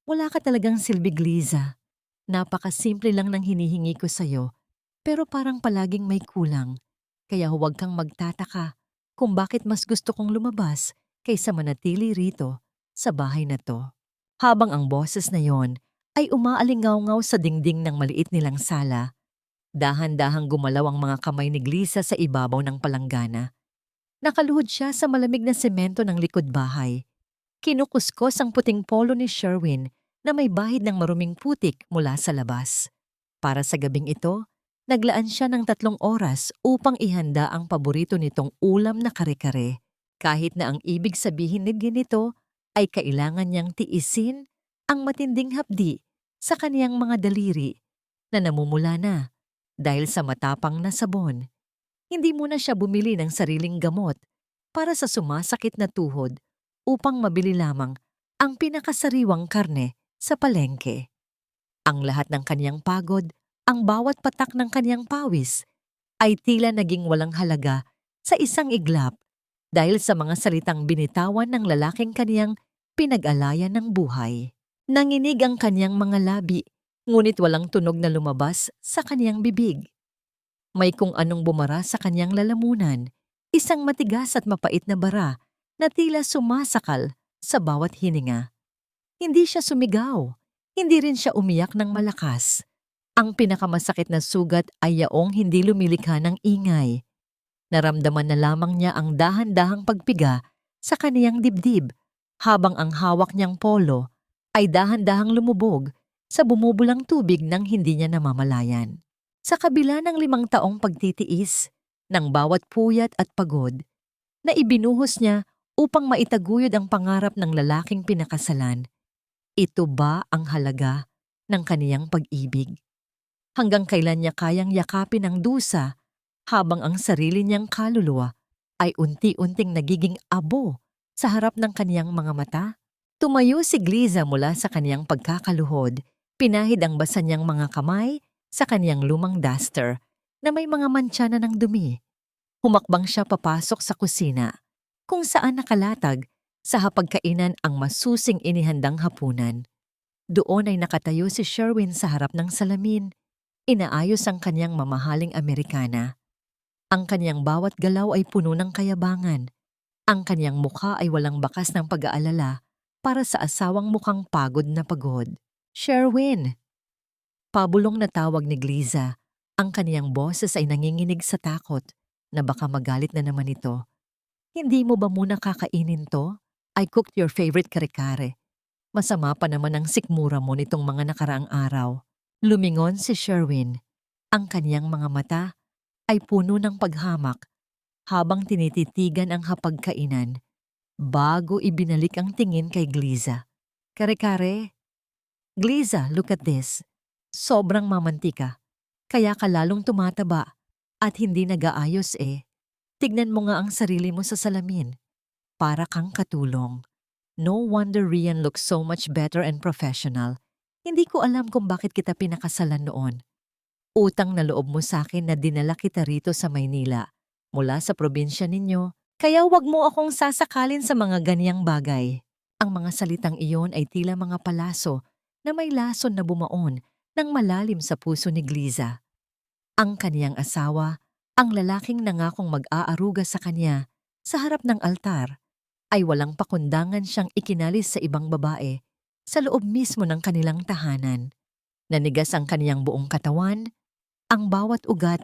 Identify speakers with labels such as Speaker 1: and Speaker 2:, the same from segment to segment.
Speaker 1: Wala ka talagang silbi, Liza. Napakasimple lang ng hinihingi ko sa'yo, pero parang palaging may kulang. Kaya huwag kang magtataka kung bakit mas gusto kong lumabas kaysa manatili rito sa bahay na to. Habang ang boses na yon ay umaalingaw-ngaw sa dingding ng maliit nilang sala, dahan-dahang gumalaw ang mga kamay ni Glisa sa ibabaw ng palanggana. Nakaluhod siya sa malamig na semento ng likod bahay. Kinukuskos ang puting polo ni Sherwin na may bahid ng maruming putik mula sa labas. Para sa gabing ito, naglaan siya ng 3 oras upang ihanda ang paborito nitong ulam na kare-kare. Kahit na ang ibig sabihin ni nito ay kailangan niyang tiisin ang matinding hapdi sa kaniyang mga daliri na namumula na dahil sa matapang na sabon. Hindi muna siya bumili ng sariling gamot para sa sumasakit na tuhod upang mabili lamang ang pinakasariwang karne sa palengke. Ang lahat ng kaniyang pagod, ang bawat patak ng kaniyang pawis, ay tila naging walang halaga sa isang iglap dahil sa mga salitang binitawan ng lalaking kaniyang pinag-alayan ng buhay. Nanginig ang kaniyang mga labi, ngunit walang tunog na lumabas sa kaniyang bibig. May kung anong bumara sa kanyang lalamunan, isang matigas at mapait na bara na tila sumasakal sa bawat hininga. Hindi siya sumigaw, hindi rin siya umiyak ng malakas. Ang pinakamasakit na sugat ay yaong hindi lumilikha ng ingay. Naramdaman na lamang niya ang dahan-dahang pagpiga sa kaniyang dibdib habang ang hawak niyang polo ay dahan-dahang lumubog sa bumubulang tubig nang hindi niya namamalayan. Sa kabila ng 5 taong pagtitiis, ng bawat puyat at pagod, na ibinuhos niya upang maitaguyod ang pangarap ng lalaking pinakasalan, ito ba ang halaga ng kaniyang pag-ibig? Hanggang kailan niya kayang yakapin ang dusa habang ang sarili niyang kaluluwa ay unti-unting nagiging abo sa harap ng kaniyang mga mata? Tumayo si Gliza mula sa kaniyang pagkakaluhod, pinahid ang basa niyang mga kamay sa kaniyang lumang duster na may mga mantsa na ng dumi. Humakbang siya papasok sa kusina, kung saan nakalatag sa hapagkainan ang masusing inihandang hapunan. Doon ay nakatayo si Sherwin sa harap ng salamin, inaayos ang kaniyang mamahaling Amerikana. Ang kaniyang bawat galaw ay puno ng kayabangan. Ang kaniyang mukha ay walang bakas ng pag-aalala para sa asawang mukhang pagod na pagod. "Sherwin!" Pabulong na tawag ni Gliza. Ang kaniyang boses ay nanginginig sa takot na baka magalit na naman ito. "Hindi mo ba muna kakainin to? I cooked your favorite kare-kare. Masama pa naman ang sikmura mo nitong mga nakaraang araw." Lumingon si Sherwin. Ang kaniyang mga mata ay puno ng paghamak habang tinititigan ang hapagkainan bago ibinalik ang tingin kay Gliza. "Kare-kare? Gliza, look at this. Sobrang mamantika, kaya ka lalong tumataba at hindi nag-aayos eh. Tignan mo nga ang sarili mo sa salamin. Para kang katulong. No wonder Rian looks so much better and professional. Hindi ko alam kung bakit kita pinakasalan noon. Utang na loob mo sa akin na dinala kita rito sa Maynila mula sa probinsya ninyo, kaya wag mo akong sasakalin sa mga ganyang bagay." Ang mga salitang iyon ay tila mga palaso na may lason na bumaon ng malalim sa puso ni Gliza. Ang kaniyang asawa, ang lalaking nangakong mag-aaruga sa kanya sa harap ng altar, ay walang pakundangan siyang ikinalis sa ibang babae sa loob mismo ng kanilang tahanan. Nanigas ang kaniyang buong katawan, ang bawat ugat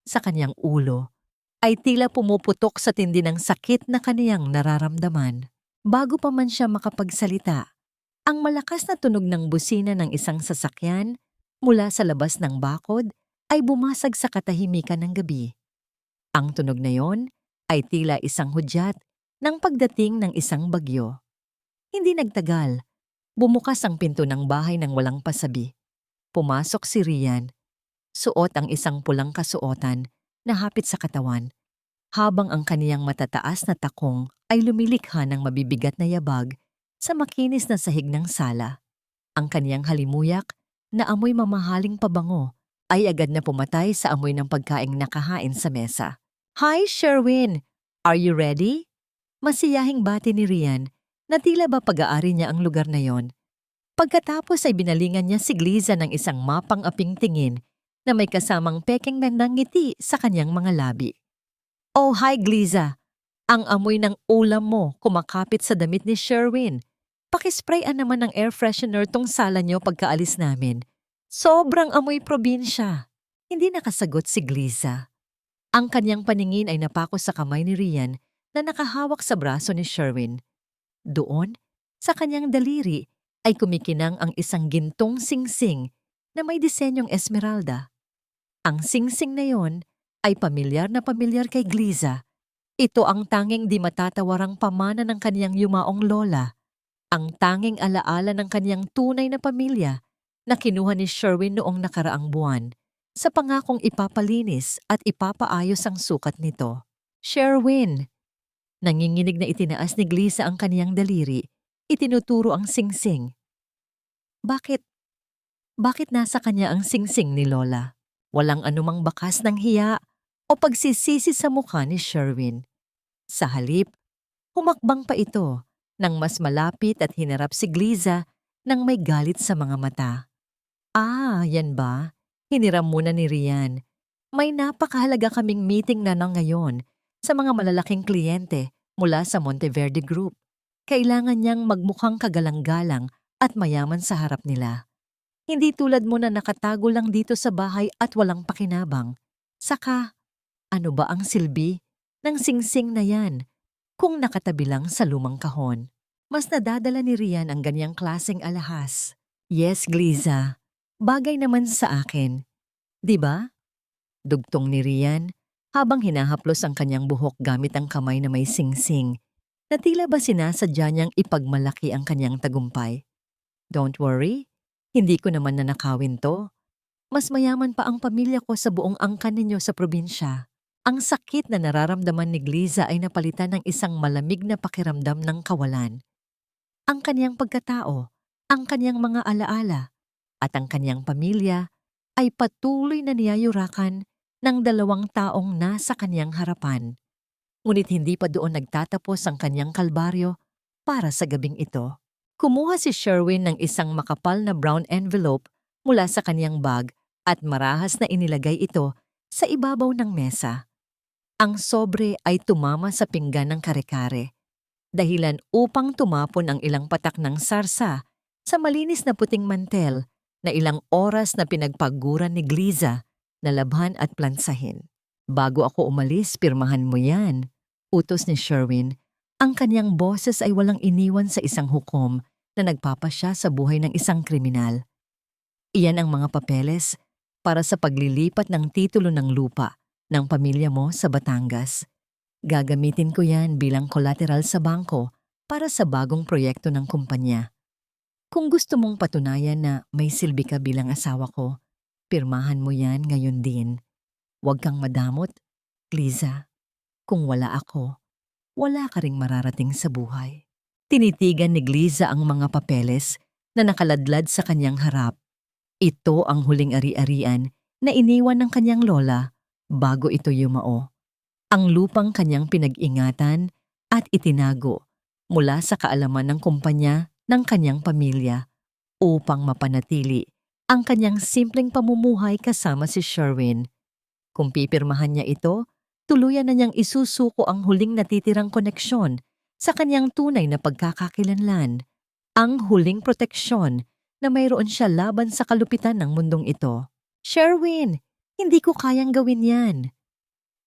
Speaker 1: sa kaniyang ulo ay tila pumuputok sa tindi ng sakit na kaniyang nararamdaman. Bago pa man siya makapagsalita, ang malakas na tunog ng busina ng isang sasakyan mula sa labas ng bakod ay bumasag sa katahimikan ng gabi. Ang tunog na yon ay tila isang hudyat ng pagdating ng isang bagyo. Hindi nagtagal, bumukas ang pinto ng bahay ng walang pasabi. Pumasok si Rian, suot ang isang pulang kasuotan na hapit sa katawan, habang ang kaniyang matataas na takong ay lumilikha ng mabibigat na yabag sa makinis na sahig ng sala. Ang kaniyang halimuyak na amoy mamahaling pabango ay agad na pumatay sa amoy ng pagkaing nakahain sa mesa. "Hi, Sherwin! Are you ready?" Masiyahing bati ni Rian na tila ba pag-aari niya ang lugar na yon. Pagkatapos ay binalingan niya si Gliza ng isang mapang-aping tingin na may kasamang pekeng ngiti sa kanyang mga labi. Oh, hi Gliza! Ang amoy ng ulam mo kumakapit sa damit ni Sherwin. Pakisprayan naman ng air freshener tong sala niyo pagkaalis namin. Sobrang amoy probinsya. Hindi nakasagot si Gliza. Ang kanyang paningin ay napako sa kamay ni Rian na nakahawak sa braso ni Sherwin. Doon, sa kanyang daliri, ay kumikinang ang isang gintong singsing na may disenyong esmeralda. Ang singsing na yon ay pamilyar na pamilyar kay Gliza. Ito ang tanging di matatawarang pamana ng kanyang yumaong lola. Ang tanging alaala ng kanyang tunay na pamilya na kinuha ni Sherwin noong nakaraang buwan sa pangakong ipapalinis at ipapaayos ang sukat nito. Sherwin! Nanginginig na itinaas ni Gliza ang kaniyang daliri. Itinuturo ang singsing. Bakit? Bakit nasa kanya ang singsing ni Lola? Walang anumang bakas ng hiya o pagsisisi sa mukha ni Sherwin. Sa halip, humakbang pa ito nang mas malapit at hinarap si Gliza nang may galit sa mga mata. Ah, yan ba? Hiniram muna ni Rian. May napakahalaga kaming meeting na ngayon sa mga malalaking kliyente mula sa Monteverde Group. Kailangan niyang magmukhang kagalang-galang at mayaman sa harap nila. Hindi tulad mo na nakatago lang dito sa bahay at walang pakinabang. Saka, ano ba ang silbi ng singsing na yan kung nakatabi lang sa lumang kahon? Mas nadadala ni Rian ang ganyang klaseng alahas. Yes, Gliza. Bagay naman sa akin. Di ba? Dugtong ni Rian habang hinahaplos ang kanyang buhok gamit ang kamay na may singsing na tila ba sinasadya niyang ipagmalaki ang kanyang tagumpay. Don't worry, hindi ko naman nanakawin to. Mas mayaman pa ang pamilya ko sa buong angkan ninyo sa probinsya. Ang sakit na nararamdaman ni Gliza ay napalitan ng isang malamig na pakiramdam ng kawalan. Ang kanyang pagkatao, ang kanyang mga alaala, at ang kanyang pamilya ay patuloy na niyayurakan ng dalawang taong nasa kanyang harapan. Ngunit hindi pa doon nagtatapos ang kanyang kalbaryo para sa gabing ito. Kumuha si Sherwin ng isang makapal na brown envelope mula sa kanyang bag at marahas na inilagay ito sa ibabaw ng mesa. Ang sobre ay tumama sa pinggan ng kare-kare, dahilan upang tumapon ang ilang patak ng sarsa sa malinis na puting mantel na ilang oras na pinagpaguran ni Gliza na labhan at plansahin. Bago ako umalis, pirmahan mo yan, utos ni Sherwin. Ang kanyang boses ay walang iniwan sa isang hukom na nagpapasya sa buhay ng isang kriminal. Iyan ang mga papeles para sa paglilipat ng titulo ng lupa ng pamilya mo sa Batangas. Gagamitin ko yan bilang collateral sa bangko para sa bagong proyekto ng kumpanya. Kung gusto mong patunayan na may silbi ka bilang asawa ko, pirmahan mo yan ngayon din. Huwag kang madamot, Gliza. Kung wala ako, wala ka ring mararating sa buhay. Tinitigan ni Gliza ang mga papeles na nakaladlad sa kanyang harap. Ito ang huling ari-arian na iniwan ng kanyang lola bago ito yumao. Ang lupang kanyang pinag-ingatan at itinago mula sa kaalaman ng kumpanya ng kanyang pamilya upang mapanatili ang kanyang simpleng pamumuhay kasama si Sherwin. Kung pipirmahan niya ito, tuluyan na niyang isusuko ang huling natitirang koneksyon sa kanyang tunay na pagkakakilanlan, ang huling proteksyon na mayroon siya laban sa kalupitan ng mundong ito. Sherwin, hindi ko kayang gawin yan.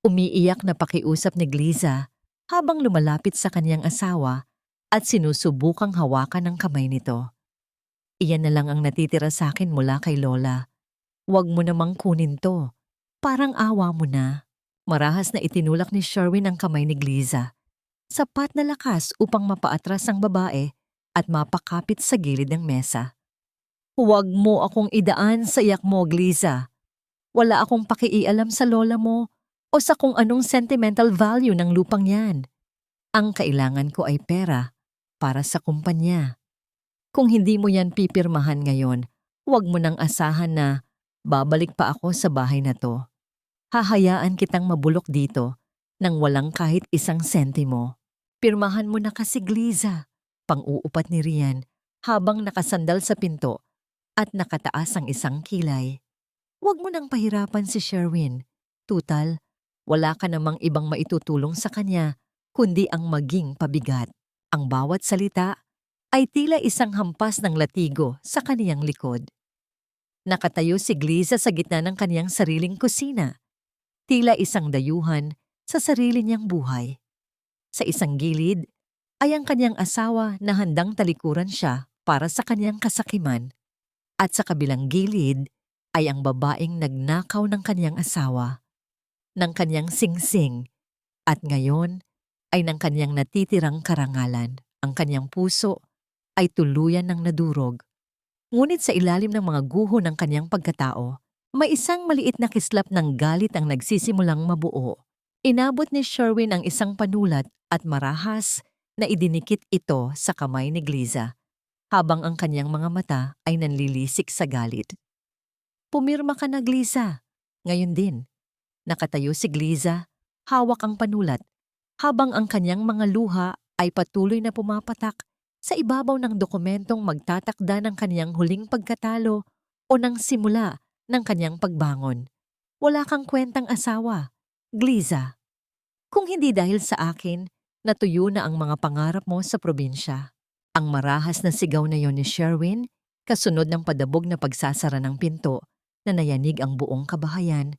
Speaker 1: Umiiyak na pakiusap ni Gliza habang lumalapit sa kanyang asawa at sinusubukang hawakan ang kamay nito. Iyan na lang ang natitira sa akin mula kay Lola. Huwag mo namang kunin to. Parang awa mo na. Marahas na itinulak ni Sherwin ang kamay ni Gliza. Sapat na lakas upang mapaatras ang babae at mapakapit sa gilid ng mesa. Huwag mo akong idaan sa iyak mo, Gliza. Wala akong pakialam sa lola mo o sa kung anong sentimental value ng lupang yan. Ang kailangan ko ay pera para sa kumpanya. Kung hindi mo yan pipirmahan ngayon, huwag mo nang asahan na babalik pa ako sa bahay na to. Hahayaan kitang mabulok dito nang walang kahit isang sentimo. Pirmahan mo na kasi, Gliza, pang-uupat ni Rian habang nakasandal sa pinto at nakataas ang isang kilay. Huwag mo nang pahirapan si Sherwin. Tutal, wala ka namang ibang maitutulong sa kanya kundi ang maging pabigat. Ang bawat salita ay tila isang hampas ng latigo sa kaniyang likod. Nakatayo si Gliza sa gitna ng kaniyang sariling kusina, tila isang dayuhan sa sarili niyang buhay. Sa isang gilid ay ang kaniyang asawa na handang talikuran siya para sa kaniyang kasakiman, at sa kabilang gilid ay ang babaeng nagnakaw ng kaniyang asawa, ng kaniyang singsing, at ngayon ay ng kaniyang natitirang karangalan. Ang kaniyang puso ay tuluyan ng nadurog. Ngunit sa ilalim ng mga guho ng kaniyang pagkatao, may isang maliit na kislap ng galit ang nagsisimulang mabuo. Inabot ni Sherwin ang isang panulat at marahas na idinikit ito sa kamay ni Gliza, habang ang kaniyang mga mata ay nanlilisik sa galit. Pumirma ka na, Gliza. Ngayon din. Nakatayo si Gliza, hawak ang panulat, habang ang kaniyang mga luha ay patuloy na pumapatak sa ibabaw ng dokumentong magtatakda ng kaniyang huling pagkatalo o ng simula ng kaniyang pagbangon. Wala kang kwentang asawa, Gliza. Kung hindi dahil sa akin, natuyo na ang mga pangarap mo sa probinsya. Ang marahas na sigaw na yon ni Sherwin, kasunod ng padabog na pagsasara ng pinto na nayanig ang buong kabahayan,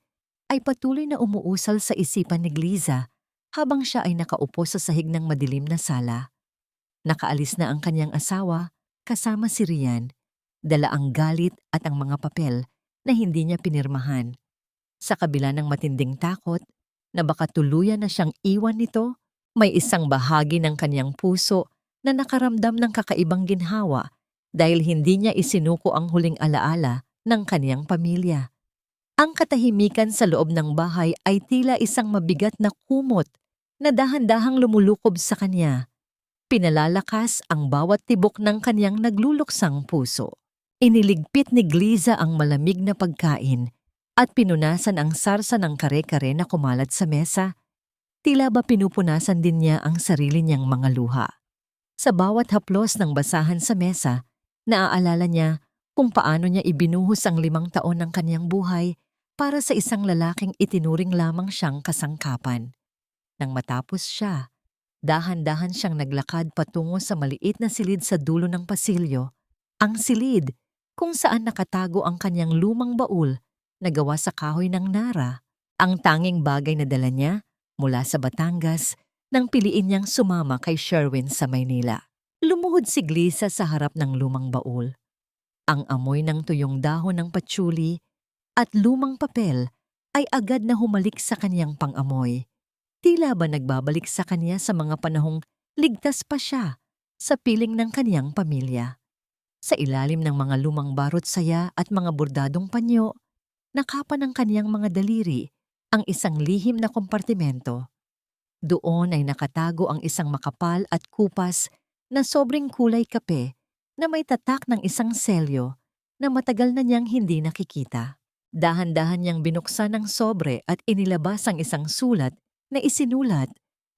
Speaker 1: ay patuloy na umuusal sa isipan ni Gliza habang siya ay nakaupo sa sahig ng madilim na sala. Nakaalis na ang kanyang asawa kasama si Rian, dala ang galit at ang mga papel na hindi niya pinirmahan. Sa kabila ng matinding takot na baka tuluyan na siyang iwan nito, may isang bahagi ng kanyang puso na nakaramdam ng kakaibang ginhawa dahil hindi niya isinuko ang huling alaala ng kaniyang pamilya. Ang katahimikan sa loob ng bahay ay tila isang mabigat na kumot na dahan-dahang lumulukob sa kanya. Pinalalakas ang bawat tibok ng kaniyang nagluluksang puso. Iniligpit ni Gliza ang malamig na pagkain at pinunasan ang sarsa ng kare-kare na kumalat sa mesa. Tila ba pinupunasan din niya ang sarili niyang mga luha. Sa bawat haplos ng basahan sa mesa, naaalala niya kung paano niya ibinuhos ang 5 taon ng kaniyang buhay para sa isang lalaking itinuring lamang siyang kasangkapan. Nang matapos siya, dahan-dahan siyang naglakad patungo sa maliit na silid sa dulo ng pasilyo, ang silid kung saan nakatago ang kanyang lumang baul na gawa sa kahoy ng nara, ang tanging bagay na dala niya mula sa Batangas nang piliin niyang sumama kay Sherwin sa Maynila. Lumuhod si Gliza sa harap ng lumang baul. Ang amoy ng tuyong dahon ng patchouli at lumang papel ay agad na humalik sa kaniyang pang-amoy. Tila ba nagbabalik sa kanya sa mga panahong ligtas pa siya sa piling ng kaniyang pamilya. Sa ilalim ng mga lumang barot saya at mga bordadong panyo, nakapan ng kaniyang mga daliri ang isang lihim na kompartimento. Doon ay nakatago ang isang makapal at kupas na sobrang kulay kape na may tatak ng isang selyo na matagal na niyang hindi nakikita. Dahan-dahan niyang binuksan ang sobre at inilabas ang isang sulat na isinulat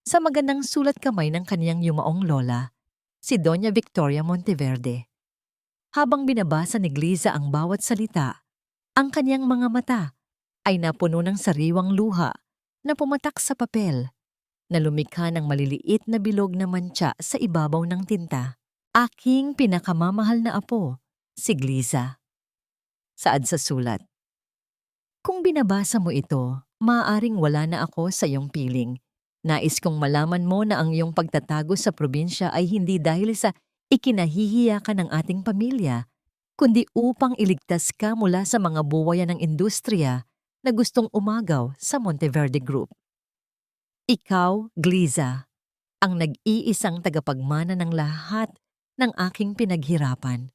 Speaker 1: sa magandang sulat kamay ng kaniyang yumaong lola, si Doña Victoria Monteverde. Habang binabasa ni Gliza ang bawat salita, ang kaniyang mga mata ay napuno ng sariwang luha na pumatak sa papel, na lumikha ng maliliit na bilog na mantsa sa ibabaw ng tinta. Aking pinakamamahal na apo, si Gliza. Saad sa sulat. Kung binabasa mo ito, maaaring wala na ako sa iyong piling. Nais kong malaman mo na ang iyong pagtatago sa probinsya ay hindi dahil sa ikinahihiya ka ng ating pamilya, kundi upang iligtas ka mula sa mga buwayan ng industriya na gustong umagaw sa Monteverde Group. Ikaw, Gliza, ang nag-iisang tagapagmana ng lahat ng aking pinaghirapan.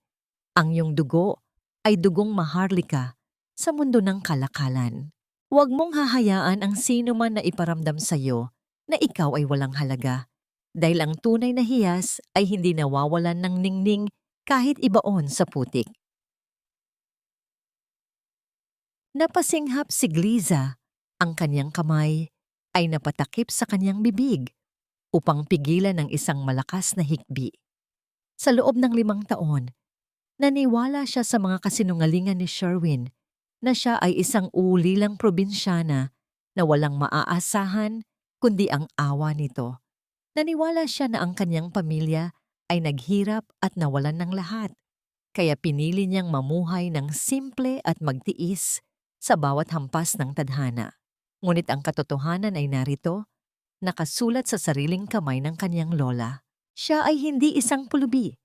Speaker 1: Ang iyong dugo ay dugong maharlika sa mundo ng kalakalan. Huwag mong hahayaan ang sino man na iparamdam sa iyo na ikaw ay walang halaga, dahil ang tunay na hiyas ay hindi nawawalan ng ningning kahit ibaon sa putik. Napasinghap si Gliza, ang kanyang kamay ay napatakip sa kanyang bibig upang pigilan ng isang malakas na hikbi. Sa loob ng 5 taon, naniwala siya sa mga kasinungalingan ni Sherwin na siya ay isang ulilang probinsyana na walang maaasahan kundi ang awa nito. Naniwala siya na ang kanyang pamilya ay naghirap at nawalan ng lahat, kaya pinili niyang mamuhay ng simple at magtiis sa bawat hampas ng tadhana. Ngunit ang katotohanan ay narito, nakasulat sa sariling kamay ng kanyang lola. Siya ay hindi isang pulubi.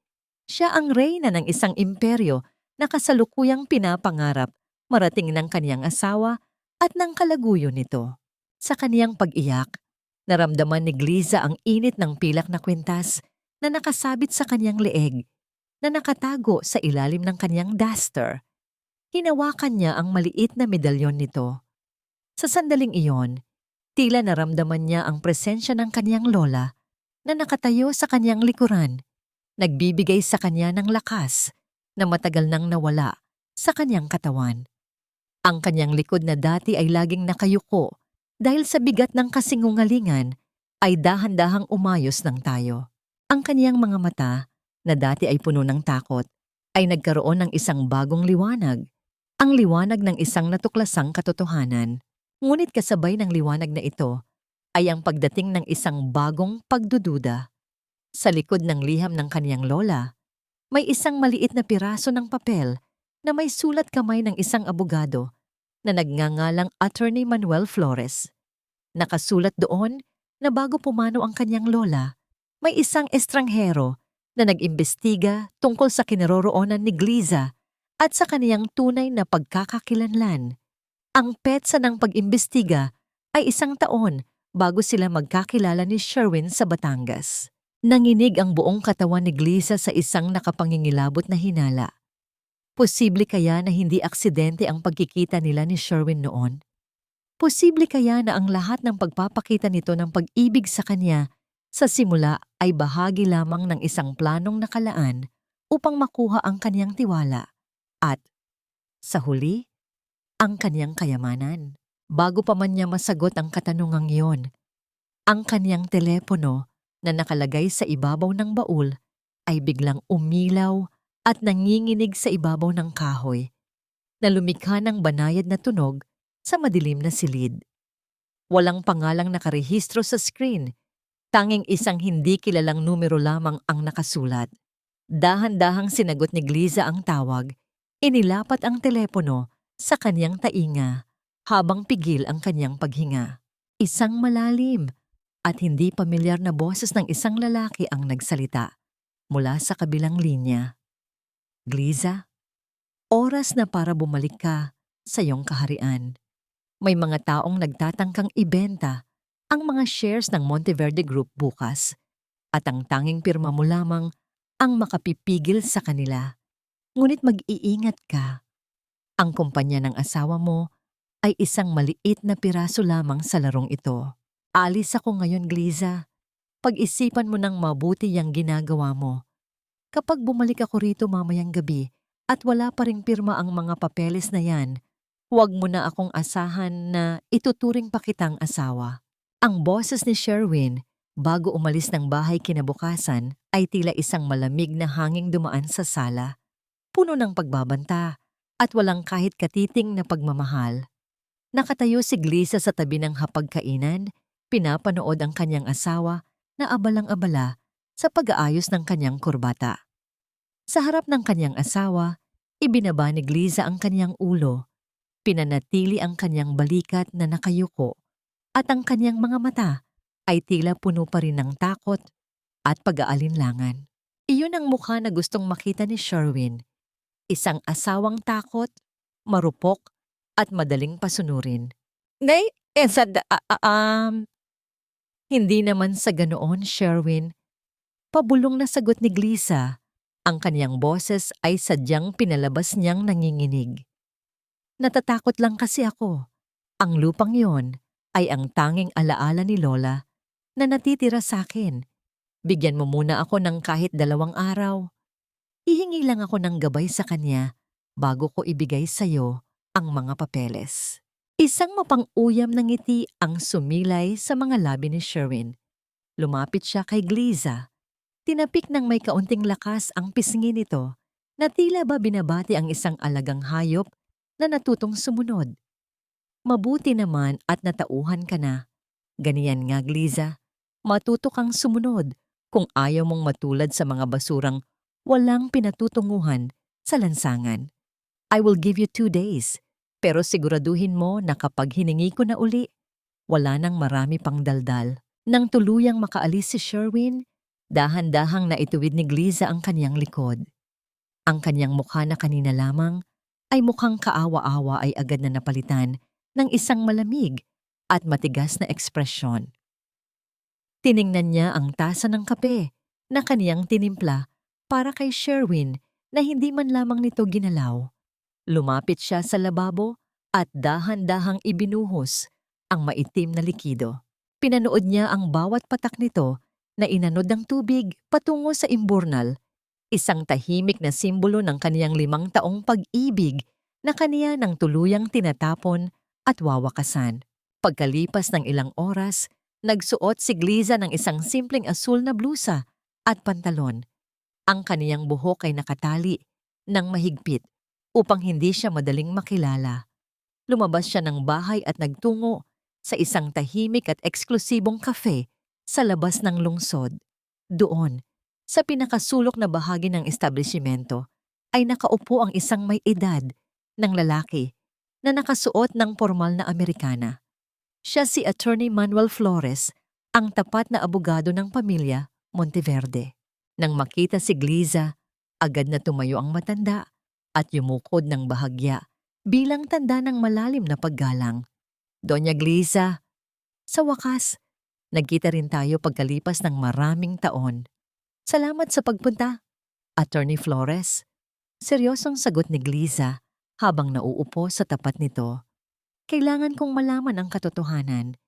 Speaker 1: Siya ang reyna ng isang imperyo na kasalukuyang pinapangarap marating ng kanyang asawa at ng kalaguyo nito. Sa kaniyang pag-iyak, naramdaman ni Gliza ang init ng pilak na kwintas na nakasabit sa kanyang leeg, na nakatago sa ilalim ng kanyang duster. Hinawakan niya ang maliit na medalyon nito. Sa sandaling iyon, tila naramdaman niya ang presensya ng kanyang lola na nakatayo sa kanyang likuran, nagbibigay sa kanya ng lakas na matagal nang nawala sa kanyang katawan. Ang kanyang likod na dati ay laging nakayuko dahil sa bigat ng kasinungalingan ay dahan-dahang umayos ng tayo. Ang kanyang mga mata, na dati ay puno ng takot, ay nagkaroon ng isang bagong liwanag, ang liwanag ng isang natuklasang katotohanan. Ngunit kasabay ng liwanag na ito ay ang pagdating ng isang bagong pagdududa. Sa likod ng liham ng kanyang lola, may isang maliit na piraso ng papel na may sulat kamay ng isang abogado na nagngangalang Attorney Manuel Flores. Nakasulat doon na bago pumanaw ang kanyang lola, may isang estranghero na nag-imbestiga tungkol sa kinaroroonan ni Gliza at sa kaniyang tunay na pagkakakilanlan. Ang petsa ng pag-imbestiga ay 1 taon bago sila magkakilala ni Sherwin sa Batangas. Nanginig ang buong katawan ni Gliza sa isang nakapangingilabot na hinala. Posible kaya na hindi aksidente ang pagkikita nila ni Sherwin noon? Posible kaya na ang lahat ng pagpapakita nito ng pag-ibig sa kanya sa simula ay bahagi lamang ng isang planong nakalaan upang makuha ang kanyang tiwala at, sa huli, ang kanyang kayamanan? Bago pa man niya masagot ang katanungang iyon, ang kanyang telepono na nakalagay sa ibabaw ng baul ay biglang umilaw at nanginginig sa ibabaw ng kahoy na lumikha ng banayad na tunog sa madilim na silid. Walang pangalang nakarehistro sa screen, tanging isang hindi kilalang numero lamang ang nakasulat. Dahan-dahang sinagot ni Gliza ang tawag, inilapat ang telepono sa kanyang tainga habang pigil ang kanyang paghinga. Isang malalim at hindi pamilyar na boses ng isang lalaki ang nagsalita mula sa kabilang linya. Gliza, oras na para bumalik ka sa iyong kaharian. May mga taong nagtatangkang ibenta ang mga shares ng Monteverde Group bukas at ang tanging pirma mo lamang ang makapipigil sa kanila. Ngunit mag-iingat ka. Ang kumpanya ng asawa mo ay isang maliit na piraso lamang sa larong ito. Alis ako ngayon, Gliza. Pag-isipan mo ng mabuti ang ginagawa mo. Kapag bumalik ako rito mamayang gabi at wala pa ring pirma ang mga papeles na yan, huwag mo na akong asahan na ituturing pa kitang asawa. Ang boses ni Sherwin, bago umalis ng bahay kinabukasan, ay tila isang malamig na hanging dumaan sa sala. Puno ng pagbabanta at walang kahit katiting na pagmamahal. Nakatayo si Gliza sa tabi ng hapagkainan, pinapanood ang kanyang asawa na abalang-abala sa pag-aayos ng kanyang kurbata. Sa harap ng kanyang asawa, ibinaba ni Gliza ang kanyang ulo, pinanatili ang kanyang balikat na nakayuko, at ang kanyang mga mata ay tila puno pa rin ng takot at pag-aalinlangan. Iyon ang mukha na gustong makita ni Sherwin, isang asawang takot, marupok, at madaling pasunurin. Nay, hindi naman sa ganoon, Sherwin. Pabulong na sagot ni Gliza. Ang kanyang boses ay sadyang pinalabas niyang nanginginig. Natatakot lang kasi ako. Ang lupang yon ay ang tanging alaala ni Lola na natitira sa akin. Bigyan mo muna ako ng kahit 2 araw. Hihingi lang ako ng gabay sa kanya bago ko ibigay sa'yo ang mga papeles. Isang mapang-uyam na ngiti ang sumilay sa mga labi ni Sherwin. Lumapit siya kay Gliza. Tinapik ng may kaunting lakas ang pisngi nito na tila ba binabati ang isang alagang hayop na natutong sumunod. Mabuti naman at natauhan ka na. Ganiyan nga, Gliza. Matuto kang sumunod kung ayaw mong matulad sa mga basurang walang pinatutunguhan sa lansangan. I will give you 2 days, pero siguraduhin mo na kapag hiningi ko na uli, wala nang marami pang daldal. Nang tuluyang makaalis si Sherwin, dahan-dahang naituwid ni Gliza ang kanyang likod. Ang kanyang mukha na kanina lamang ay mukhang kaawa-awa ay agad na napalitan ng isang malamig at matigas na ekspresyon. Tiningnan niya ang tasa ng kape na kaniyang tinimpla para kay Sherwin na hindi man lamang nito ginalaw. Lumapit siya sa lababo at dahan-dahang ibinuhos ang maitim na likido. Pinanood niya ang bawat patak nito na inanod ng tubig patungo sa imburnal, isang tahimik na simbolo ng kaniyang 5 taong pag-ibig na kaniya nang tuluyang tinatapon at wawakasan. Pagkalipas ng ilang oras, nagsuot si Gliza ng isang simpleng asul na blusa at pantalon. Ang kaniyang buhok ay nakatali ng mahigpit upang hindi siya madaling makilala. Lumabas siya ng bahay at nagtungo sa isang tahimik at eksklusibong kafe sa labas ng lungsod. Doon, sa pinakasulok na bahagi ng establishmento, ay nakaupo ang isang may edad ng lalaki na nakasuot ng formal na Amerikana. Siya si Attorney Manuel Flores, ang tapat na abogado ng pamilya Monteverde. Nang makita si Gliza, agad na tumayo ang matanda at yumukod ng bahagya bilang tanda ng malalim na paggalang. Doña Gliza, sa wakas, nagkita rin tayo pagkalipas ng maraming taon. Salamat sa pagpunta, Attorney Flores. Seryosong sagot ni Gliza habang nauupo sa tapat nito. Kailangan kong malaman ang katotohanan.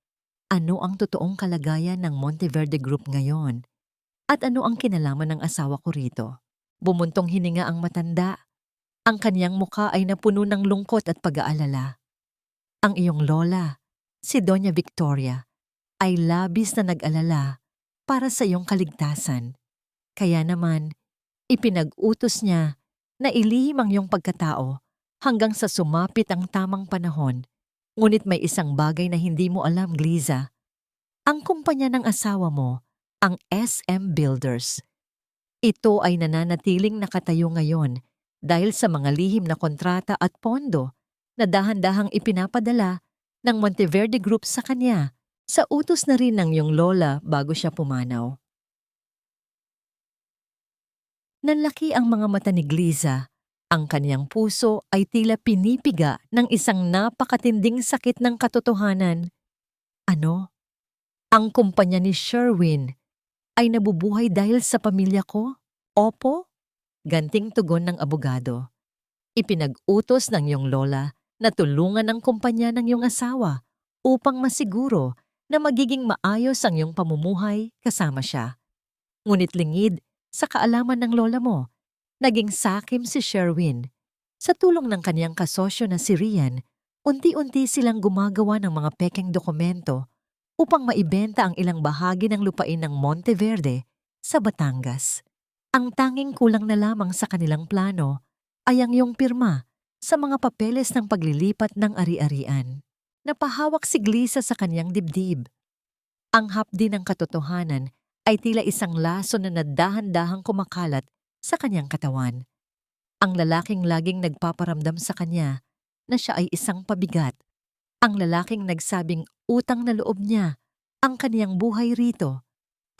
Speaker 1: Ano ang totoong kalagayan ng Monteverde Group ngayon? At ano ang kinalaman ng asawa ko rito? Bumuntong hininga ang matanda. Ang kanyang mukha ay napuno ng lungkot at pag-aalala. Ang iyong lola, si Doña Victoria, ay labis na nag-alala para sa iyong kaligtasan. Kaya naman, ipinag-utos niya na ilihim ang iyong pagkatao hanggang sa sumapit ang tamang panahon. Ngunit may isang bagay na hindi mo alam, Gliza. Ang kumpanya ng asawa mo, ang SM Builders. Ito ay nananatiling nakatayo ngayon dahil sa mga lihim na kontrata at pondo na dahan-dahang ipinapadala ng Monteverde Group sa kanya sa utos na rin ng iyong lola bago siya pumanaw. Nanlaki ang mga mata ni Gliza. Ang kaniyang puso ay tila pinipiga ng isang napakatinding sakit ng katotohanan. Ano? Ang kumpanya ni Sherwin ay nabubuhay dahil sa pamilya ko? Opo? Ganting tugon ng abogado. Ipinag-utos ng iyong lola na tulungan ang kumpanya ng iyong asawa upang masiguro na magiging maayos ang iyong pamumuhay kasama siya. Ngunit lingid sa kaalaman ng lola mo, naging sakim si Sherwin. Sa tulong ng kaniyang kasosyo na si Rian, unti-unti silang gumagawa ng mga pekeng dokumento upang maibenta ang ilang bahagi ng lupain ng Monteverde sa Batangas. Ang tanging kulang na lamang sa kanilang plano ay ang iyong pirma sa mga papeles ng paglilipat ng ari-arian. Napahawak si Gliza sa kaniyang dibdib. Ang hapdi ng katotohanan ay tila isang laso na nadahan-dahang kumakalat sa kanyang katawan. Ang lalaking laging nagpaparamdam sa kanya na siya ay isang pabigat. Ang lalaking nagsabing utang na loob niya ang kaniyang buhay rito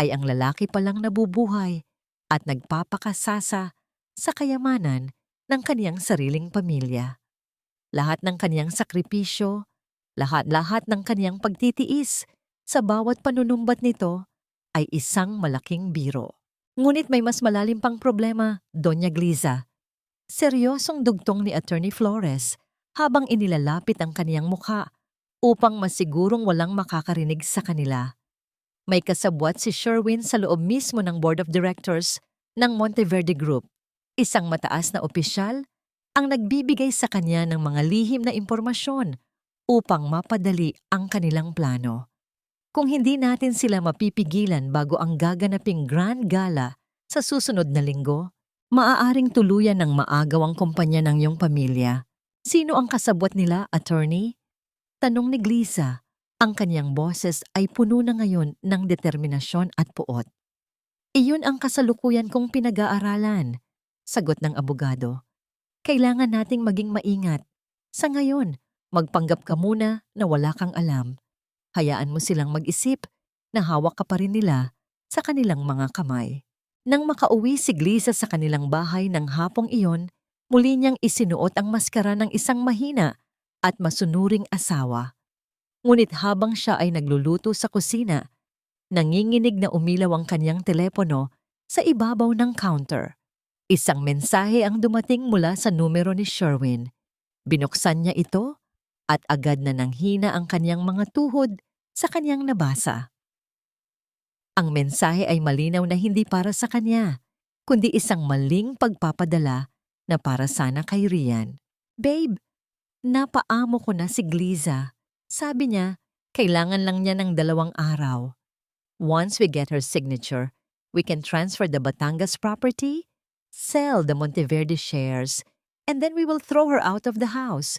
Speaker 1: ay ang lalaki palang nabubuhay at nagpapakasasa sa kayamanan ng kaniyang sariling pamilya. Lahat ng kaniyang sakripisyo, lahat-lahat ng kaniyang pagtitiis sa bawat panunumbat nito ay isang malaking biro. Ngunit may mas malalim pang problema, Doña Gliza. Seryosong dugtong ni Attorney Flores habang inilalapit ang kaniyang mukha upang masigurong walang makakarinig sa kanila. May kasabwat si Sherwin sa loob mismo ng Board of Directors ng Monteverde Group. Isang mataas na opisyal ang nagbibigay sa kanya ng mga lihim na impormasyon upang mapadali ang kanilang plano. Kung hindi natin sila mapipigilan bago ang gaganaping Grand Gala Sa susunod na linggo, maaaring tuluyan ng maagaw ang kumpanya ng iyong pamilya. Sino ang kasabwat nila, attorney? Tanong ni Gliza. Ang kanyang boses ay puno na ngayon ng determinasyon at puot. Iyon ang kasalukuyan kong pinag-aaralan, sagot ng abogado. Kailangan nating maging maingat. Sa ngayon, magpanggap ka muna na wala kang alam. Hayaan mo silang mag-isip na hawak ka pa rin nila sa kanilang mga kamay. Nang makauwi si Gliza sa kanilang bahay ng hapong iyon, muli niyang isinuot ang maskara ng isang mahina at masunuring asawa. Ngunit habang siya ay nagluluto sa kusina, nanginginig na umilaw ang kanyang telepono sa ibabaw ng counter. Isang mensahe ang dumating mula sa numero ni Sherwin. Binuksan niya ito at agad na nanghina ang kanyang mga tuhod sa kanyang nabasa. Ang mensahe ay malinaw na hindi para sa kanya, kundi isang maling pagpapadala na para sana kay Rian. Babe, napaamo ko na si Gliza. Sabi niya, kailangan lang niya ng 2 araw. Once we get her signature, we can transfer the Batangas property, sell the Monteverde shares, and then we will throw her out of the house.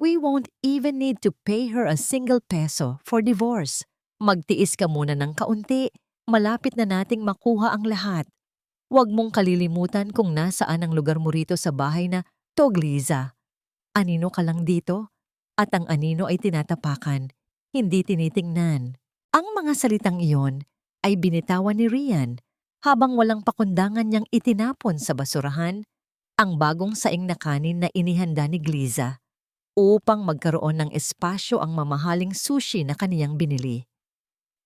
Speaker 1: We won't even need to pay her a single peso for divorce. Magtiis ka muna ng kaunti, malapit na nating makuha ang lahat. Huwag mong kalilimutan kung nasaan ang lugar mo rito sa bahay na Gliza. Anino ka lang dito? At ang anino ay tinatapakan, hindi tinitingnan. Ang mga salitang iyon ay binitawan ni Rian habang walang pakundangan niyang itinapon sa basurahan ang bagong saing na kanin na inihanda ni Gliza upang magkaroon ng espasyo ang mamahaling sushi na kaniyang binili.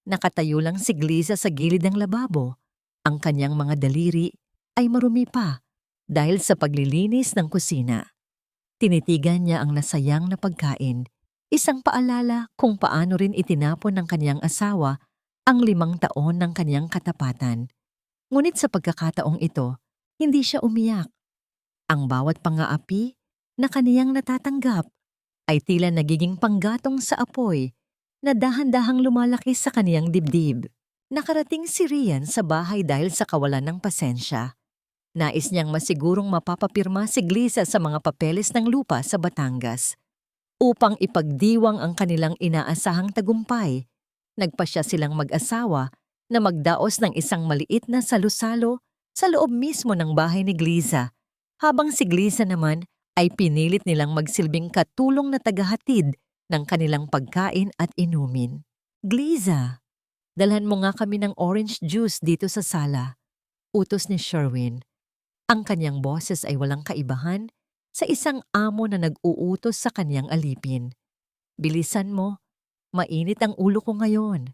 Speaker 1: Nakatayo lang si Gliza sa gilid ng lababo. Ang kanyang mga daliri ay marumi pa dahil sa paglilinis ng kusina. Tinitigan niya ang nasayang na pagkain, isang paalala kung paano rin itinapon ng kanyang asawa ang 5 taon ng kanyang katapatan. Ngunit sa pagkakataong ito, hindi siya umiyak. Ang bawat pangaapi na kaniyang natatanggap ay tila nagiging panggatong sa apoy na dahan-dahang lumalaki sa kaniyang dibdib. Nakarating si Rian sa bahay dahil sa kawalan ng pasensya. Nais niyang masigurong mapapapirma si Gliza sa mga papeles ng lupa sa Batangas. Upang ipagdiwang ang kanilang inaasahang tagumpay, nagpasya silang mag-asawa na magdaos ng isang maliit na salusalo sa loob mismo ng bahay ni Gliza, habang si Gliza naman ay pinilit nilang magsilbing katulong na tagahatid ng kanilang pagkain at inumin. Gliza, dalhan mo nga kami ng orange juice dito sa sala, utos ni Sherwin. Ang kanyang boses ay walang kaibahan sa isang amo na nag-uutos sa kanyang alipin. Bilisan mo, mainit ang ulo ko ngayon.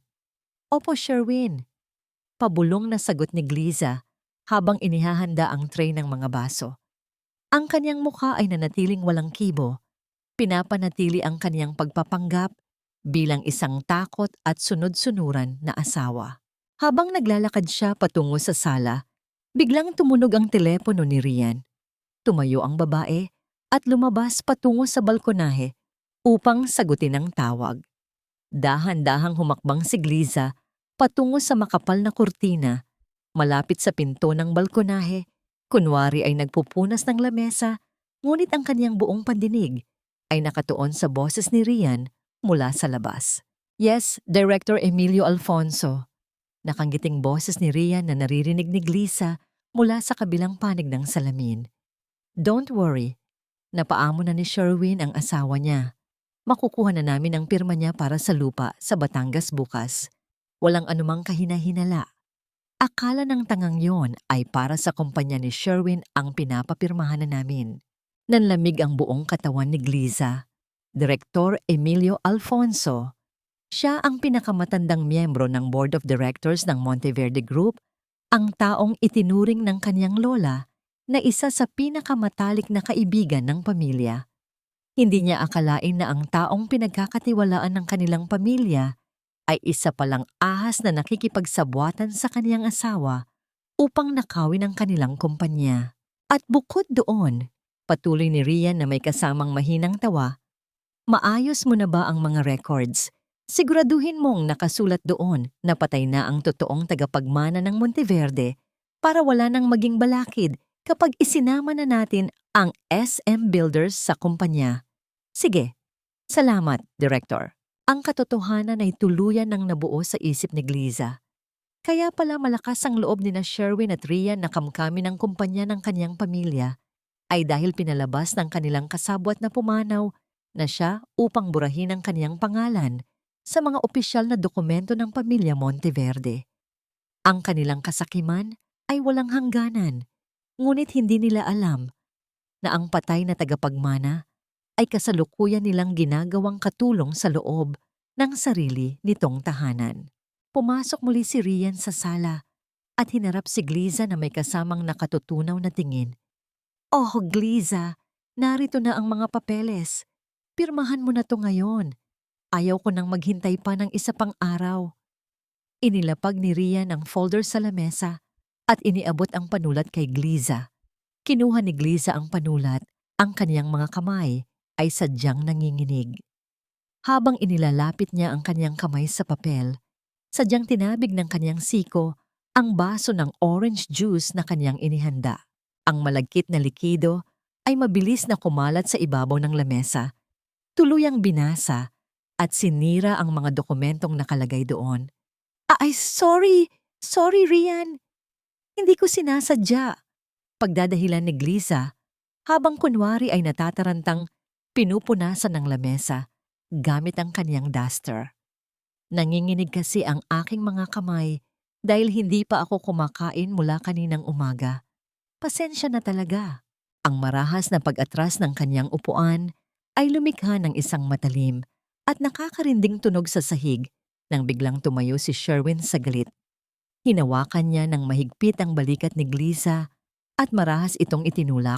Speaker 1: Opo, Sherwin. Pabulong na sagot ni Gliza habang inihahanda ang tray ng mga baso. Ang kanyang mukha ay nanatiling walang kibo. Pinapanatili ang kanyang pagpapanggap bilang isang takot at sunod-sunuran na asawa. Habang naglalakad siya patungo sa sala, biglang tumunog ang telepono ni Rian. Tumayo ang babae at lumabas patungo sa balkonahe upang sagutin ang tawag. Dahan-dahang humakbang si Gliza patungo sa makapal na kurtina. Malapit sa pinto ng balkonahe, kunwari ay nagpupunas ng lamesa, ngunit ang kanyang buong pandinig ay nakatuon sa boses ni Rian mula sa labas. Yes, Director Emilio Alfonso. Nakanggiting boses ni Rian na naririnig ni Gliza mula sa kabilang panig ng salamin. Don't worry, napaamo na ni Sherwin ang asawa niya. Makukuha na namin ang pirma niya para sa lupa sa Batangas bukas. Walang anumang kahina-hinala. Akala ng tangang yon ay para sa kumpanya ni Sherwin ang pinapapirmahan na namin. Nanlamig ang buong katawan ni Gliza. Direktor Emilio Alfonso. Siya ang pinakamatandang miyembro ng Board of Directors ng Monteverde Group, ang taong itinuring ng kanyang lola na isa sa pinakamatalik na kaibigan ng pamilya. Hindi niya akalain na ang taong pinagkakatiwalaan ng kanilang pamilya ay isa palang ahas na nakikipagsabwatan sa kaniyang asawa upang nakawin ang kanilang kumpanya. At bukod doon, patuloy ni Rian na may kasamang mahinang tawa, maayos mo na ba ang mga records? Siguraduhin mong nakasulat doon na patay na ang totoong tagapagmana ng Monteverde para wala nang maging balakid kapag isinama na natin ang SM Builders sa kumpanya. Sige, salamat, Director. Ang katotohanan ay tuluyan ng nabuo sa isip ni Gliza. Kaya pala malakas ang loob ni na Sherwin at Rian na kamkami ng kumpanya ng kanyang pamilya ay dahil pinalabas ng kanilang kasabwat na pumanaw na siya upang burahin ang kanyang pangalan sa mga opisyal na dokumento ng pamilya Monteverde. Ang kanilang kasakiman ay walang hangganan, ngunit hindi nila alam na ang patay na tagapagmana ay kasalukuyan nilang ginagawang katulong sa loob ng sarili nitong tahanan. Pumasok muli si Rian sa sala at hinarap si Gliza na may kasamang nakatutunaw na tingin. Oh, Gliza, narito na ang mga papeles. Pirmahan mo na to ngayon. Ayaw ko nang maghintay pa ng isa pang araw. Inilapag ni Rian ang folder sa lamesa at iniabot ang panulat kay Gliza. Kinuha ni Gliza ang panulat, ang kaniyang mga kamay ay sadyang nanginginig. Habang inilalapit niya ang kaniyang kamay sa papel, sadyang tinabig ng kaniyang siko ang baso ng orange juice na kaniyang inihanda. Ang malagkit na likido ay mabilis na kumalat sa ibabaw ng lamesa. Tuluyang binasa at sinira ang mga dokumentong nakalagay doon. Ay, sorry! Sorry, Rian! Hindi ko sinasadya. Pagdadahilan ni Gliza, habang kunwari ay natatarantang pinupunasan ng lamesa gamit ang kaniyang duster. Nanginginig kasi ang aking mga kamay dahil hindi pa ako kumakain mula kaninang umaga. Pasensya na talaga. Ang marahas na pag-atras ng kanyang upuan ay lumikha ng isang matalim at nakakarinding tunog sa sahig nang biglang tumayo si Sherwin sa galit. Hinawakan niya ng mahigpit ang balikat ni Gliza at marahas itong itinulak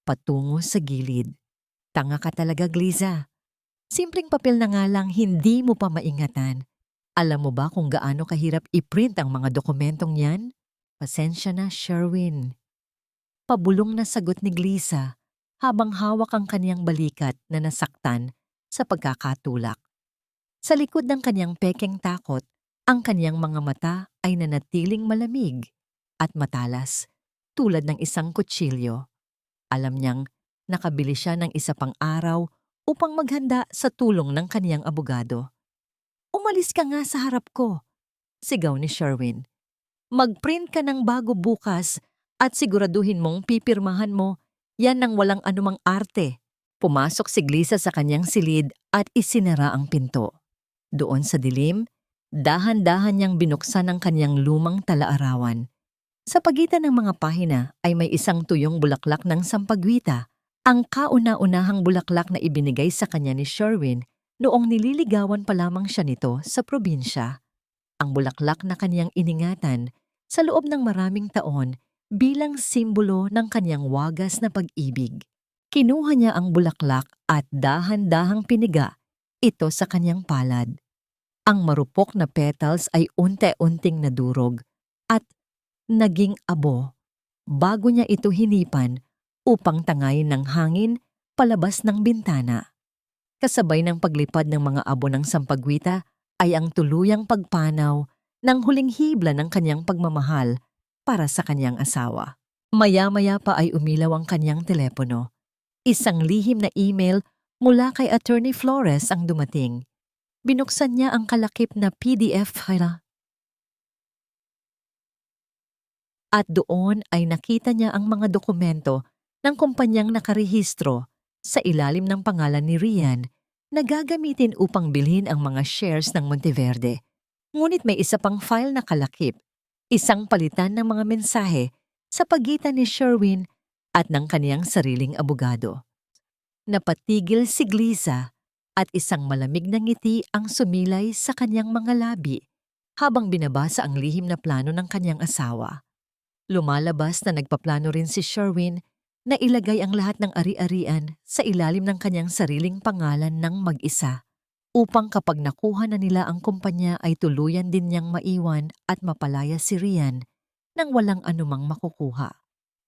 Speaker 1: patungo sa gilid. Tanga ka talaga, Gliza. Simpleng papel na nga lang hindi mo pa maingatan. Alam mo ba kung gaano kahirap i-print ang mga dokumentong yan? Pasensya na, Sherwin. Pabulong na sagot ni Gliza habang hawak ang kaniyang balikat na nasaktan sa pagkakatulak. Sa likod ng kaniyang pekeng takot, ang kaniyang mga mata ay nanatiling malamig at matalas tulad ng isang kutsilyo. Alam niyang nakabili siya ng isa pang araw upang maghanda sa tulong ng kaniyang abogado. Umalis ka nga sa harap ko, sigaw ni Sherwin. Mag-print ka ng bago bukas at siguraduhin mong pipirmahan mo yan ng walang anumang arte. Pumasok si Gliza sa kanyang silid at isinara ang pinto. Doon sa dilim, dahan-dahan niyang binuksan ang kanyang lumang talaarawan. Sa pagitan ng mga pahina ay may isang tuyong bulaklak ng sampagwita, ang kauna-unahang bulaklak na ibinigay sa kanya ni Sherwin noong nililigawan pa lamang siya nito sa probinsya. Ang bulaklak na kaniyang iningatan sa loob ng maraming taon bilang simbolo ng kaniyang wagas na pag-ibig. Kinuha niya ang bulaklak at dahan-dahang piniga ito sa kaniyang palad. Ang marupok na petals ay unti-unting nadurog at naging abo bago niya ito hinipan upang tangayin ng hangin palabas ng bintana. Kasabay ng paglipad ng mga abo ng sampagwita ay ang tuluyang pagpanaw ng huling hibla ng kanyang pagmamahal para sa kanyang asawa. Maya-maya pa ay umilaw ang kanyang telepono. Isang lihim na email mula kay Attorney Flores ang dumating. Binuksan niya ang kalakip na PDF file. At doon ay nakita niya ang mga dokumento ng kumpanyang nakarehistro sa ilalim ng pangalan ni Rian na gagamitin upang bilhin ang mga shares ng Monteverde. Ngunit may isa pang file na kalakip, isang palitan ng mga mensahe sa pagitan ni Sherwin at ng kaniyang sariling abogado. Napatigil si Gliza at isang malamig na ngiti ang sumilay sa kaniyang mga labi habang binabasa ang lihim na plano ng kaniyang asawa. Lumalabas na nagpaplano rin si Sherwin na ilagay ang lahat ng ari-arian sa ilalim ng kanyang sariling pangalan ng mag-isa upang kapag nakuha na nila ang kumpanya ay tuluyan din niyang maiwan at mapalaya si Rian nang walang anumang makukuha.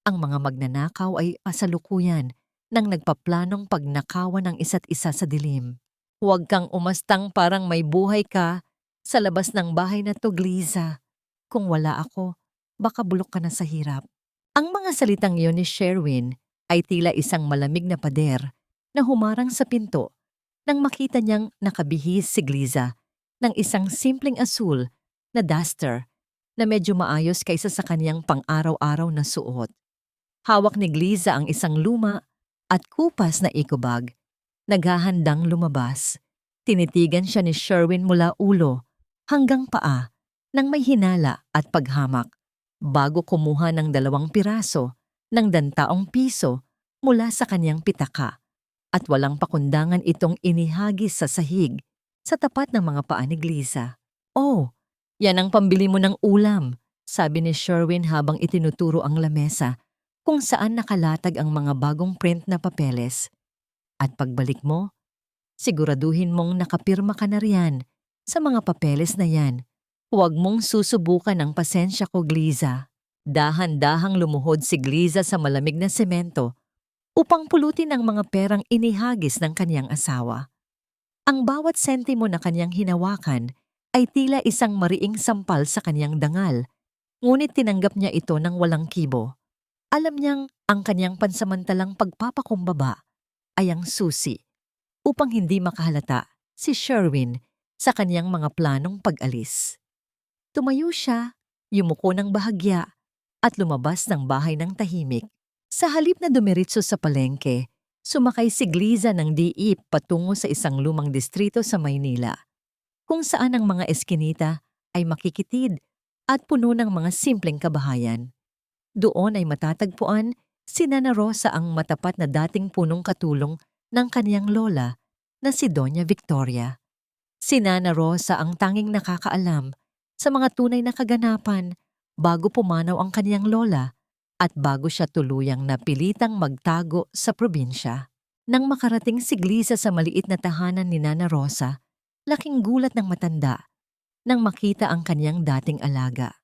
Speaker 1: Ang mga magnanakaw ay kasalukuyan nang nagpaplanong pagnakawan ng isa't isa sa dilim. Huwag kang umastang parang may buhay ka sa labas ng bahay na to, Gliza. Kung wala ako, baka bulok ka na sa hirap. Ang mga salitang iyon ni Sherwin ay tila isang malamig na pader na humarang sa pinto nang makita niyang nakabihis si Gliza ng isang simpleng asul na duster na medyo maayos kaysa sa kaniyang pang-araw-araw na suot. Hawak ni Gliza ang isang luma at kupas na eco bag. Naghahandang lumabas. Tinitigan siya ni Sherwin mula ulo hanggang paa nang may hinala at paghamak bago kumuha ng 2 piraso ng dantaong piso mula sa kanyang pitaka at walang pakundangan itong inihagis sa sahig sa tapat ng mga paa ni Gliza. "Oh, yan ang pambili mo ng ulam," sabi ni Sherwin habang itinuturo ang lamesa kung saan nakalatag ang mga bagong print na papeles. "At pagbalik mo, siguraduhin mong nakapirma ka na riyan sa mga papeles na yan. Huwag mong susubukan ang pasensya ko, Gliza." Dahan-dahang lumuhod si Gliza sa malamig na semento upang pulutin ang mga perang inihagis ng kanyang asawa. Ang bawat sentimo na kanyang hinawakan ay tila isang mariing sampal sa kanyang dangal, ngunit tinanggap niya ito ng walang kibo. Alam niyang ang kanyang pansamantalang pagpapakumbaba ay ang susi upang hindi makahalata si Sherwin sa kanyang mga planong pag-alis. Tumayo siya, yumuko ng bahagya, at lumabas ng bahay ng tahimik. Sa halip na dumiritso sa palengke, sumakay si Gliza ng diip patungo sa isang lumang distrito sa Maynila, kung saan ang mga eskinita ay makikitid at puno ng mga simpleng kabahayan. Doon ay matatagpuan si Nana Rosa, ang matapat na dating punong katulong ng kaniyang lola na si Doña Victoria. Si Nana Rosa ang tanging nakakaalam sa mga tunay na kaganapan bago pumanaw ang kaniyang lola at bago siya tuluyang napilitang magtago sa probinsya. Nang makarating si Gliza sa maliit na tahanan ni Nana Rosa, laking gulat ng matanda nang makita ang kaniyang dating alaga.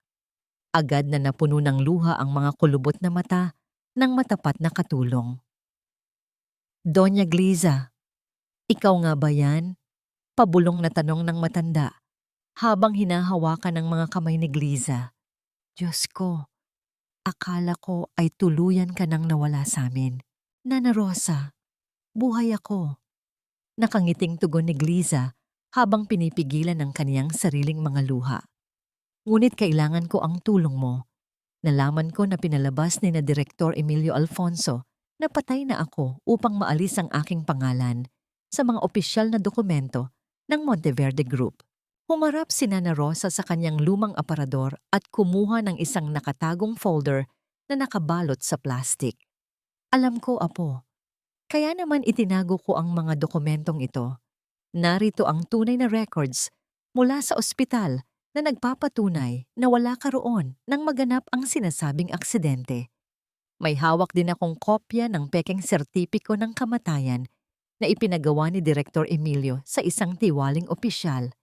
Speaker 1: Agad na napuno ng luha ang mga kulubot na mata ng matapat na katulong. "Doña Gliza, ikaw nga ba yan?" Pabulong na tanong ng matanda habang hinahawakan ng mga kamay ni Gliza. "Diyos ko, akala ko ay tuluyan ka nang nawala sa amin. Nana Rosa, buhay ako." Nakangiting tugon ni Gliza habang pinipigilan ang kaniyang sariling mga luha. "Ngunit kailangan ko ang tulong mo. Nalaman ko na pinalabas ni na Direktor Emilio Alfonso na patay na ako upang maalis ang aking pangalan sa mga opisyal na dokumento ng Monteverde Group." Humarap si Nana Rosa sa kanyang lumang aparador at kumuha ng isang nakatagong folder na nakabalot sa plastik. "Alam ko, Apo. Kaya naman itinago ko ang mga dokumentong ito. Narito ang tunay na records mula sa ospital na nagpapatunay na wala ka roon nang maganap ang sinasabing aksidente. May hawak din akong kopya ng pekeng sertipiko ng kamatayan na ipinagawa ni Direktor Emilio sa isang tiwaling opisyal.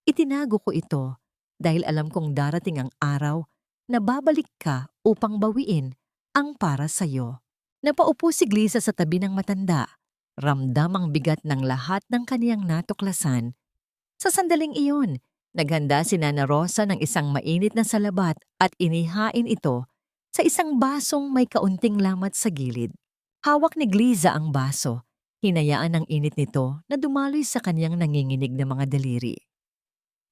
Speaker 1: Itinago ko ito dahil alam kong darating ang araw na babalik ka upang bawiin ang para sa'yo." Napaupo si Gliza sa tabi ng matanda. Ramdam ang bigat ng lahat ng kaniyang natuklasan. Sa sandaling iyon, naghanda si Nana Rosa ng isang mainit na salabat at inihain ito sa isang basong may kaunting lamat sa gilid. Hawak ni Gliza ang baso. Hinayaan ang init nito na dumaloy sa kaniyang nanginginig na mga daliri.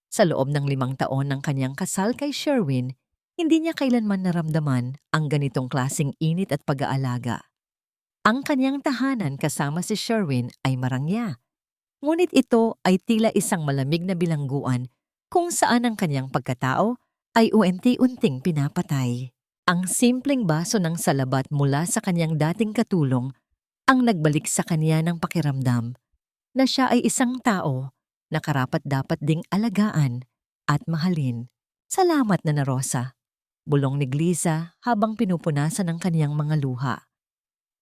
Speaker 1: Sa loob ng 5 taon ng kanyang kasal kay Sherwin, hindi niya kailanman naramdaman ang ganitong klaseng init at pag-aalaga. Ang kanyang tahanan kasama si Sherwin ay marangya, ngunit ito ay tila isang malamig na bilangguan kung saan ang kanyang pagkatao ay unti-unting pinapatay. Ang simpleng baso ng salabat mula sa kanyang dating katulong ang nagbalik sa kanya ng pakiramdam na siya ay isang tao na karapat-dapat ding alagaan at mahalin. "Salamat, Nana Rosa," bulong ni Gliza habang pinupunasan ang kaniyang mga luha.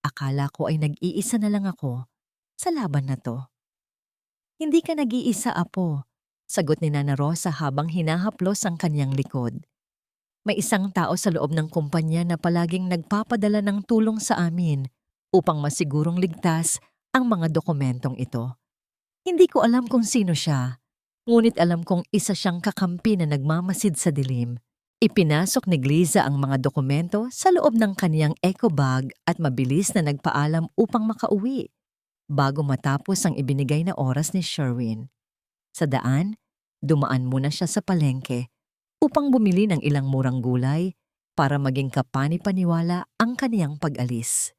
Speaker 1: "Akala ko ay nag-iisa na lang ako sa laban na to." "Hindi ka nag-iisa, Apo," sagot ni Nana Rosa habang hinahaplos ang kaniyang likod. "May isang tao sa loob ng kumpanya na palaging nagpapadala ng tulong sa amin upang masigurong ligtas ang mga dokumentong ito. Hindi ko alam kung sino siya, ngunit alam kong isa siyang kakampi na nagmamasid sa dilim. Ipinasok ni Gliza ang mga dokumento sa loob ng kaniyang eco bag at mabilis na nagpaalam upang makauwi bago matapos ang ibinigay na oras ni Sherwin. Sa daan, dumaan muna siya sa palengke upang bumili ng ilang murang gulay para maging kapani-paniwala ang kaniyang pag-alis.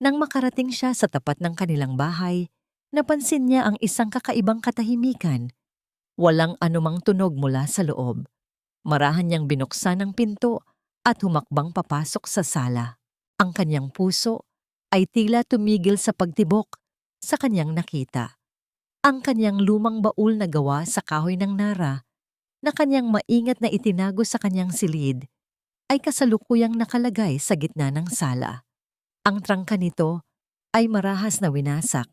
Speaker 1: Nang makarating siya sa tapat ng kanilang bahay, napansin niya ang isang kakaibang katahimikan. Walang anumang tunog mula sa loob. Marahan niyang binuksan ang pinto at humakbang papasok sa sala. Ang kanyang puso ay tila tumigil sa pagtibok sa kanyang nakita. Ang kanyang lumang baul na gawa sa kahoy ng nara na kanyang maingat na itinago sa kanyang silid ay kasalukuyang nakalagay sa gitna ng sala. Ang trangka nito ay marahas na winasak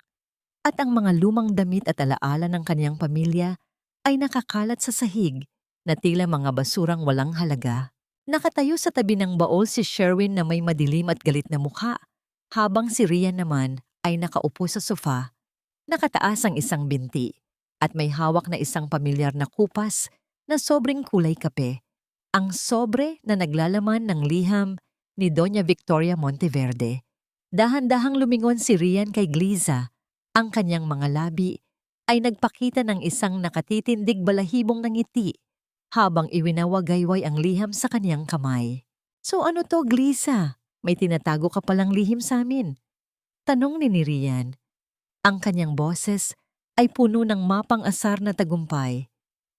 Speaker 1: at ang mga lumang damit at alaala ng kanyang pamilya ay nakakalat sa sahig na tila mga basurang walang halaga. Nakatayo sa tabi ng baol si Sherwin na may madilim at galit na mukha, habang si Rian naman ay nakaupo sa sofa, nakataas ang isang binti, at may hawak na isang pamilyar na kupas na sobreng kulay kape. Ang sobre na naglalaman ng liham ni Doña Victoria Monteverde. Dahan-dahang lumingon si Rian kay Gliza. Ang kanyang mga labi ay nagpakita ng isang nakatitindig balahibong na ngiti habang iwinawagayway ang liham sa kanyang kamay. "So ano to, Gliza? May tinatago ka palang lihim sa amin?" Tanong ni Rian. Ang kanyang boses ay puno ng mapang-asar na tagumpay.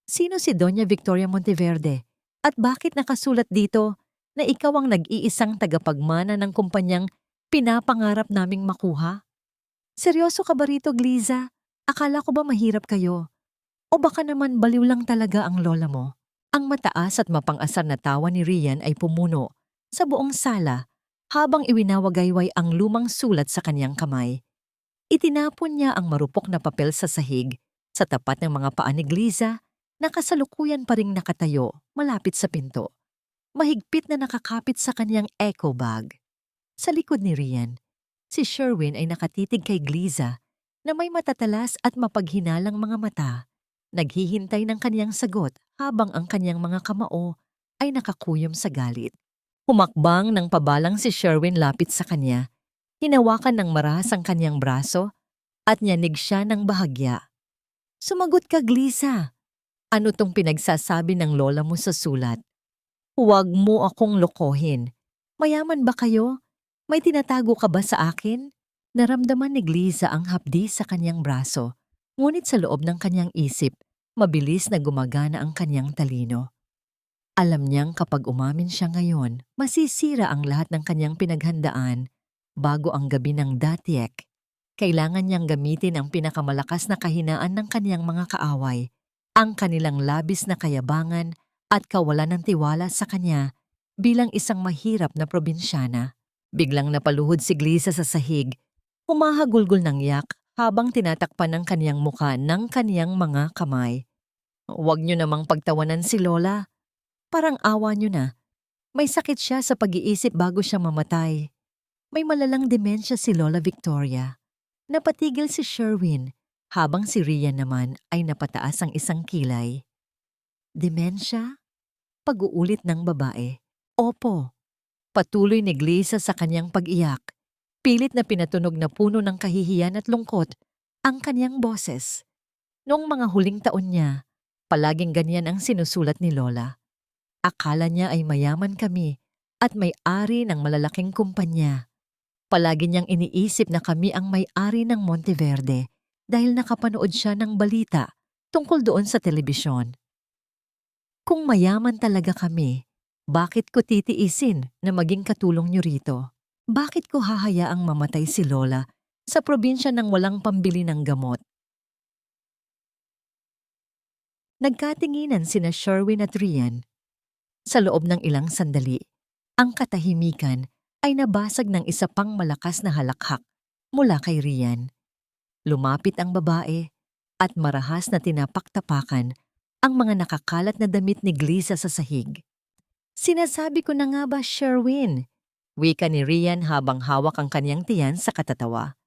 Speaker 1: "Sino si Doña Victoria Monteverde? At bakit nakasulat dito na ikaw ang nag-iisang tagapagmana ng kumpanyang pinapangarap naming makuha? Seryoso ka ba rito, Gliza? Akala ko ba mahirap kayo? O baka naman baliw lang talaga ang lola mo?" Ang mataas at mapang-asar na tawa ni Rian ay pumuno sa buong sala habang iwinawagayway ang lumang sulat sa kanyang kamay. Itinapon niya ang marupok na papel sa sahig sa tapat ng mga paa ni Gliza na kasalukuyan pa ring nakatayo malapit sa pinto. Mahigpit na nakakapit sa kanyang eco bag. Sa likod ni Rian, si Sherwin ay nakatitig kay Gliza na may matatalas at mapaghinalang mga mata. Naghihintay ng kanyang sagot habang ang kanyang mga kamao ay nakakuyom sa galit. Humakbang ng pabalang si Sherwin lapit sa kanya. Hinawakan ng marahas ang kanyang braso at nyanig siya ng bahagya. "Sumagot ka, Gliza. Ano tong pinagsasabi ng lola mo sa sulat? Huwag mo akong lokohin. Mayaman ba kayo? May tinatago ka ba sa akin?" Naramdaman ni Gliza ang hapdi sa kanyang braso. Ngunit sa loob ng kanyang isip, mabilis na gumagana ang kanyang talino. Alam niyang kapag umamin siya ngayon, masisira ang lahat ng kanyang pinaghandaan bago ang gabi ng Datiek. Kailangan niyang gamitin ang pinakamalakas na kahinaan ng kanyang mga kaaway, ang kanilang labis na kayabangan at kawalan ng tiwala sa kanya bilang isang mahirap na probinsyana. Biglang napaluhod si Gliza sa sahig, humahagulgol ng yak habang tinatakpan ng kaniyang muka ng kaniyang mga kamay. "Huwag niyo namang pagtawanan si Lola. Parang awa niyo na. May sakit siya sa pag-iisip bago siya mamatay. May malalang demensya si Lola Victoria." Napatigil si Sherwin habang si Rian naman ay napataas ang isang kilay. "Demensya?" Pag-uulit ng babae. "Opo." Patuloy ni Gliza sa kanyang pag-iyak. Pilit na pinatunog na puno ng kahihiyan at lungkot ang kanyang boses. Noong mga huling taon niya, palaging ganyan ang sinusulat ni Lola. Akala niya ay mayaman kami at may-ari ng malalaking kumpanya. Palagi niyang iniisip na kami ang may-ari ng Monteverde dahil nakapanood siya ng balita tungkol doon sa telebisyon. Kung mayaman talaga kami, bakit ko titiisin na maging katulong niyo rito? Bakit ko hahayaang mamatay si Lola sa probinsya ng walang pambili ng gamot? Nagkatinginan sina Sherwin at Rian. Sa loob ng ilang sandali, ang katahimikan ay nabasag ng isa pang malakas na halakhak mula kay Rian. Lumapit ang babae at marahas na tinapak-tapakan ang mga nakakalat na damit ni Gliza sa sahig. "Sinasabi ko na nga ba, Sherwin?" Wika ni Rian habang hawak ang kanyang tiyan sa katatawa.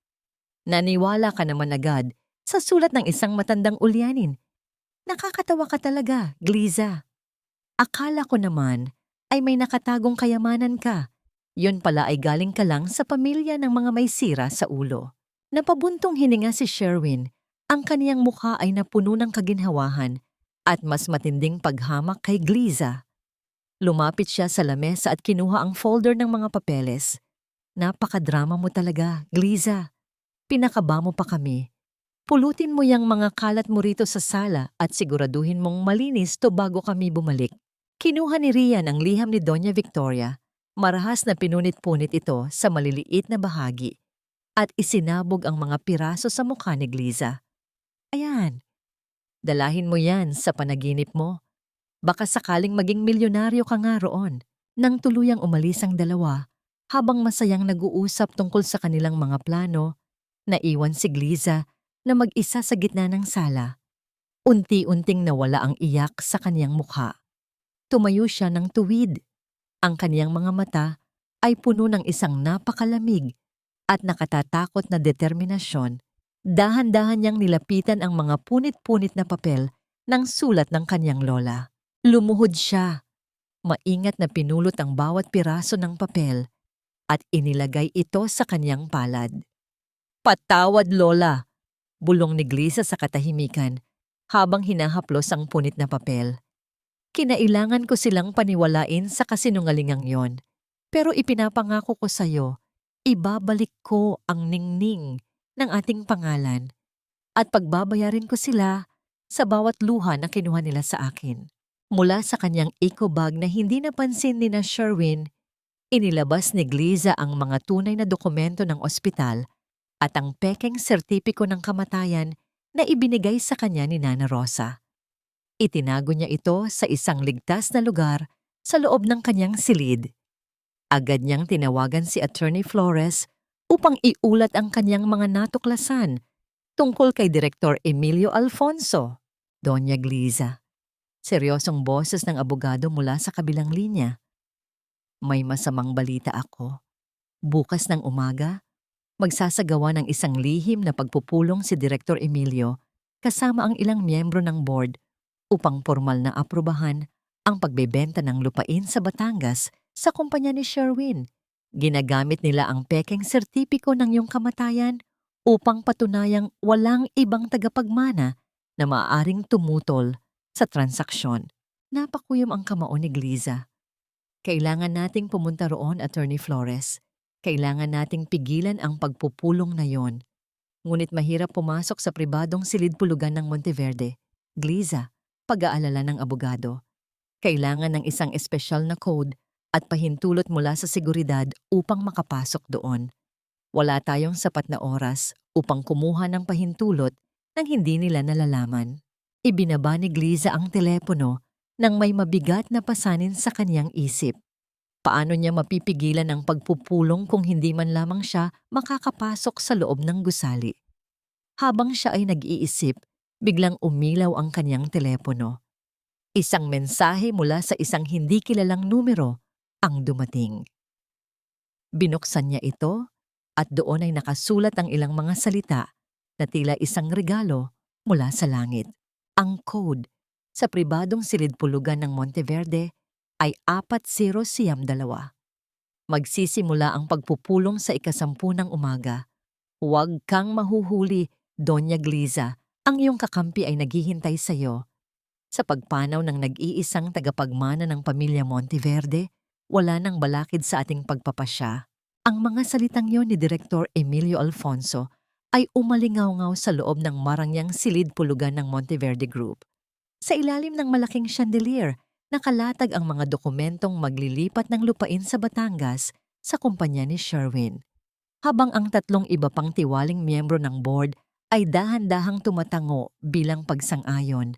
Speaker 1: "Naniwala ka naman agad sa sulat ng isang matandang ulyanin. Nakakatawa ka talaga, Gliza." Akala ko naman ay may nakatagong kayamanan ka. Yun pala ay galing ka lang sa pamilya ng mga may sira sa ulo. Napabuntong hininga si Sherwin. Ang kaniyang mukha ay napuno ng kaginhawahan at mas matinding paghamak kay Gliza. Lumapit siya sa lamesa at kinuha ang folder ng mga papeles. Napakadrama mo talaga, Gliza. Pinakaba mo pa kami. Pulutin mo yang mga kalat mo rito sa sala at siguraduhin mong malinis to bago kami bumalik. Kinuha ni Rian ang liham ni Doña Victoria. Marahas na pinunit-punit ito sa maliliit na bahagi at isinabog ang mga piraso sa mukha ni Gliza. Ayan, dalahin mo yan sa panaginip mo. Baka sakaling maging milyonaryo ka nga roon. Nang tuluyang umalis ang dalawa, habang masayang nag-uusap tungkol sa kanilang mga plano, naiwan si Gliza na mag-isa sa gitna ng sala. Unti-unting nawala ang iyak sa kaniyang mukha. Tumayo siya ng tuwid. Ang kaniyang mga mata ay puno ng isang napakalamig at nakatatakot na determinasyon. Dahan-dahan niyang nilapitan ang mga punit-punit na papel ng sulat ng kaniyang lola. Lumuhod siya. Maingat na pinulot ang bawat piraso ng papel at inilagay ito sa kaniyang palad. Patawad, Lola! Bulong ni Gliza sa katahimikan habang hinahaplos ang punit na papel. Kinailangan ko silang paniwalain sa kasinungalingang yon. Pero ipinapangako ko sa'yo, ibabalik ko ang ningning ng ating pangalan at pagbabayarin ko sila sa bawat luha na kinuha nila sa akin. Mula sa kanyang eco bag na hindi napansin ni na Sherwin, inilabas ni Gliza ang mga tunay na dokumento ng ospital at ang pekeng sertipiko ng kamatayan na ibinigay sa kanya ni Nana Rosa. Itinago niya ito sa isang ligtas na lugar sa loob ng kanyang silid. Agad niyang tinawagan si Attorney Flores upang iulat ang kanyang mga natuklasan tungkol kay Direktor Emilio Alfonso. Doña Gliza. Seryosong boses ng abogado mula sa kabilang linya. May masamang balita ako. Bukas ng umaga, magsasagawa ng isang lihim na pagpupulong si Direktor Emilio kasama ang ilang miyembro ng board upang formal na aprubahan ang pagbebenta ng lupain sa Batangas sa kumpanya ni Sherwin. Ginagamit nila ang pekeng sertipiko ng iyong kamatayan upang patunayang walang ibang tagapagmana na maaaring tumutol sa transaksyon. Napakuyom ang kamao ni Gliza. Kailangan nating pumunta roon, Attorney Flores. Kailangan nating pigilan ang pagpupulong na yon. Ngunit mahirap pumasok sa pribadong silid-pulugan ng Monteverde. Gliza, pag-aalala ng abogado. Kailangan ng isang espesyal na code at pahintulot mula sa seguridad upang makapasok doon. Wala tayong sapat na oras upang kumuha ng pahintulot nang hindi nila nalalaman. Ibinaba ni Gliza ang telepono nang may mabigat na pasanin sa kanyang isip. Paano niya mapipigilan ang pagpupulong kung hindi man lamang siya makakapasok sa loob ng gusali? Habang siya ay nag-iisip, biglang umilaw ang kanyang telepono. Isang mensahe mula sa isang hindi kilalang numero ang dumating. Binuksan niya ito at doon ay nakasulat ang ilang mga salita na tila isang regalo mula sa langit. Ang code sa pribadong silid-pulugan ng Monteverde ay 4092. Magsisimula ang pagpupulong sa 10:00 ng umaga. Huwag kang mahuhuli, Doña Gliza. Ang iyong kakampi ay naghihintay sa iyo. Sa pagpanaw ng nag-iisang tagapagmana ng pamilya Monteverde, wala nang balakid sa ating pagpapasya. Ang mga salitang yon ni Direktor Emilio Alfonso ay umalingaw-ngaw sa loob ng marangyang silid-pulugan ng Monteverde Group. Sa ilalim ng malaking chandelier, nakalatag ang mga dokumentong maglilipat ng lupain sa Batangas sa kumpanya ni Sherwin. Habang ang 3 iba pang tiwaling miyembro ng board ay dahan-dahang tumatango bilang pagsang-ayon.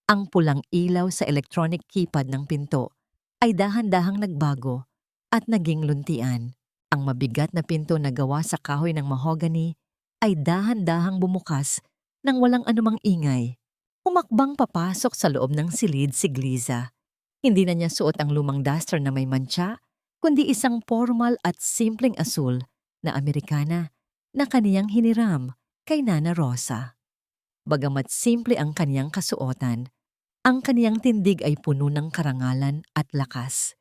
Speaker 1: Ang pulang ilaw sa electronic keypad ng pinto ay dahan-dahang nagbago at naging luntian. Ang mabigat na pinto na gawa sa kahoy ng mahogany ay dahan-dahang bumukas nang walang anumang ingay. Humakbang papasok sa loob ng silid si Gliza. Hindi na niya suot ang lumang duster na may mantsa, kundi isang formal at simpleng asul na Amerikana na kaniyang hiniram kay Nana Rosa. Bagamat simple ang kaniyang kasuotan, Ang kaniyang tindig ay puno ng karangalan at lakas,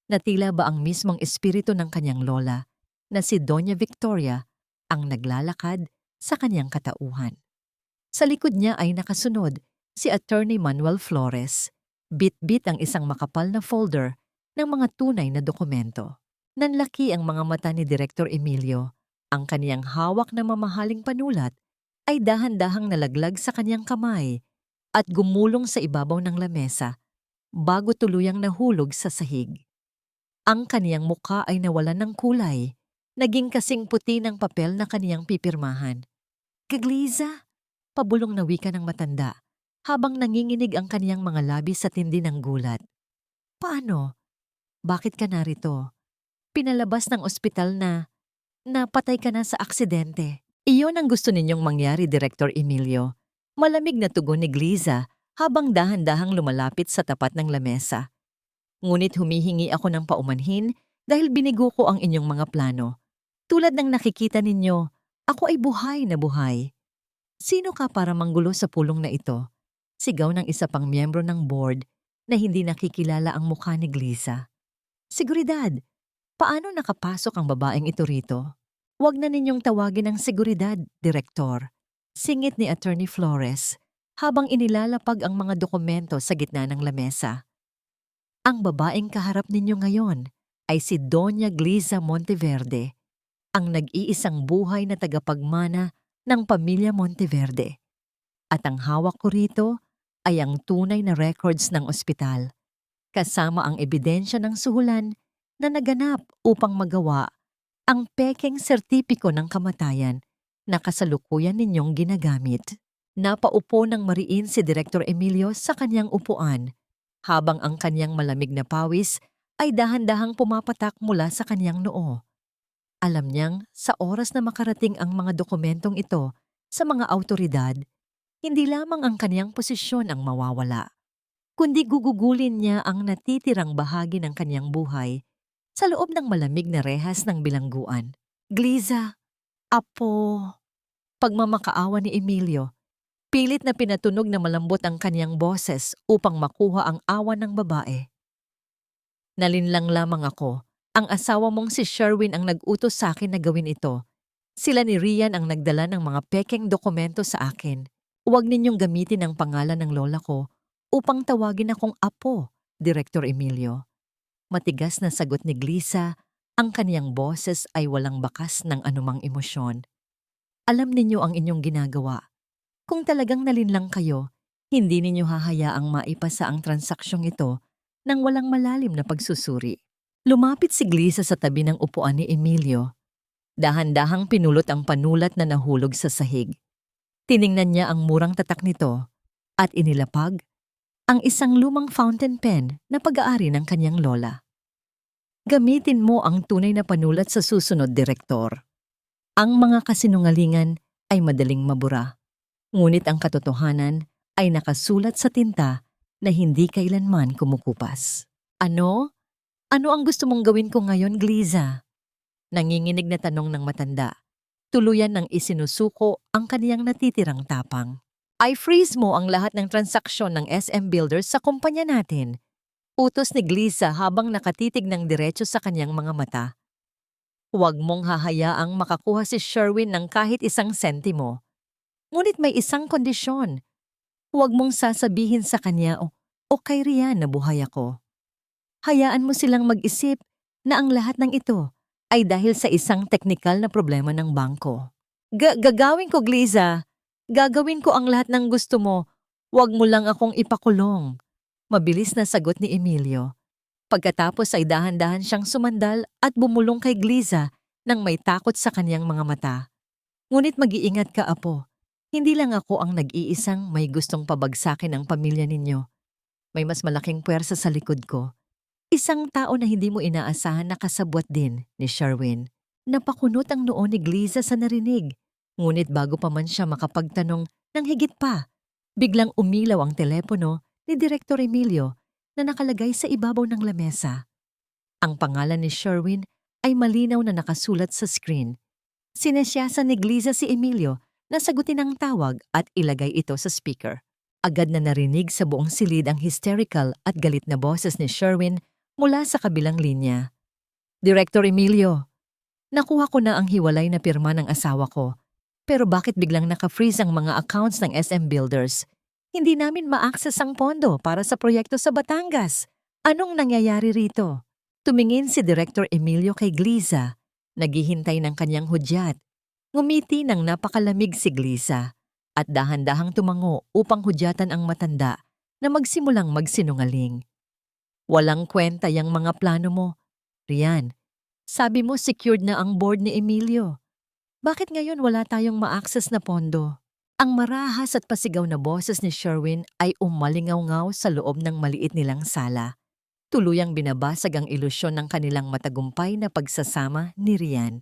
Speaker 1: na tila ba ang mismong espiritu ng kanyang lola, na si Doña Victoria, ang naglalakad sa kanyang katauhan. Sa likod niya ay nakasunod si Attorney Manuel Flores, bit-bit ang isang makapal na folder ng mga tunay na dokumento. Nanlaki ang mga mata ni Director Emilio. Ang kaniyang hawak na mamahaling panulat ay dahan-dahang nalaglag sa kanyang kamay at gumulong sa ibabaw ng lamesa bago tuluyang nahulog sa sahig. Ang kaniyang mukha ay nawalan ng kulay, naging kasing puti ng papel na kaniyang pipirmahan. "Gagliza," pabulong na wika ng matanda, habang nanginginig ang kaniyang mga labi sa tindi ng gulat. "Paano? Bakit ka narito? Pinalabas ng ospital na napatay ka na sa aksidente." "Iyon ang gusto ninyong mangyari, Director Emilio." Malamig na tugon ni Gliza habang dahan-dahang lumalapit sa tapat ng lamesa. "Ngunit humihingi ako ng paumanhin dahil binigo ko ang inyong mga plano. Tulad ng nakikita ninyo, ako ay buhay na buhay." "Sino ka para manggulo sa pulong na ito?" Sigaw ng isa pang miyembro ng board na hindi nakikilala ang mukha ni Gliza. "Seguridad, paano nakapasok ang babaeng ito rito?" "Huwag na ninyong tawagin ng seguridad, Direktor," singit ni Attorney Flores habang inilalapag ang mga dokumento sa gitna ng lamesa. "Ang babaeng kaharap ninyo ngayon ay si Doña Gliza Monteverde, ang nag-iisang buhay na tagapagmana ng pamilya Monteverde. At ang hawak ko rito ay ang tunay na records ng ospital, kasama ang ebidensya ng suhulan na naganap upang magawa ang pekeng sertipiko ng kamatayan na kasalukuyan ninyong ginagamit." Napaupo ng mariin si Director Emilio sa kanyang upuan, habang ang kanyang malamig na pawis ay dahan-dahang pumapatak mula sa kanyang noo. Alam niyang sa oras na makarating ang mga dokumentong ito sa mga awtoridad, hindi lamang ang kanyang posisyon ang mawawala, kundi gugugulin niya ang natitirang bahagi ng kanyang buhay sa loob ng malamig na rehas ng bilangguan. "Gliza, apo," pagmamakaawa ni Emilio. Pilit na pinatunog na malambot ang kanyang boses upang makuha ang awa ng babae. "Nalinlang lamang ako. Ang asawa mong si Sherwin ang nag-utos sa akin na gawin ito. Sila ni Rian ang nagdala ng mga pekeng dokumento sa akin. Huwag ninyong gamitin ang pangalan ng lola ko upang tawagin akong apo, Director Emilio." Matigas na sagot ni Gliza, ang kaniyang boses ay walang bakas ng anumang emosyon. "Alam ninyo ang inyong ginagawa. Kung talagang nalinlang kayo, hindi ninyo hahayaang maipasa ang transaksyon ito ng walang malalim na pagsusuri." Lumapit si Gliza sa tabi ng upuan ni Emilio. Dahan-dahang pinulot ang panulat na nahulog sa sahig. Tiningnan niya ang murang tatak nito at inilapag ang isang lumang fountain pen na pag-aari ng kanyang lola. "Gamitin mo ang tunay na panulat sa susunod, Direktor. Ang mga kasinungalingan ay madaling mabura. Ngunit ang katotohanan ay nakasulat sa tinta na hindi kailanman kumukupas." "Ano? Ano ang gusto mong gawin ko ngayon, Gliza?" Nanginginig na tanong ng matanda. Tuluyan ng isinusuko ang kaniyang natitirang tapang. "I freeze mo ang lahat ng transaksyon ng SM Builders sa kumpanya natin," utos ni Gliza habang nakatitig ng diretso sa kanyang mga mata. "Huwag mong hahayaang makakuha si Sherwin ng kahit isang sentimo. Ngunit may isang kondisyon. Huwag mong sasabihin sa kanya o kay Rian na buhay ako. Hayaan mo silang mag-isip na ang lahat ng ito ay dahil sa isang teknikal na problema ng bangko." Gagawin ko, Gliza. Gagawin ko ang lahat ng gusto mo. Huwag mo lang akong ipakulong." Mabilis na sagot ni Emilio. Pagkatapos ay dahan-dahan siyang sumandal at bumulong kay Gliza nang may takot sa kanyang mga mata. "Ngunit mag-iingat ka, apo. Hindi lang ako ang nag-iisang may gustong pabagsakin ang pamilya ninyo. May mas malaking puwersa sa likod ko. Isang tao na hindi mo inaasahan na kasabwat din ni Sherwin." Napakunot ang noo ni Gliza sa narinig. Ngunit bago pa man siya makapagtanong ng higit pa, biglang umilaw ang telepono ni Director Emilio na nakalagay sa ibabaw ng lamesa. Ang pangalan ni Sherwin ay malinaw na nakasulat sa screen. Sinesyasan ni Gliza si Emilio na sagutin ang tawag at ilagay ito sa speaker. Agad na narinig sa buong silid ang hysterical at galit na boses ni Sherwin mula sa kabilang linya. Director Emilio, nakuha ko na ang hiwalay na pirma ng asawa ko. Pero bakit biglang naka-freeze ang mga accounts ng SM Builders? Hindi namin ma-access ang pondo para sa proyekto sa Batangas. Anong nangyayari rito? Tumingin si Director Emilio kay Gliza. Naghihintay ng kanyang hudyat. Ngumiti ng napakalamig si Gliza at dahan-dahang tumango upang hudyatan ang matanda na magsimulang magsinungaling. Walang kwenta yang mga plano mo. Rian, sabi mo secured na ang board ni Emilio. Bakit ngayon wala tayong ma-access na pondo? Ang marahas at pasigaw na boses ni Sherwin ay umalingaw-ngaw sa loob ng maliit nilang sala. Tuluyang binabasag ang ilusyon ng kanilang matagumpay na pagsasama ni Rian.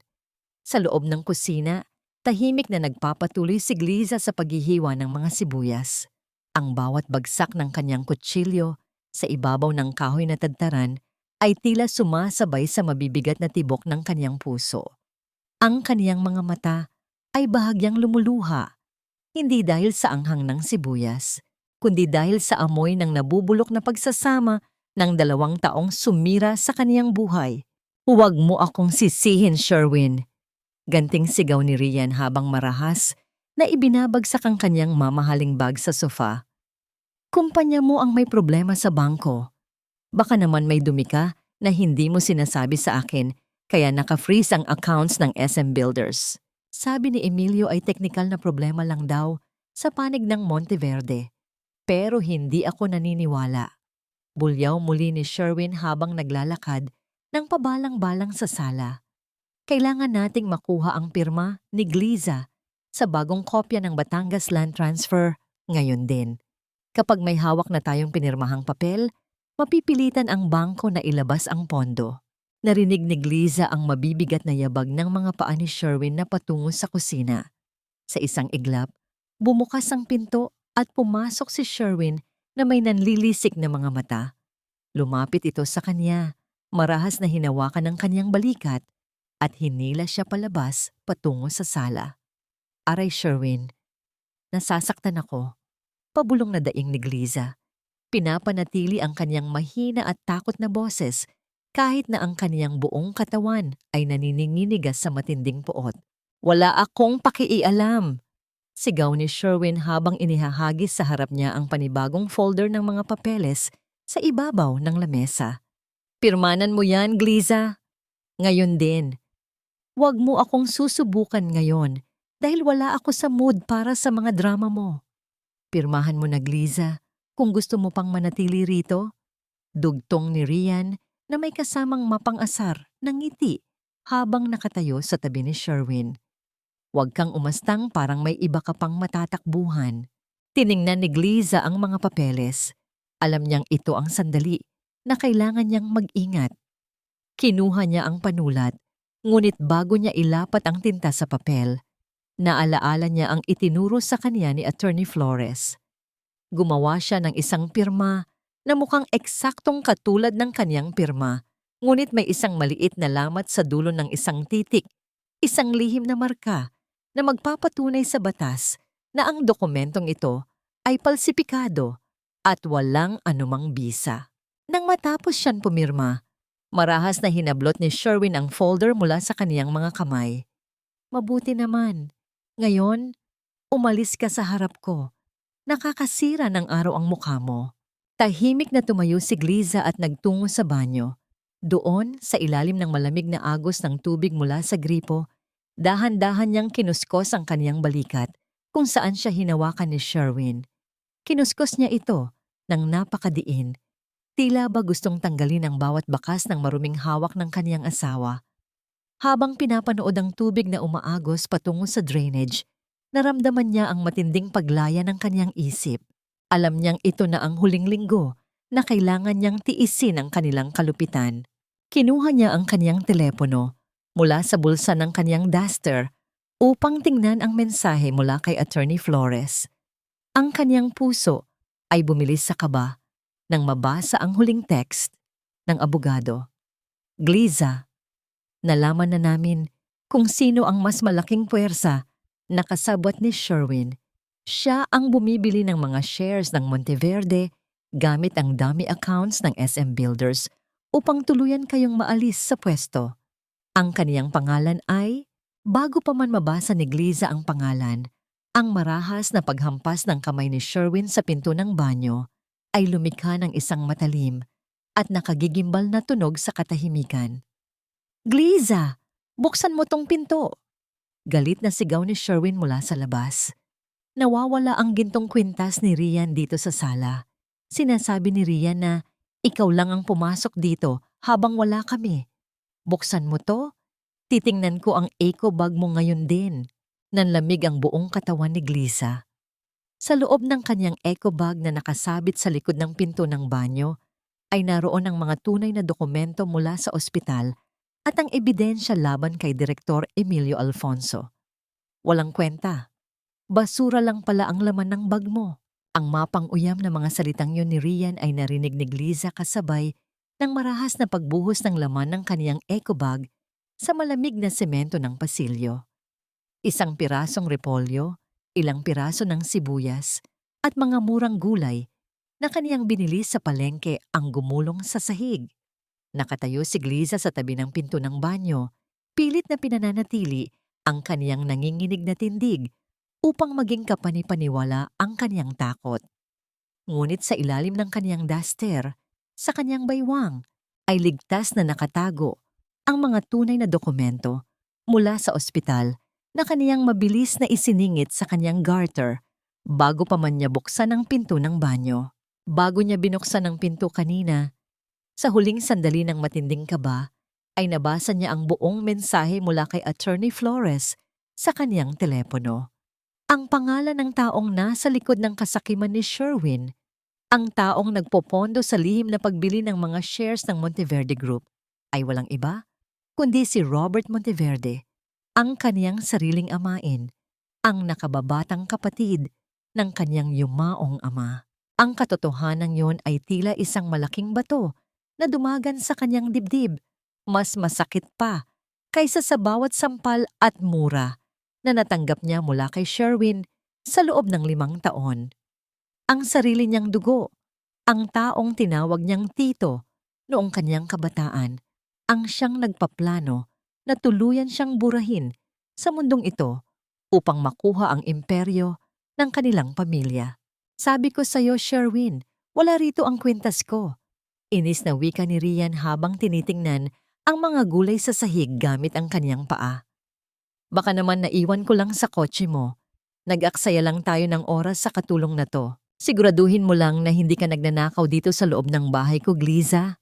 Speaker 1: Sa loob ng kusina, tahimik na nagpapatuloy si Gliza sa paghihiwa ng mga sibuyas. Ang bawat bagsak ng kanyang kutsilyo sa ibabaw ng kahoy na tadtaran ay tila sumasabay sa mabibigat na tibok ng kanyang puso. Ang kaniyang mga mata ay bahagyang lumuluha, hindi dahil sa anghang ng sibuyas, kundi dahil sa amoy ng nabubulok na pagsasama ng 2 taong sumira sa kaniyang buhay. Huwag mo akong sisihin, Sherwin. Ganting sigaw ni Rian habang marahas na ibinabagsak ang kanyang mamahaling bag sa sofa. Kumpanya mo ang may problema sa bangko. Baka naman may dumi ka na hindi mo sinasabi sa akin kaya naka-freeze ang accounts ng SM Builders. Sabi ni Emilio ay teknikal na problema lang daw sa panig ng Monteverde. Pero hindi ako naniniwala. Bulyaw muli ni Sherwin habang naglalakad ng pabalang-balang sa sala. Kailangan nating makuha ang pirma ni Gliza sa bagong kopya ng Batangas Land Transfer ngayon din. Kapag may hawak na tayong pinirmahang papel, mapipilitan ang bangko na ilabas ang pondo. Narinig ni Gliza ang mabibigat na yabag ng mga paa ni Sherwin na patungo sa kusina. Sa isang iglap, bumukas ang pinto at pumasok si Sherwin na may nanlilisik na mga mata. Lumapit ito sa kanya, marahas na hinawakan ng kanyang balikat at hinila siya palabas patungo sa sala. Aray Sherwin, nasasaktan ako. Pabulong na daing ni Gliza. Pinapanatili ang kanyang mahina at takot na boses kahit na ang kaniyang buong katawan ay nanininginigas sa matinding puot. Wala akong pakialam! Sigaw ni Sherwin habang inihahagis sa harap niya ang panibagong folder ng mga papeles sa ibabaw ng lamesa. Pirmanan mo yan, Gliza. Ngayon din. Huwag mo akong susubukan ngayon dahil wala ako sa mood para sa mga drama mo. Pirmahan mo na, Gliza, kung gusto mo pang manatili rito. Dugtong ni Rian na may kasamang mapang-asar ng ngiti habang nakatayo sa tabi ni Sherwin. Huwag kang umastang parang may iba ka pang matatakbuhan. Tiningnan ni Gliza ang mga papeles. Alam niyang ito ang sandali na kailangan niyang mag-ingat. Kinuha niya ang panulat, ngunit bago niya ilapat ang tinta sa papel, naalaala niya ang itinuro sa kanya ni Attorney Flores. Gumawa siya ng isang pirma na mukhang eksaktong katulad ng kanyang pirma, ngunit may isang maliit na lamat sa dulo ng isang titik, isang lihim na marka na magpapatunay sa batas na ang dokumentong ito ay palsipikado at walang anumang bisa. Nang matapos siyan pumirma, marahas na hinablot ni Sherwin ang folder mula sa kaniyang mga kamay. Mabuti naman. Ngayon, umalis ka sa harap ko. Nakakasira ng araw ang mukha mo. Tahimik na tumayo si Gliza at nagtungo sa banyo. Doon, sa ilalim ng malamig na agos ng tubig mula sa gripo, dahan-dahan niyang kinuskos ang kaniyang balikat kung saan siya hinawakan ni Sherwin. Kinuskos niya ito ng napakadiin. Tila ba gustong tanggalin ang bawat bakas ng maruming hawak ng kaniyang asawa. Habang pinapanood ang tubig na umaagos patungo sa drainage, naramdaman niya ang matinding paglaya ng kaniyang isip. Alam niyang ito na ang huling linggo na kailangan niyang tiisin ang kanilang kalupitan. Kinuha niya ang kaniyang telepono mula sa bulsa ng kaniyang duster upang tingnan ang mensahe mula kay Attorney Flores. Ang kaniyang puso ay bumilis sa kaba nang mabasa ang huling text ng abogado. Gliza, nalaman na namin kung sino ang mas malaking puwersa na kasabwat ni Sherwin. Siya ang bumibili ng mga shares ng Monteverde gamit ang dummy accounts ng SM Builders upang tuluyan kayong maalis sa pwesto. Ang kaniyang pangalan ay, bago pa man mabasa ni Gliza ang pangalan, ang marahas na paghampas ng kamay ni Sherwin sa pinto ng banyo ay lumikha ng isang matalim at nakagigimbal na tunog sa katahimikan. "Gliza, buksan mo tong pinto!" Galit na sigaw ni Sherwin mula sa labas. Nawawala ang gintong kwintas ni Rian dito sa sala. Sinasabi ni Rian na, "Ikaw lang ang pumasok dito habang wala kami. Buksan mo to, titingnan ko ang eco bag mo ngayon din." Nanlamig ang buong katawan ni Gliza. Sa loob ng kanyang eco bag na nakasabit sa likod ng pinto ng banyo, ay naroon ang mga tunay na dokumento mula sa ospital at ang ebidensya laban kay Direktor Emilio Alfonso. Walang kwenta. Basura lang pala ang laman ng bag mo. Ang mapang-uyam na mga salitang yun ni Rian ay narinig ni Gliza kasabay ng marahas na pagbuhos ng laman ng kaniyang eco bag sa malamig na semento ng pasilyo. Isang pirasong repolyo, ilang piraso ng sibuyas, at mga murang gulay na kaniyang binili sa palengke ang gumulong sa sahig. Nakatayo si Gliza sa tabi ng pinto ng banyo, pilit na pinananatili ang kaniyang nanginginig na tindig upang maging kapanipaniwala ang kaniyang takot. Ngunit sa ilalim ng kaniyang duster, sa kaniyang baywang, ay ligtas na nakatago ang mga tunay na dokumento mula sa ospital na kaniyang mabilis na isiningit sa kaniyang garter bago pa man niya buksan ang pinto ng banyo. Bago niya binuksan ang pinto kanina, sa huling sandali ng matinding kaba, ay nabasa niya ang buong mensahe mula kay Attorney Flores sa kaniyang telepono. Ang pangalan ng taong nasa likod ng kasakiman ni Sherwin, ang taong nagpopondo sa lihim na pagbili ng mga shares ng Monteverde Group, ay walang iba kundi si Robert Monteverde, ang kaniyang sariling amain, ang nakababatang kapatid ng kaniyang yumaong ama. Ang katotohanan yon ay tila isang malaking bato na dumagan sa kaniyang dibdib, mas masakit pa kaysa sa bawat sampal at mura na natanggap niya mula kay Sherwin sa loob ng 5 taon. Ang sarili niyang dugo, ang taong tinawag niyang tito noong kaniyang kabataan, ang siyang nagpaplano na tuluyan siyang burahin sa mundong ito upang makuha ang imperyo ng kanilang pamilya. "Sabi ko sa'yo, Sherwin, wala rito ang kwintas ko." Inis na wika ni Rian habang tinitingnan ang mga gulay sa sahig gamit ang kaniyang paa. "Baka naman naiwan ko lang sa kotse mo. Nag-aksaya lang tayo ng oras sa katulong na to. Siguraduhin mo lang na hindi ka nagnanakaw dito sa loob ng bahay ko, Gliza."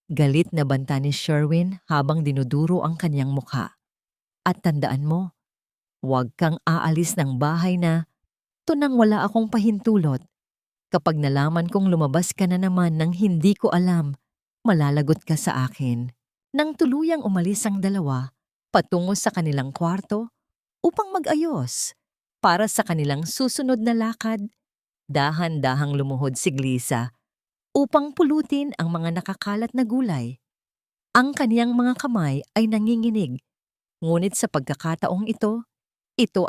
Speaker 1: Galit na banta ni Sherwin habang dinuduro ang kaniyang mukha. "At tandaan mo, huwag kang aalis ng bahay na tunang wala akong pahintulot. Kapag nalaman kong lumabas ka na naman nang hindi ko alam, malalagot ka sa akin." Nang tuluyang umalis ang dalawa, patungo sa kanilang kwarto upang mag-ayos para sa kanilang susunod na lakad, dahan-dahang lumuhod si Gliza upang pulutin ang mga nakakalat na gulay. Ang kaniyang mga kamay ay nanginginig, ngunit sa pagkakataong ito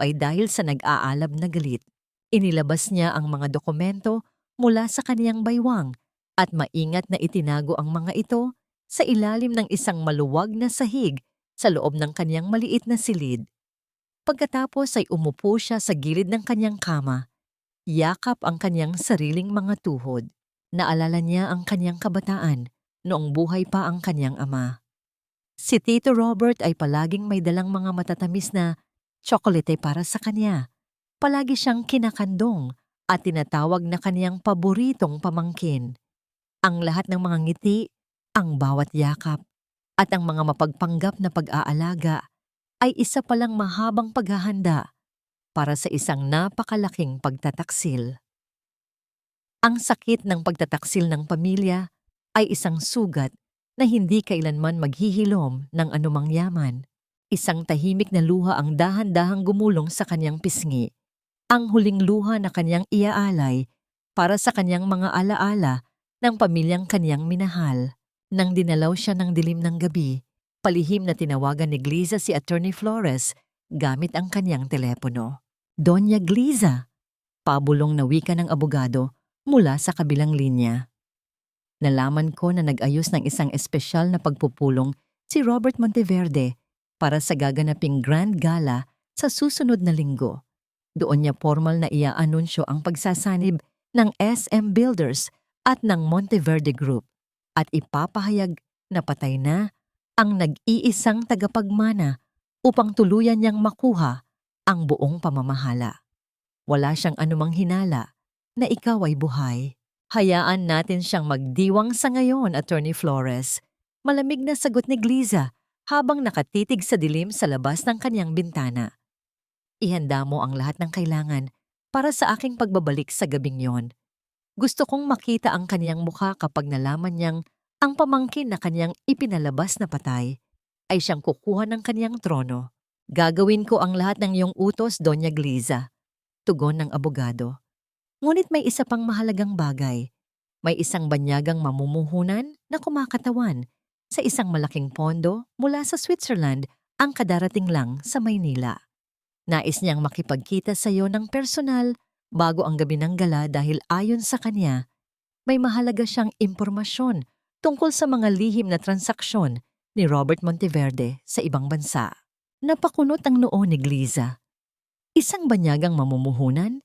Speaker 1: ay dahil sa nag-aalab na galit. Inilabas niya ang mga dokumento mula sa kaniyang baywang at maingat na itinago ang mga ito sa ilalim ng isang maluwag na sahig sa loob ng kaniyang maliit na silid. Pagkatapos ay umupo siya sa gilid ng kaniyang kama, yakap ang kaniyang sariling mga tuhod. Naalala niya ang kaniyang kabataan noong buhay pa ang kaniyang ama. Si Tito Robert ay palaging may dalang mga matatamis na tsokolate para sa kanya. Palagi siyang kinakandong at tinatawag na kaniyang paboritong pamangkin. Ang lahat ng mga ngiti, ang bawat yakap, at ang mga mapagpanggap na pag-aalaga ay isa palang mahabang paghahanda para sa isang napakalaking pagtataksil. Ang sakit ng pagtataksil ng pamilya ay isang sugat na hindi kailanman maghihilom ng anumang yaman. Isang tahimik na luha ang dahan-dahang gumulong sa kanyang pisngi. Ang huling luha na kanyang iaalay para sa kanyang mga alaala ng pamilyang kanyang minahal. Nang dinalaw siya ng dilim ng gabi, palihim na tinawagan ni Gliza si Attorney Flores gamit ang kanyang telepono. "Doña Gliza, pabulong na wika ng abogado mula sa kabilang linya. Nalaman ko na nag-ayos ng isang espesyal na pagpupulong si Robert Monteverde para sa gaganaping Grand Gala sa susunod na linggo. Doon niya formal na iaanunsyo ang pagsasanib ng SM Builders at ng Monteverde Group at ipapahayag na patay na ang nag-iisang tagapagmana upang tuluyan niyang makuha ang buong pamamahala. Wala siyang anumang hinala na ikaw ay buhay. Hayaan natin siyang magdiwang sa ngayon, Attorney Flores. Malamig na sagot ni Gliza habang nakatitig sa dilim sa labas ng kanyang bintana. Ihanda mo ang lahat ng kailangan para sa aking pagbabalik sa gabing yon. Gusto kong makita ang kanyang mukha kapag nalaman niyang ang pamangkin na kanyang ipinalabas na patay ay siyang kukuha ng kanyang trono. Gagawin ko ang lahat ng iyong utos, Doña Gliza, tugon ng abogado. Ngunit may isa pang mahalagang bagay. May isang banyagang mamumuhunan na kumakatawan sa isang malaking pondo mula sa Switzerland ang kadarating lang sa Maynila. Nais niyang makipagkita sa iyo ng personal bago ang gabi ng gala dahil ayon sa kanya, may mahalaga siyang impormasyon tungkol sa mga lihim na transaksyon ni Robert Monteverde sa ibang bansa. Napakunot ang noo ni Gliza. Isang banyagang mamumuhunan?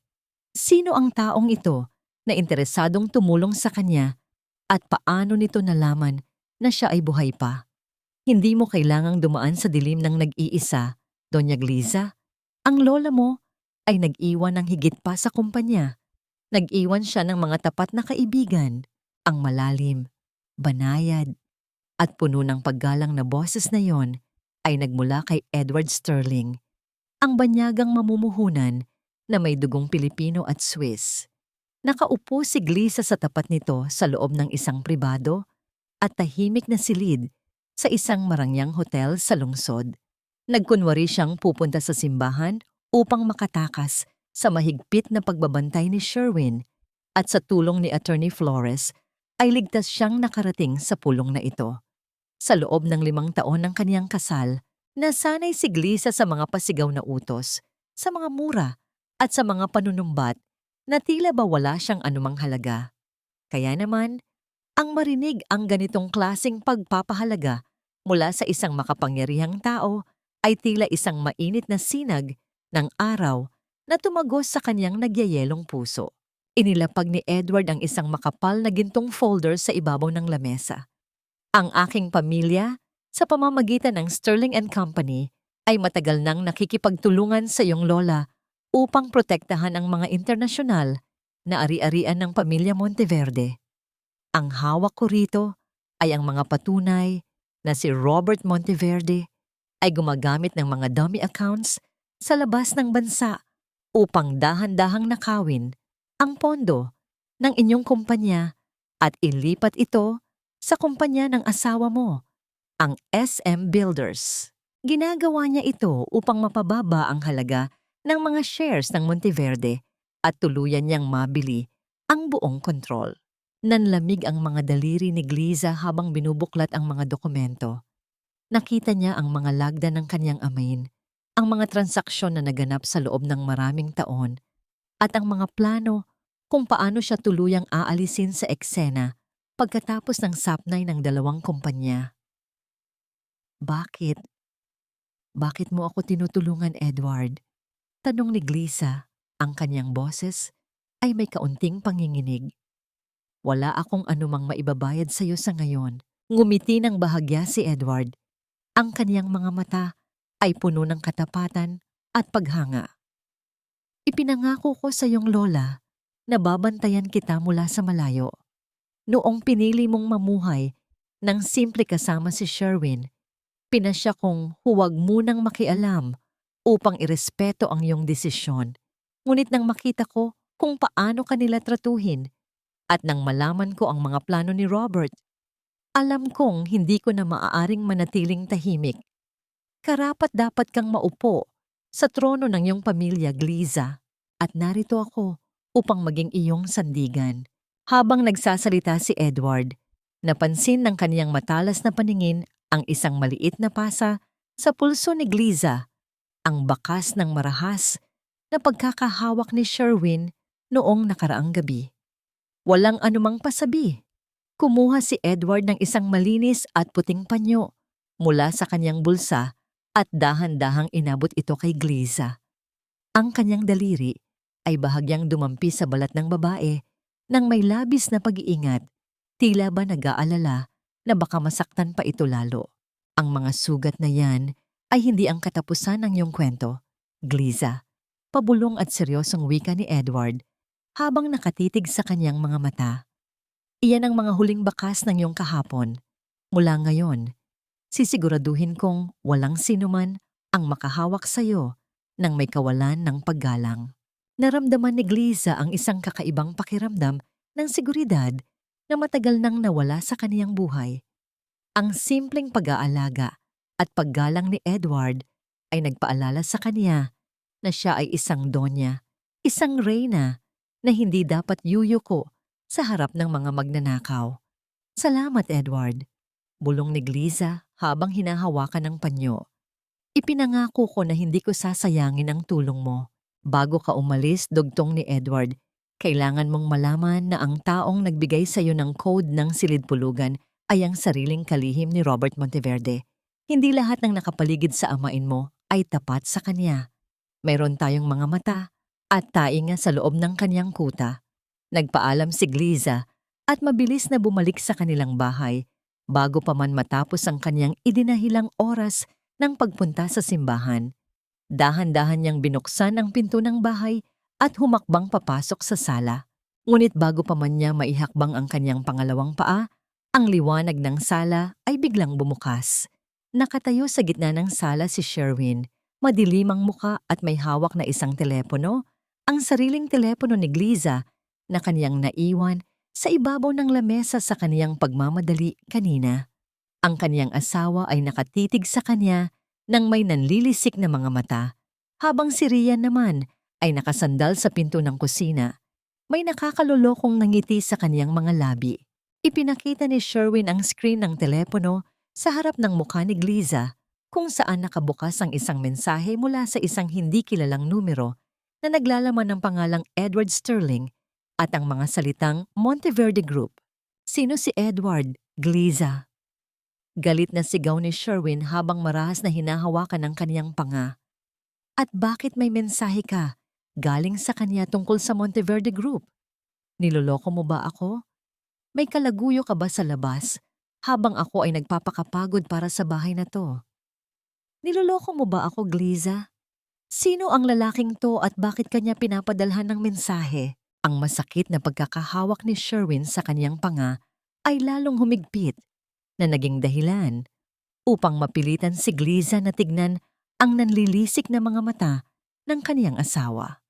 Speaker 1: Sino ang taong ito na interesadong tumulong sa kanya at paano nito nalaman na siya ay buhay pa? Hindi mo kailangang dumaan sa dilim ng nag-iisa, Doña Gliza. Ang lola mo ay nag-iwan ng higit pa sa kumpanya. Nag-iwan siya ng mga tapat na kaibigan, ang malalim, banayad, at puno ng paggalang na boses na yon ay nagmula kay Edward Sterling, ang banyagang mamumuhunan na may dugong Pilipino at Swiss. Nakaupo si Gliza sa tapat nito sa loob ng isang pribado at tahimik na silid sa isang marangyang hotel sa lungsod. Nagkunwari siyang pupunta sa simbahan upang makatakas sa mahigpit na pagbabantay ni Sherwin at sa tulong ni Attorney Flores ay ligtas siyang nakarating sa pulong na ito. Sa loob ng 5 taon ng kaniyang kasal, nasanay si Gliza sa mga pasigaw na utos, sa mga mura at sa mga panunumbat na tila ba wala siyang anumang halaga. Kaya naman, ang marinig ang ganitong klaseng pagpapahalaga mula sa isang makapangyarihang tao ay tila isang mainit na sinag ng araw na tumagos sa kanyang nagyayelong puso. Inilapag ni Edward ang isang makapal na gintong folder sa ibabaw ng lamesa. Ang aking pamilya, sa pamamagitan ng Sterling and Company, ay matagal nang nakikipagtulungan sa iyong lola upang protektahan ang mga internasyonal na ari-arian ng pamilya Monteverde. Ang hawak ko rito ay ang mga patunay na si Robert Monteverde ay gumagamit ng mga dummy accounts sa labas ng bansa upang dahan-dahang nakawin ang pondo ng inyong kumpanya at ilipat ito sa kumpanya ng asawa mo, ang SM Builders. Ginagawa niya ito upang mapababa ang halaga ng mga shares ng Monteverde at tuluyan niyang mabili ang buong kontrol. Nanlamig ang mga daliri ni Gliza habang binubuklat ang mga dokumento. Nakita niya ang mga lagda ng kanyang amain, ang mga transaksyon na naganap sa loob ng maraming taon, at ang mga plano kung paano siya tuluyang aalisin sa eksena pagkatapos ng sapnay ng 2 kumpanya. Bakit? Bakit mo ako tinutulungan, Edward? Tanong ni Gliza, ang kanyang boses ay may kaunting panginginig. Wala akong anumang maibabayad sa iyo sa ngayon. Ngumiti ng bahagya si Edward. Ang kanyang mga mata ay puno ng katapatan at paghanga. Ipinangako ko sa iyong lola na babantayan kita mula sa malayo. Noong pinili mong mamuhay ng simple kasama si Sherwin, pinasya kong huwag munang makialam upang irespeto ang iyong desisyon. Ngunit nang makita ko kung paano kanila tratuhin at nang malaman ko ang mga plano ni Robert, alam kong hindi ko na maaaring manatiling tahimik. Karapat-dapat kang maupo sa trono ng iyong pamilya, Gliza, at narito ako upang maging iyong sandigan. Habang nagsasalita si Edward, napansin ng kaniyang matalas na paningin ang isang maliit na pasa sa pulso ni Gliza, ang bakas ng marahas na pagkakahawak ni Sherwin noong nakaraang gabi. Walang anumang pasabi. Kumuha si Edward ng isang malinis at puting panyo mula sa kanyang bulsa at dahan-dahang inabot ito kay Gliza. Ang kanyang daliri ay bahagyang dumampi sa balat ng babae nang may labis na pag-iingat, tila ba nag-aalala na baka masaktan pa ito lalo. Ang mga sugat na yan ay hindi ang katapusan ng iyong kwento, Gliza. Pabulong at seryosong wika ni Edward habang nakatitig sa kanyang mga mata. Iyan ang mga huling bakas ng iyong kahapon. Mula ngayon, sisiguraduhin kong walang sinuman ang makahawak sa iyo nang may kawalan ng paggalang. Naramdaman ni Gliza ang isang kakaibang pakiramdam ng seguridad na matagal nang nawala sa kaniyang buhay. Ang simpleng pag-aalaga at paggalang ni Edward ay nagpaalala sa kaniya na siya ay isang donya, isang reyna na hindi dapat yuyuko sa harap ng mga magnanakaw. Salamat, Edward, bulong ni Gliza habang hinahawakan ng panyo. Ipinangako ko na hindi ko sasayangin ang tulong mo. Bago ka umalis, dugtong ni Edward, kailangan mong malaman na ang taong nagbigay sa iyo ng code ng silid-pulugan ay ang sariling kalihim ni Robert Monteverde. Hindi lahat ng nakapaligid sa amain mo ay tapat sa kanya. Mayroon tayong mga mata at tainga sa loob ng kanyang kuta. Nagpaalam si Gliza at mabilis na bumalik sa kanilang bahay bago pa man matapos ang kanyang idinahilang oras ng pagpunta sa simbahan. Dahan-dahan niyang binuksan ang pinto ng bahay at humakbang papasok sa sala. Ngunit bago pa man niya maihakbang ang kanyang pangalawang paa, ang liwanag ng sala ay biglang bumukas. Nakatayo sa gitna ng sala si Sherwin, madilim ang muka at may hawak na isang telepono, ang sariling telepono ni Gliza na kaniyang naiwan sa ibabaw ng lamesa sa kaniyang pagmamadali kanina. Ang kaniyang asawa ay nakatitig sa kanya nang may nanlilisik na mga mata, habang si Rian naman ay nakasandal sa pinto ng kusina. May nakakalulokong nangiti sa kaniyang mga labi. Ipinakita ni Sherwin ang screen ng telepono sa harap ng mukha ni Gliza kung saan nakabukas ang isang mensahe mula sa isang hindi kilalang numero na naglalaman ng pangalang Edward Sterling at ang mga salitang Monteverde Group. Sino si Edward, Gliza? Galit na sigaw ni Sherwin habang marahas na hinahawakan ang kaniyang panga. At bakit may mensahe ka galing sa kanya tungkol sa Monteverde Group? Niloloko mo ba ako? May kalaguyo ka ba sa labas habang ako ay nagpapakapagod para sa bahay na to? Niloloko mo ba ako, Gliza? Sino ang lalaking to at bakit kanya pinapadalhan ng mensahe? Ang masakit na pagkakahawak ni Sherwin sa kaniyang panga ay lalong humigpit na naging dahilan upang mapilitan si Gliza na tignan ang nanlilisik na mga mata ng kaniyang asawa.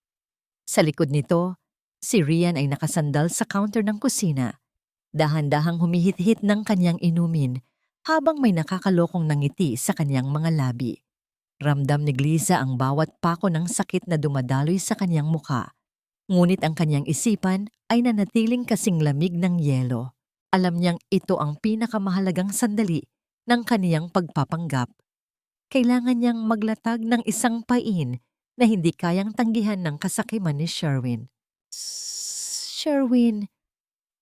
Speaker 1: Sa likod nito, si Rian ay nakasandal sa counter ng kusina, dahan-dahang humihit-hit ng kaniyang inumin habang may nakakalokong nangiti sa kaniyang mga labi. Ramdam ni Gliza ang bawat pako ng sakit na dumadaloy sa kaniyang muka, ngunit ang kaniyang isipan ay nanatiling kasing lamig ng yelo. Alam niyang ito ang pinakamahalagang sandali ng kaniyang pagpapanggap. Kailangan niyang maglatag ng isang pain na hindi kayang tanggihan ng kasakiman ni Sherwin. Sherwin,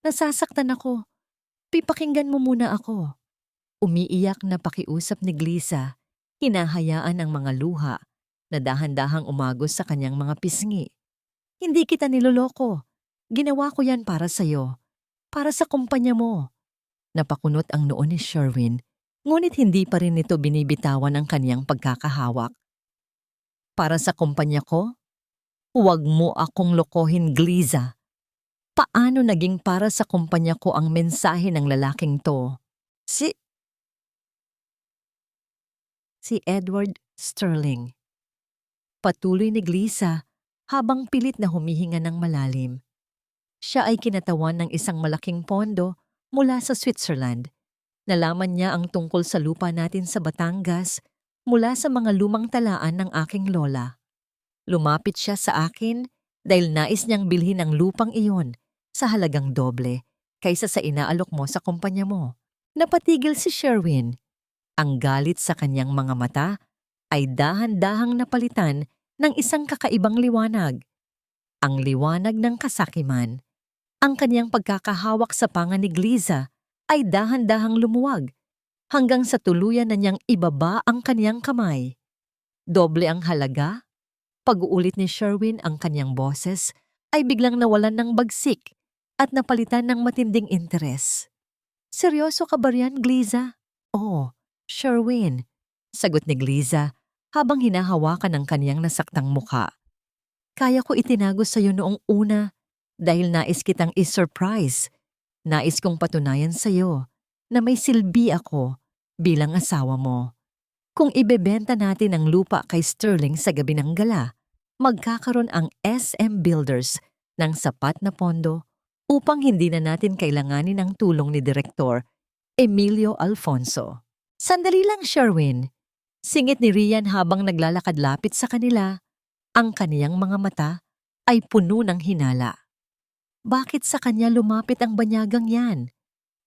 Speaker 1: nasasaktan ako. Pipakinggan mo muna ako. Umiiyak na pakiusap ni Gliza, hinahayaan ang mga luha na dahan-dahang umagos sa kanyang mga pisngi. Hindi kita niloloko. Ginawa ko yan para sa'yo. Para sa kumpanya mo. Napakunot ang noo ni Sherwin, ngunit hindi pa rin nito binibitawan ang kaniyang pagkakahawak. Para sa kumpanya ko? Huwag mo akong lokohin, Gliza. Paano naging para sa kumpanya ko ang mensahe ng lalaking to? Si Edward Sterling. Patuloy ni Gliza habang pilit na humihinga ng malalim. Siya ay kinatawan ng isang malaking pondo mula sa Switzerland. Nalaman niya ang tungkol sa lupa natin sa Batangas mula sa mga lumang talaan ng aking lola. Lumapit siya sa akin dahil nais niyang bilhin ang lupang iyon sa halagang doble kaysa sa inaalok mo sa kumpanya mo. Napatigil si Sherwin. Ang galit sa kanyang mga mata ay dahan-dahang napalitan ng isang kakaibang liwanag. Ang liwanag ng kasakiman. Ang kanyang pagkakahawak sa panga ni Gliza ay dahan-dahang lumuwag hanggang sa tuluyan na niyang ibaba ang kanyang kamay. Doble ang halaga. Pag-uulit ni Sherwin ang kanyang boses ay biglang nawalan ng bagsik at napalitan ng matinding interes. Seryoso ka ba riyan, Gliza? Oo, Sherwin, sagot ni Gliza habang hinahawakan ang kanyang nasaktang muka. Kaya ko itinago sa iyo noong una dahil nais kitang is-surprise. Nais kong patunayan sa iyo na may silbi ako bilang asawa mo. Kung ibebenta natin ang lupa kay Sterling sa gabi ng gala, magkakaroon ang SM Builders ng sapat na pondo upang hindi na natin kailanganin ang tulong ni Direktor Emilio Alfonso. Sandali lang, Sherwin. Singit ni Rian habang naglalakad lapit sa kanila. Ang kaniyang mga mata ay puno ng hinala. Bakit sa kanya lumapit ang banyagang yan?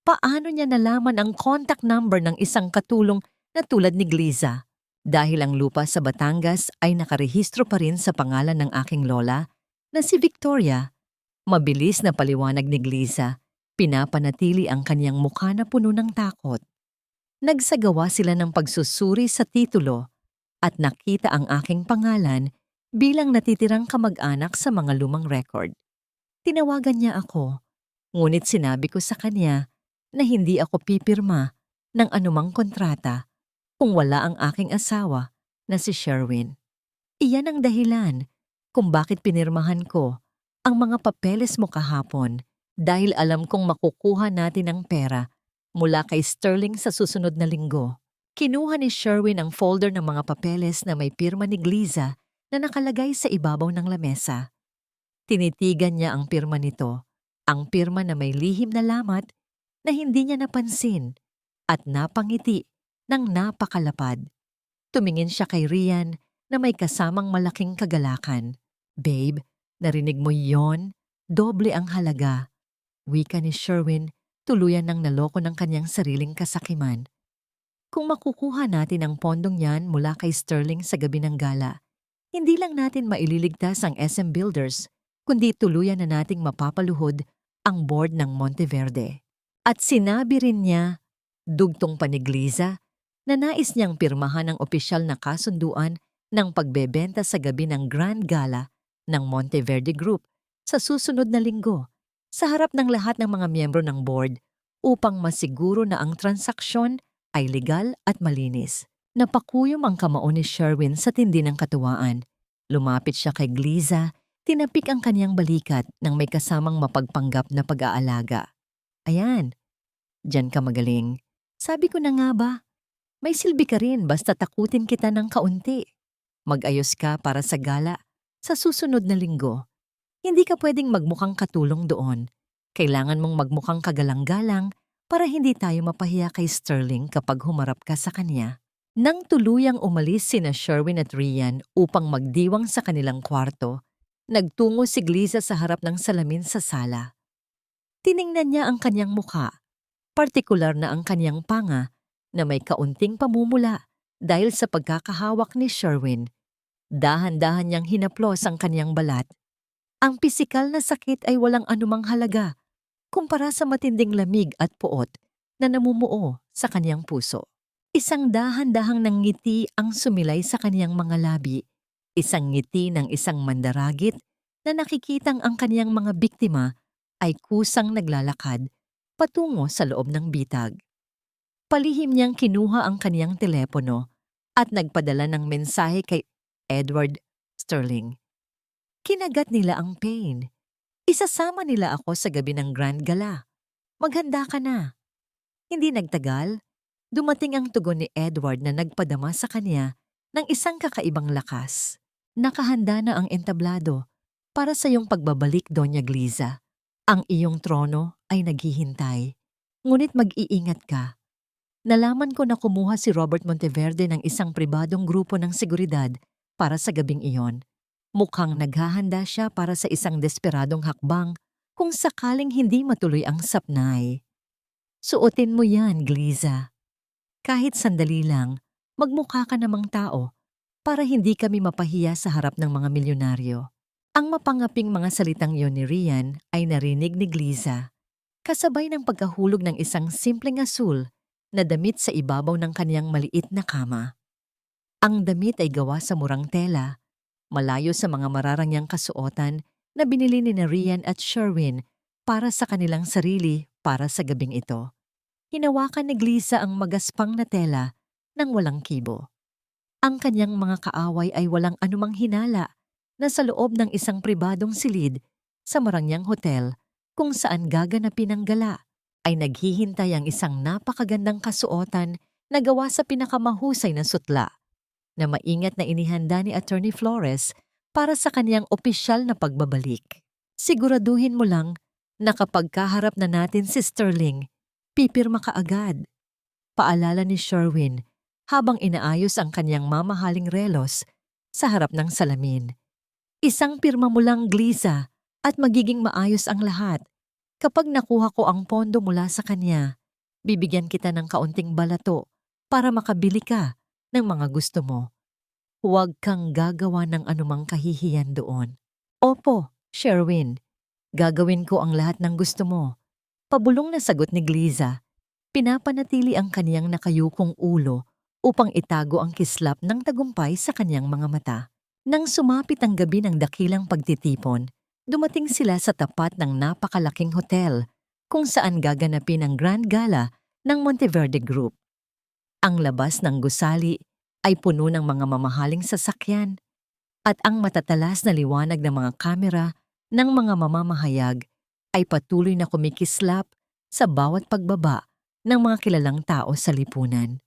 Speaker 1: Paano niya nalaman ang contact number ng isang katulong na tulad ni Gliza? Dahil ang lupa sa Batangas ay nakarehistro pa rin sa pangalan ng aking lola na si Victoria. Mabilis na paliwanag ni Gliza, pinapanatili ang kanyang mukha na puno ng takot. Nagsagawa sila ng pagsusuri sa titulo at nakita ang aking pangalan bilang natitirang kamag-anak sa mga lumang record. Tinawagan niya ako, ngunit sinabi ko sa kanya na hindi ako pipirma ng anumang kontrata kung wala ang aking asawa na si Sherwin. Iyan ang dahilan kung bakit pinirmahan ko ang mga papeles mo kahapon dahil alam kong makukuha natin ang pera mula kay Sterling sa susunod na linggo. Kinuha ni Sherwin ang folder ng mga papeles na may pirma ni Gliza na nakalagay sa ibabaw ng lamesa. Tinitigan niya ang pirma nito, ang pirma na may lihim na lamat na hindi niya napansin at napangiti ng napakalapad. Tumingin siya kay Rian na may kasamang malaking kagalakan. Babe, narinig mo yon? Doble ang halaga. Wika ni Sherwin, tuluyan ng naloko ng kanyang sariling kasakiman. Kung makukuha natin ang pondong yan mula kay Sterling sa gabi ng gala, hindi lang natin maililigtas ang SM Builders, kundi tuluyan na nating mapapaluhod ang board ng Monteverde. At sinabi rin niya, dugtong pa ni Gliza, na nais niyang pirmahan ang opisyal na kasunduan ng pagbebenta sa gabi ng Grand Gala ng Monteverde Group sa susunod na linggo sa harap ng lahat ng mga miyembro ng board upang masiguro na ang transaksyon ay legal at malinis. Napakuyom ang kamao ni Sherwin sa tindi ng katuwaan. Lumapit siya kay Gliza, tinapik ang kanyang balikat nang may kasamang mapagpanggap na pag-aalaga. Ayan, diyan ka magaling. Sabi ko na nga ba, may silbi ka rin basta takutin kita ng kaunti. Mag-ayos ka para sa gala sa susunod na linggo. Hindi ka pwedeng magmukhang katulong doon. Kailangan mong magmukhang kagalang-galang para hindi tayo mapahiya kay Sterling kapag humarap ka sa kanya. Nang tuluyang umalis sina Sherwin at Rian upang magdiwang sa kanilang kwarto, nagtungo si Gliza sa harap ng salamin sa sala. Tiningnan niya ang kanyang mukha, partikular na ang kanyang panga na may kaunting pamumula dahil sa pagkakahawak ni Sherwin. Dahan-dahan niyang hinaplos ang kanyang balat. Ang pisikal na sakit ay walang anumang halaga kumpara sa matinding lamig at puot na namumuo sa kanyang puso. Isang dahan-dahang ng ngiti ang sumilay sa kanyang mga labi, isang ngiti ng isang mandaragit na nakikitang ang kanyang mga biktima ay kusang naglalakad patungo sa loob ng bitag. Palihim niyang kinuha ang kanyang telepono at nagpadala ng mensahe kay Edward Sterling. Kinagat nila ang pain. Isasama nila ako sa gabi ng Grand Gala. Maghanda ka na. Hindi nagtagal, dumating ang tugon ni Edward na nagpadama sa kanya ng isang kakaibang lakas. Nakahanda na ang entablado para sa iyong pagbabalik, Doña Gliza. Ang iyong trono ay naghihintay. Ngunit mag-iingat ka. Nalaman ko na kumuha si Robert Monteverde ng isang pribadong grupo ng seguridad para sa gabing iyon. Mukhang naghahanda siya para sa isang desperadong hakbang kung sakaling hindi matuloy ang sapnay. Suotin mo yan, Gliza. Kahit sandali lang, magmukha ka namang tao para hindi kami mapahiya sa harap ng mga milyonaryo. Ang mapangaping mga salitang yon ni Rian ay narinig ni Gliza, kasabay ng pagkahulog ng isang simpleng asul na damit sa ibabaw ng kaniyang maliit na kama. Ang damit ay gawa sa murang tela, malayo sa mga mararangyang kasuotan na binili ni na Rian at Sherwin para sa kanilang sarili para sa gabing ito. Hinawakan ni Gliza ang magaspang na tela nang walang kibo. Ang kanyang mga kaaway ay walang anumang hinala na sa loob ng isang pribadong silid sa marangyang hotel kung saan gaganapin ang gala ay naghihintay ang isang napakagandang kasuotan na gawa sa pinakamahusay na sutla na maingat na inihanda ni Attorney Flores para sa kaniyang opisyal na pagbabalik. Siguraduhin mo lang na kapag kaharap na natin si Sterling, pipirma ka agad. Paalala ni Sherwin habang inaayos ang kanyang mamahaling relos sa harap ng salamin. Isang pirma mo lang, Gliza, at magiging maayos ang lahat. Kapag nakuha ko ang pondo mula sa kanya, bibigyan kita ng kaunting balato para makabili ka ng mga gusto mo. Huwag kang gagawa ng anumang kahihiyan doon. Opo, Sherwin. Gagawin ko ang lahat ng gusto mo. Pabulong na sagot ni Gliza. Pinapanatili ang kaniyang nakayukong ulo upang itago ang kislap ng tagumpay sa kaniyang mga mata. Nang sumapit ang gabi ng dakilang pagtitipon, dumating sila sa tapat ng napakalaking hotel kung saan gaganapin ang Grand Gala ng Monteverde Group. Ang labas ng gusali ay puno ng mga mamahaling sasakyan at ang matatalas na liwanag ng mga kamera ng mga mamamahayag ay patuloy na kumikislap sa bawat pagbaba ng mga kilalang tao sa lipunan.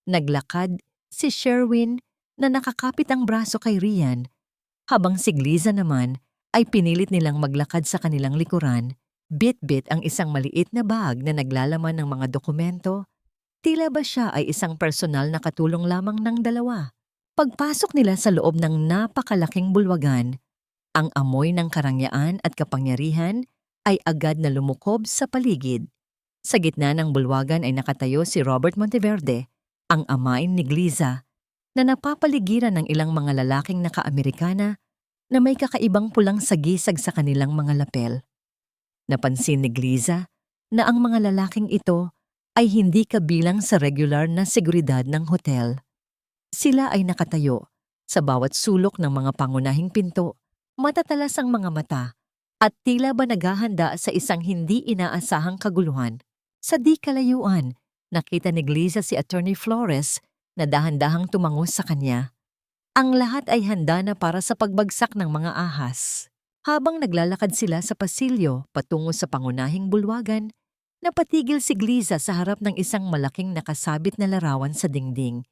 Speaker 1: Naglakad si Sherwin na nakakapit ang braso kay Rian, habang si Gliza naman ay pinilit nilang maglakad sa kanilang likuran, bit-bit ang isang maliit na bag na naglalaman ng mga dokumento. Tila ba siya ay isang personal na katulong lamang ng dalawa? Pagpasok nila sa loob ng napakalaking bulwagan, ang amoy ng karangyaan at kapangyarihan ay agad na lumukob sa paligid. Sa gitna ng bulwagan ay nakatayo si Robert Monteverde, ang amain ni Gliza, na napapaligiran ng ilang mga lalaking naka-Amerikana na may kakaibang pulang sagisag sa kanilang mga lapel. Napansin ni Gliza na ang mga lalaking ito ay hindi kabilang sa regular na seguridad ng hotel. Sila ay nakatayo sa bawat sulok ng mga pangunahing pinto, matatalas ang mga mata, at tila ba naghahanda sa isang hindi inaasahang kaguluhan. Sa di kalayuan, nakita ni Gliza si Attorney Flores na dahan-dahang tumango sa kanya. Ang lahat ay handa na para sa pagbagsak ng mga ahas. Habang naglalakad sila sa pasilyo patungo sa pangunahing bulwagan, napatigil si Gliza sa harap ng isang malaking nakasabit na larawan sa dingding.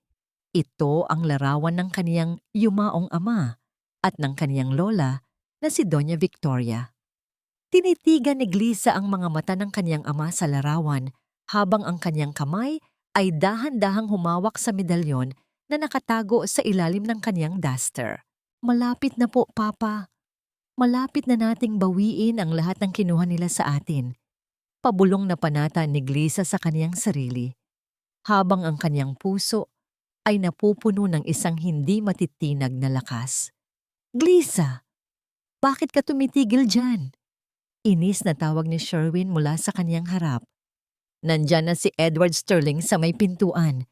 Speaker 1: Ito ang larawan ng kaniyang yumaong ama at ng kaniyang lola na si Doña Victoria. Tinitigan ni Gliza ang mga mata ng kaniyang ama sa larawan habang ang kaniyang kamay ay dahan-dahang humawak sa medalyon na nakatago sa ilalim ng kaniyang duster. Malapit na po, Papa. Malapit na nating bawiin ang lahat ng kinuha nila sa atin. Pabulong na panata ni Gliza sa kaniyang sarili, habang ang kaniyang puso ay napupuno ng isang hindi matitinag na lakas. Gliza, bakit ka tumitigil dyan? Inis na tawag ni Sherwin mula sa kaniyang harap. Nandyan na si Edward Sterling sa may pintuan.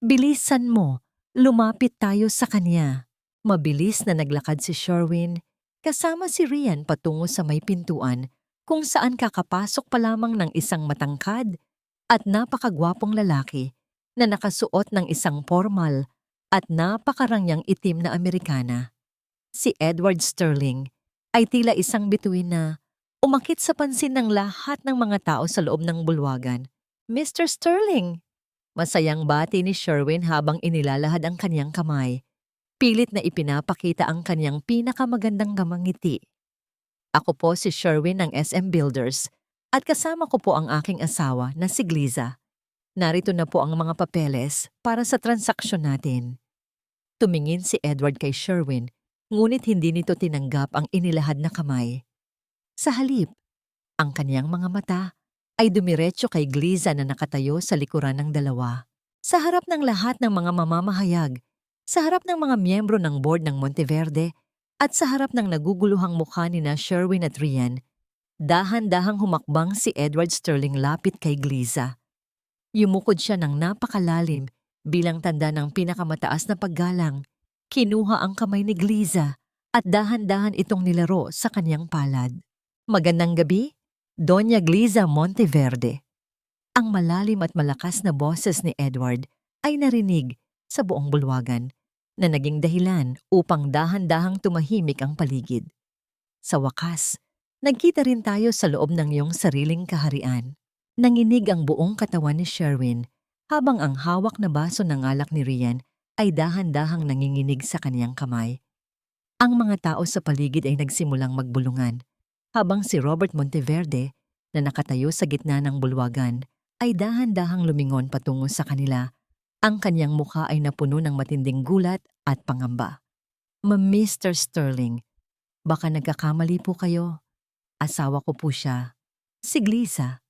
Speaker 1: Bilisan mo, lumapit tayo sa kanya. Mabilis na naglakad si Sherwin kasama si Rian patungo sa may pintuan kung saan kakapasok pa lamang ng isang matangkad at napakagwapong lalaki na nakasuot ng isang formal at napakarangyang itim na Amerikana. Si Edward Sterling ay tila isang bituin na umakit sa pansin ng lahat ng mga tao sa loob ng bulwagan. Mr. Sterling! Masayang bati ni Sherwin habang inilalahad ang kanyang kamay. Pilit na ipinapakita ang kanyang pinakamagandang ngiti. Ako po si Sherwin ng SM Builders at kasama ko po ang aking asawa na si Gliza. Narito na po ang mga papeles para sa transaksyon natin. Tumingin si Edward kay Sherwin, ngunit hindi nito tinanggap ang inilahad na kamay. Sa halip, ang kaniyang mga mata ay dumiretso kay Gliza na nakatayo sa likuran ng dalawa. Sa harap ng lahat ng mga mamamahayag, sa harap ng mga miyembro ng board ng Monteverde At sa harap ng naguguluhang mukha ni na Sherwin at Rian, dahan-dahang humakbang si Edward Sterling lapit kay Gliza. Yumukod siya ng napakalalim bilang tanda ng pinakamataas na paggalang. Kinuha ang kamay ni Gliza at dahan-dahan itong nilaro sa kanyang palad. Magandang gabi, Doña Gliza Monteverde. Ang malalim at malakas na boses ni Edward ay narinig sa buong bulwagan na naging dahilan upang dahan-dahang tumahimik ang paligid. Sa wakas, nagkita rin tayo sa loob ng iyong sariling kaharian. Nanginig ang buong katawan ni Sherwin habang ang hawak na baso ng alak ni Rian ay dahan-dahang nanginginig sa kaniyang kamay. Ang mga tao sa paligid ay nagsimulang magbulungan habang si Robert Monteverde na nakatayo sa gitna ng bulwagan ay dahan-dahang lumingon patungo sa kanila. Ang kanyang mukha ay napuno ng matinding gulat at pangamba. Mr. Sterling, baka nagkakamali po kayo. Asawa ko po siya. Si Gliza.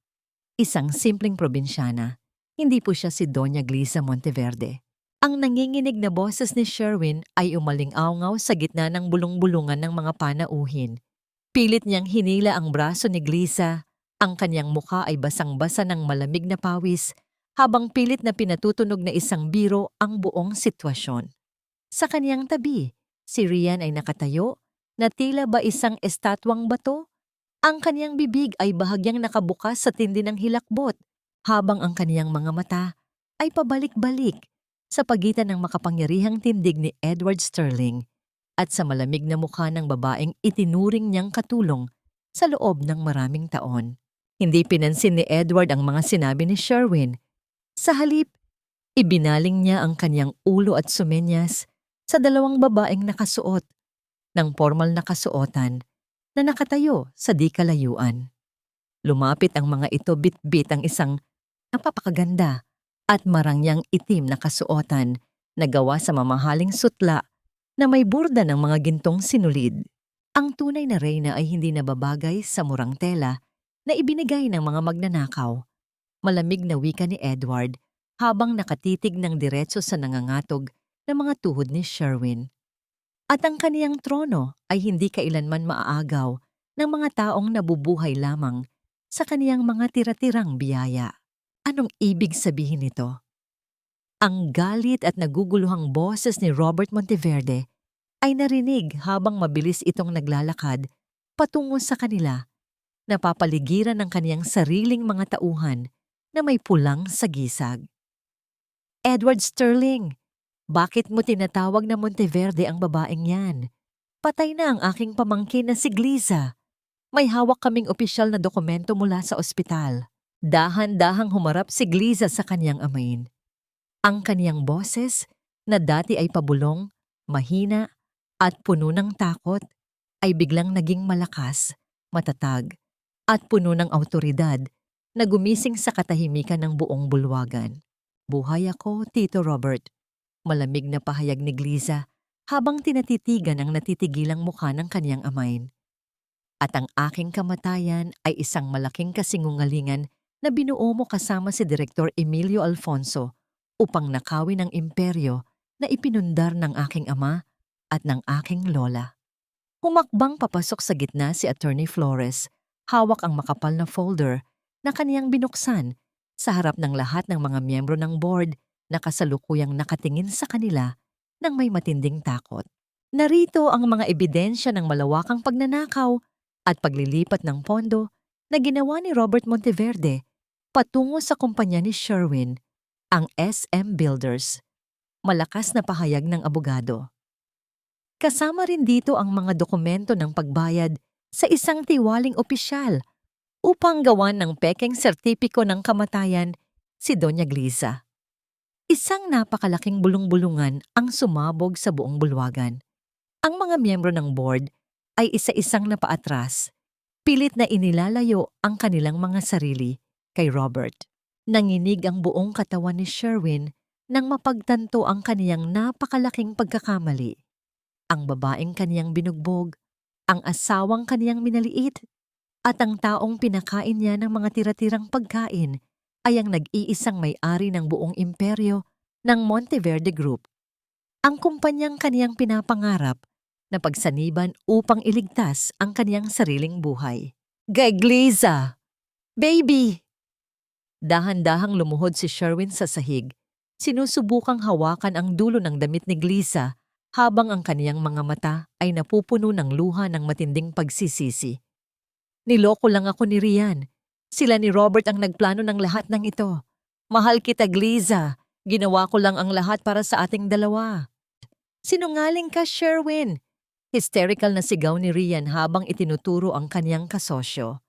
Speaker 1: Isang simpleng probinsyana. Hindi po siya si Doña Gliza Monteverde. Ang nanginginig na boses ni Sherwin ay umaling-awngaw sa gitna ng bulong-bulungan ng mga panauhin. Pilit niyang hinila ang braso ni Gliza. Ang kanyang mukha ay basang-basa ng malamig na pawis habang pilit na pinatutunog na isang biro ang buong sitwasyon. Sa kaniyang tabi, si Rian ay nakatayo na tila ba isang estatwang bato. Ang kaniyang bibig ay bahagyang nakabukas sa tindi ng hilakbot habang ang kaniyang mga mata ay pabalik-balik sa pagitan ng makapangyarihang tindig ni Edward Sterling at sa malamig na mukha ng babaeng itinuring niyang katulong sa loob ng maraming taon. Hindi pinansin ni Edward ang mga sinabi ni Sherwin. Sa halip, ibinaling niya ang kanyang ulo at sumenyas sa dalawang babaeng nakasuot ng formal na kasuotan na nakatayo sa di kalayuan. Lumapit ang mga ito bit-bit ang isang napapakaganda at marangyang itim na kasuotan na gawa sa mamahaling sutla na may burda ng mga gintong sinulid. Ang tunay na reyna ay hindi nababagay sa murang tela na ibinigay ng mga magnanakaw. Malamig na wika ni Edward habang nakatitig ng diretso sa nangangatog na mga tuhod ni Sherwin. At ang kaniyang trono ay hindi kailanman maaagaw ng mga taong nabubuhay lamang sa kaniyang mga tira-tirang biyaya. Anong ibig sabihin nito? Ang galit at naguguluhang boses ni Robert Monteverde ay narinig habang mabilis itong naglalakad patungo sa kanila, napapaligiran ng kaniyang sariling mga tauhan na may pulang sagisag. Edward Sterling, bakit mo tinatawag na Monteverde ang babaeng yan? Patay na ang aking pamangkin na si Gliza. May hawak kaming opisyal na dokumento mula sa ospital. Dahan-dahang humarap si Gliza sa kaniyang amain. Ang kaniyang boses, na dati ay pabulong, mahina, at puno ng takot, ay biglang naging malakas, matatag, at puno ng awtoridad na gumising sa katahimikan ng buong bulwagan. Buhay ako, Tito Robert. Malamig na pahayag ni Gliza habang tinatitigan ang natitigilang mukha ng kaniyang amain. At ang aking kamatayan ay isang malaking kasinungalingan na binuo mo kasama si Direktor Emilio Alfonso upang nakawin ang imperyo na ipinundar ng aking ama at ng aking lola. Humakbang papasok sa gitna si Attorney Flores, hawak ang makapal na folder na kaniyang binuksan sa harap ng lahat ng mga miyembro ng board na kasalukuyang nakatingin sa kanila ng may matinding takot. Narito ang mga ebidensya ng malawakang pagnanakaw at paglilipat ng pondo na ginawa ni Robert Monteverde patungo sa kumpanya ni Sherwin, ang SM Builders. Malakas na pahayag ng abogado. Kasama rin dito ang mga dokumento ng pagbayad sa isang tiwaling opisyal upang gawan ng pekeng sertipiko ng kamatayan si Doña Gliza. Isang napakalaking bulong-bulungan ang sumabog sa buong bulwagan. Ang mga miyembro ng board ay isa-isang napaatras, pilit na inilalayo ang kanilang mga sarili kay Robert. Nanginig ang buong katawan ni Sherwin nang mapagtanto ang kaniyang napakalaking pagkakamali. Ang babaeng kaniyang binugbog, ang asawang kaniyang minaliit, at ang taong pinakain niya ng mga tira-tirang pagkain ay ang nag-iisang may-ari ng buong imperyo ng Monteverde Group. Ang kumpanyang kaniyang pinapangarap na pagsaniban upang iligtas ang kaniyang sariling buhay. Gliza! Baby! Dahan-dahang lumuhod si Sherwin sa sahig. Sinusubukang hawakan ang dulo ng damit ni Gliza habang ang kaniyang mga mata ay napupuno ng luha ng matinding pagsisisi. Niloko lang ako ni Rian. Sila ni Robert ang nagplano ng lahat ng ito. Mahal kita, Gliza. Ginawa ko lang ang lahat para sa ating dalawa. Sinungaling ka, Sherwin. Hysterical na sigaw ni Rian habang itinuturo ang kaniyang kasosyo.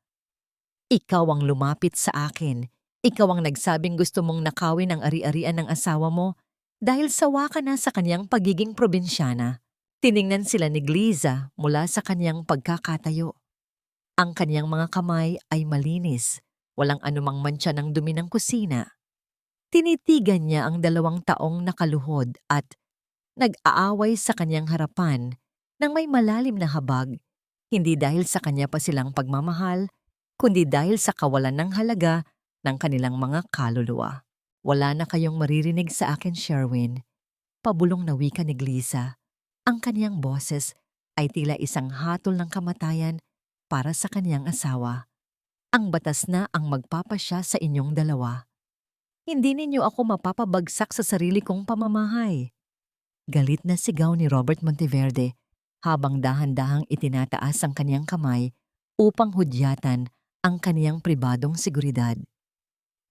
Speaker 1: Ikaw ang lumapit sa akin. Ikaw ang nagsabing gusto mong nakawin ang ari-arian ng asawa mo dahil sawa ka na sa kaniyang pagiging probinsyana. Tiningnan sila ni Gliza mula sa kaniyang pagkakatayo. Ang kaniyang mga kamay ay malinis, walang anumang mantsa ng dumi ng kusina. Tinitigan niya ang 2 taong nakaluhod at nag-aaway sa kaniyang harapan ng may malalim na habag, hindi dahil sa kanya pa silang pagmamahal, kundi dahil sa kawalan ng halaga ng kanilang mga kaluluwa. Wala na kayong maririnig sa akin, Sherwin. Pabulong na wika ni Gliza. Ang kaniyang boses ay tila isang hatol ng kamatayan para sa kaniyang asawa. Ang batas na ang magpapasya sa inyong dalawa. Hindi ninyo ako mapapabagsak sa sarili kong pamamahay. Galit na sigaw ni Robert Monteverde habang dahan-dahang itinataas ang kaniyang kamay upang hudyatan ang kaniyang pribadong seguridad.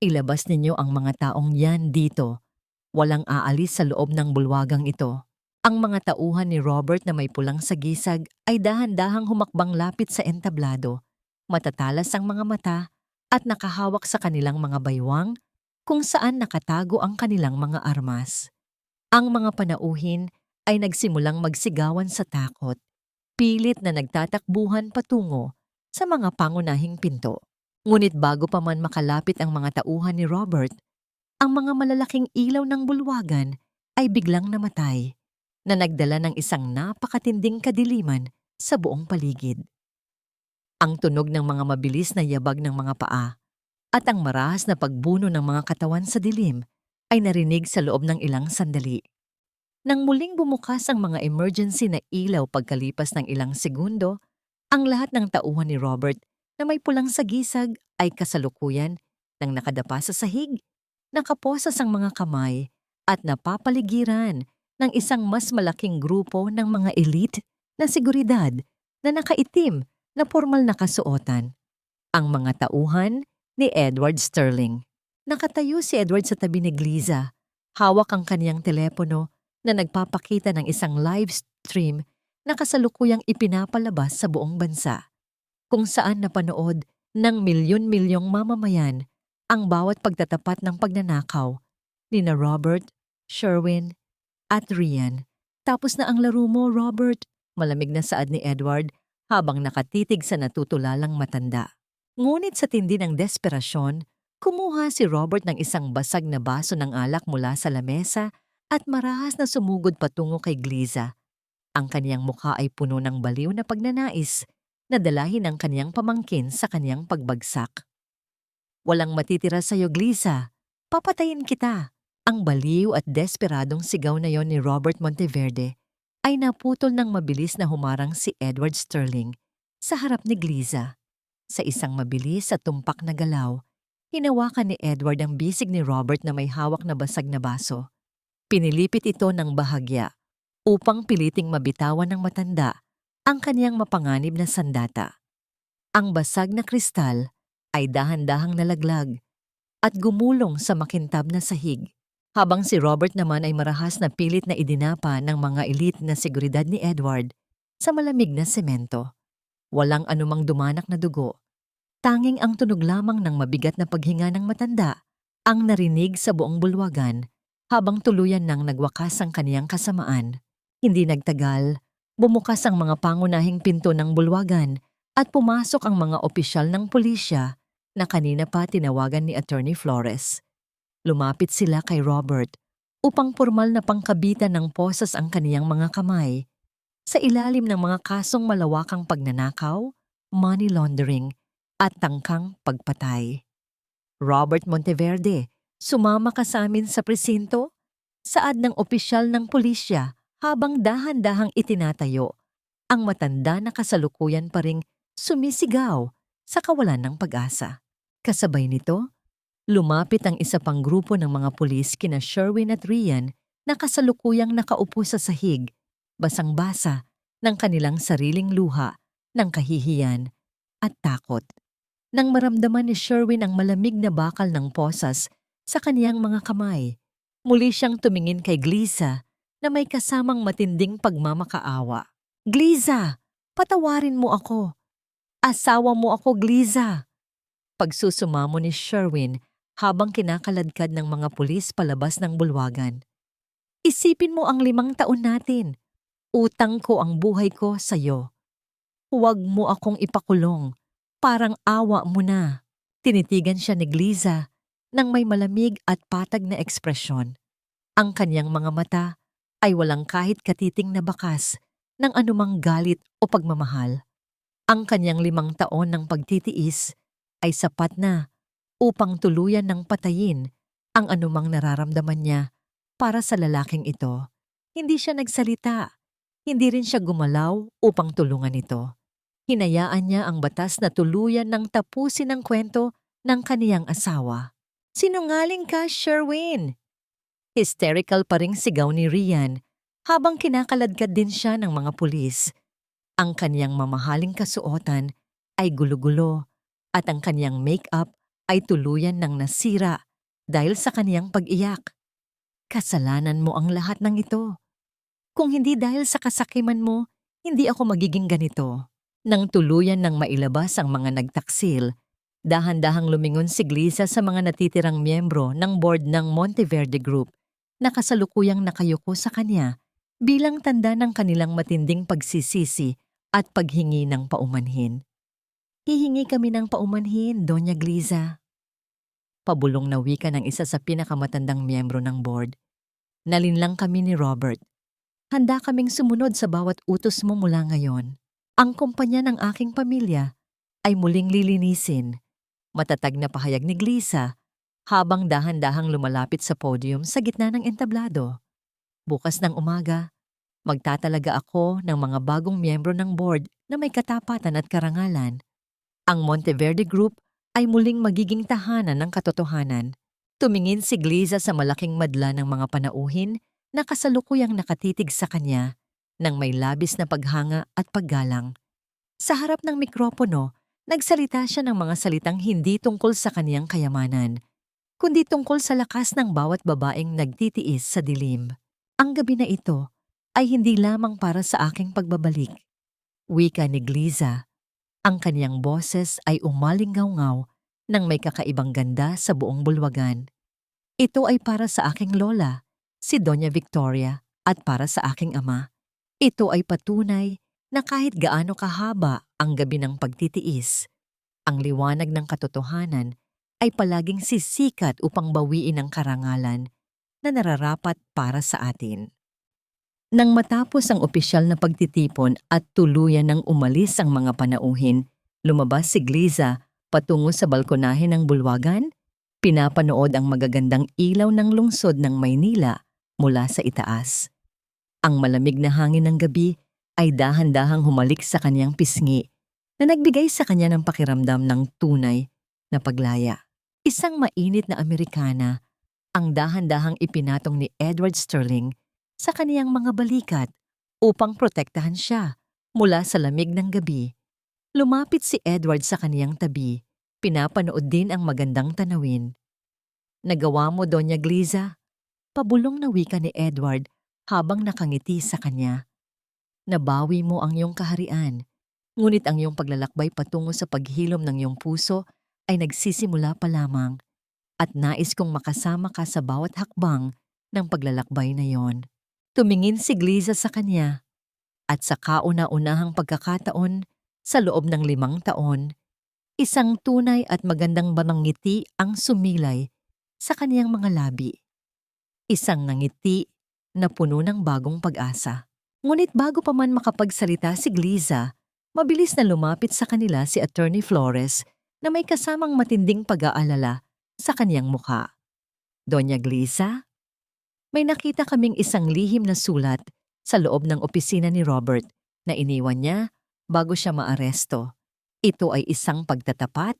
Speaker 1: Ilabas ninyo ang mga taong yan dito. Walang aalis sa loob ng bulwagang ito. Ang mga tauhan ni Robert na may pulang sagisag ay dahan-dahang humakbang lapit sa entablado. Matatalas ang mga mata at nakahawak sa kanilang mga baywang kung saan nakatago ang kanilang mga armas. Ang mga panauhin ay nagsimulang magsigawan sa takot, pilit na nagtatakbuhan patungo sa mga pangunahing pinto. Ngunit bago pa man makalapit ang mga tauhan ni Robert, ang mga malalaking ilaw ng bulwagan ay biglang namatay na nagdala ng isang napakatinding kadiliman sa buong paligid. Ang tunog ng mga mabilis na yabag ng mga paa at ang marahas na pagbuno ng mga katawan sa dilim ay narinig sa loob ng ilang sandali. Nang muling bumukas ang mga emergency na ilaw pagkalipas ng ilang segundo, ang lahat ng tauhan ni Robert na may pulang sagisag ay kasalukuyan nang nakadapa sa sahig, nakaposas ang mga kamay at napapaligiran ng isang mas malaking grupo ng mga elite na seguridad na nakaitim na pormal na kasuotan. Ang mga tauhan ni Edward Sterling. Nakatayo si Edward sa tabi ni Gliza, hawak ang kaniyang telepono na nagpapakita ng isang live stream na kasalukuyang ipinapalabas sa buong bansa, kung saan napanood ng milyon-milyong mamamayan ang bawat pagtatapat ng pagnanakaw ni na Robert, Sherwin, at Rian. Tapos na ang laro mo, Robert, malamig na saad ni Edward habang nakatitig sa natutulalang matanda. Ngunit sa tindi ng desperasyon, kumuha si Robert ng isang basag na baso ng alak mula sa lamesa at marahas na sumugod patungo kay Gliza. Ang kaniyang mukha ay puno ng baliw na pagnanais na dalahin ang kaniyang pamangkin sa kaniyang pagbagsak. Walang matitira sa'yo, Gliza. Papatayin kita. Ang baliw at desperadong sigaw na yon ni Robert Monteverde ay naputol ng mabilis na humarang si Edward Sterling sa harap ni Gliza. Sa isang mabilis at tumpak na galaw, hinawakan ni Edward ang bisig ni Robert na may hawak na basag na baso. Pinilipit ito ng bahagya upang piliting mabitawan ng matanda ang kaniyang mapanganib na sandata. Ang basag na kristal ay dahan-dahang nalaglag at gumulong sa makintab na sahig, habang si Robert naman ay marahas na pilit na idinapa ng mga elite na seguridad ni Edward sa malamig na semento. Walang anumang dumanak na dugo. Tanging ang tunog lamang ng mabigat na paghinga ng matanda ang narinig sa buong bulwagan habang tuluyan nang nagwakas ang kaniyang kasamaan. Hindi nagtagal, bumukas ang mga pangunahing pinto ng bulwagan at pumasok ang mga opisyal ng pulisya na kanina pa tinawagan ni Attorney Flores. Lumapit sila kay Robert upang formal na pangkabitan ng posas ang kaniyang mga kamay sa ilalim ng mga kasong malawakang pagnanakaw, money laundering at tangkang pagpatay. Robert Monteverde, sumama ka sa amin sa presinto? Saad ng opisyal ng pulisya habang dahan-dahang itinatayo Ang matanda na kasalukuyan pa ring sumisigaw sa kawalan ng pag-asa. Kasabay nito, lumapit ang isa pang grupo ng mga pulis kina Sherwin at Rian na kasalukuyang nakaupo sa sahig, basang-basa ng kanilang sariling luha ng kahihiyan at takot. Nang maramdaman ni Sherwin ang malamig na bakal ng posas sa kaniyang mga kamay, muli siyang tumingin kay Gliza na may kasamang matinding pagmamakaawa. "Gliza, patawarin mo ako. Asawa mo ako, Gliza." Pagsusumamo ni Sherwin habang kinakaladkad ng mga pulis palabas ng bulwagan. "Isipin mo ang 5 taon natin. Utang ko ang buhay ko sa'yo. Huwag mo akong ipakulong. Parang awa mo na." Tinitigan siya ni Gliza nang may malamig at patag na ekspresyon. Ang kanyang mga mata ay walang kahit katiting na bakas ng anumang galit o pagmamahal. Ang kanyang 5 taon ng pagtitiis ay sapat na upang tuluyan ng patayin ang anumang nararamdaman niya para sa lalaking ito. Hindi siya nagsalita, hindi rin siya gumalaw upang tulungan ito. Hinayaan niya ang batas na tuluyan ng tapusin ang kwento ng kaniyang asawa. "Sinungaling ka, Sherwin!" Hysterical pa ring sigaw ni Rian habang kinakaladkad din siya ng mga pulis. Ang kaniyang mamahaling kasuotan ay gulo-gulo at ang kaniyang make-up ay tuluyan ng nasira dahil sa kaniyang pag-iyak. "Kasalanan mo ang lahat ng ito. Kung hindi dahil sa kasakiman mo, hindi ako magiging ganito." Nang tuluyan ng mailabas ang mga nagtaksil, dahan-dahang lumingon si Gliza sa mga natitirang miyembro ng board ng Monteverde Group na kasalukuyang nakayuko sa kanya bilang tanda ng kanilang matinding pagsisisi at paghingi ng paumanhin. "Hihingi kami ng paumanhin, Doña Gliza." Pabulong na wika ng isa sa pinakamatandang miyembro ng board. "Nalinlang kami ni Robert. Handa kaming sumunod sa bawat utos mo mula ngayon. Ang kumpanya ng aking pamilya ay muling lilinisin." Matatag na pahayag ni Gliza habang dahan-dahang lumalapit sa podium sa gitna ng entablado. "Bukas ng umaga, magtatalaga ako ng mga bagong miyembro ng board na may katapatan at karangalan. Ang Monteverde Group ay muling magiging tahanan ng katotohanan." Tumingin si Gliza sa malaking madla ng mga panauhin na kasalukuyang nakatitig sa kanya nang may labis na paghanga at paggalang. Sa harap ng mikropono, nagsalita siya ng mga salitang hindi tungkol sa kaniyang kayamanan, kundi tungkol sa lakas ng bawat babaeng nagtitiis sa dilim. "Ang gabi na ito ay hindi lamang para sa aking pagbabalik." Wika ni Gliza. Ang kaniyang boses ay umalingaw-ngaw ng may kakaibang ganda sa buong bulwagan. "Ito ay para sa aking lola, si Doña Victoria, at para sa aking ama. Ito ay patunay na kahit gaano kahaba ang gabi ng pagtitiis, ang liwanag ng katotohanan ay palaging sisikat upang bawiin ang karangalan na nararapat para sa atin." Nang matapos ang opisyal na pagtitipon at tuluyan ng umalis ang mga panauhin, lumabas si Gliza patungo sa balkonahe ng bulwagan, pinapanood ang magagandang ilaw ng lungsod ng Maynila mula sa itaas. Ang malamig na hangin ng gabi ay dahan-dahang humalik sa kanyang pisngi na nagbigay sa kanya ng pakiramdam ng tunay na paglaya. Isang mainit na Amerikana ang dahan-dahang ipinatong ni Edward Sterling sa kaniyang mga balikat upang protektahan siya mula sa lamig ng gabi. Lumapit si Edward sa kaniyang tabi, pinapanood din ang magandang tanawin. "Nagawa mo, Doña Gliza?" Pabulong na wika ni Edward habang nakangiti sa kanya. "Nabawi mo ang iyong kaharian, ngunit ang iyong paglalakbay patungo sa paghilom ng iyong puso ay nagsisimula pa lamang at nais kong makasama ka sa bawat hakbang ng paglalakbay na iyon." Tumingin si Gliza sa kanya at sa kauna-unahang pagkakataon sa loob ng 5 taon, isang tunay at magandang banangiti ang sumilay sa kaniyang mga labi. Isang ngiti na puno ng bagong pag-asa. Ngunit bago pa man makapagsalita si Gliza, mabilis na lumapit sa kanila si Attorney Flores na may kasamang matinding pag-aalala sa kaniyang mukha. "Doña Gliza, may nakita kaming isang lihim na sulat sa loob ng opisina ni Robert na iniwan niya bago siya maaresto. Ito ay isang pagtatapat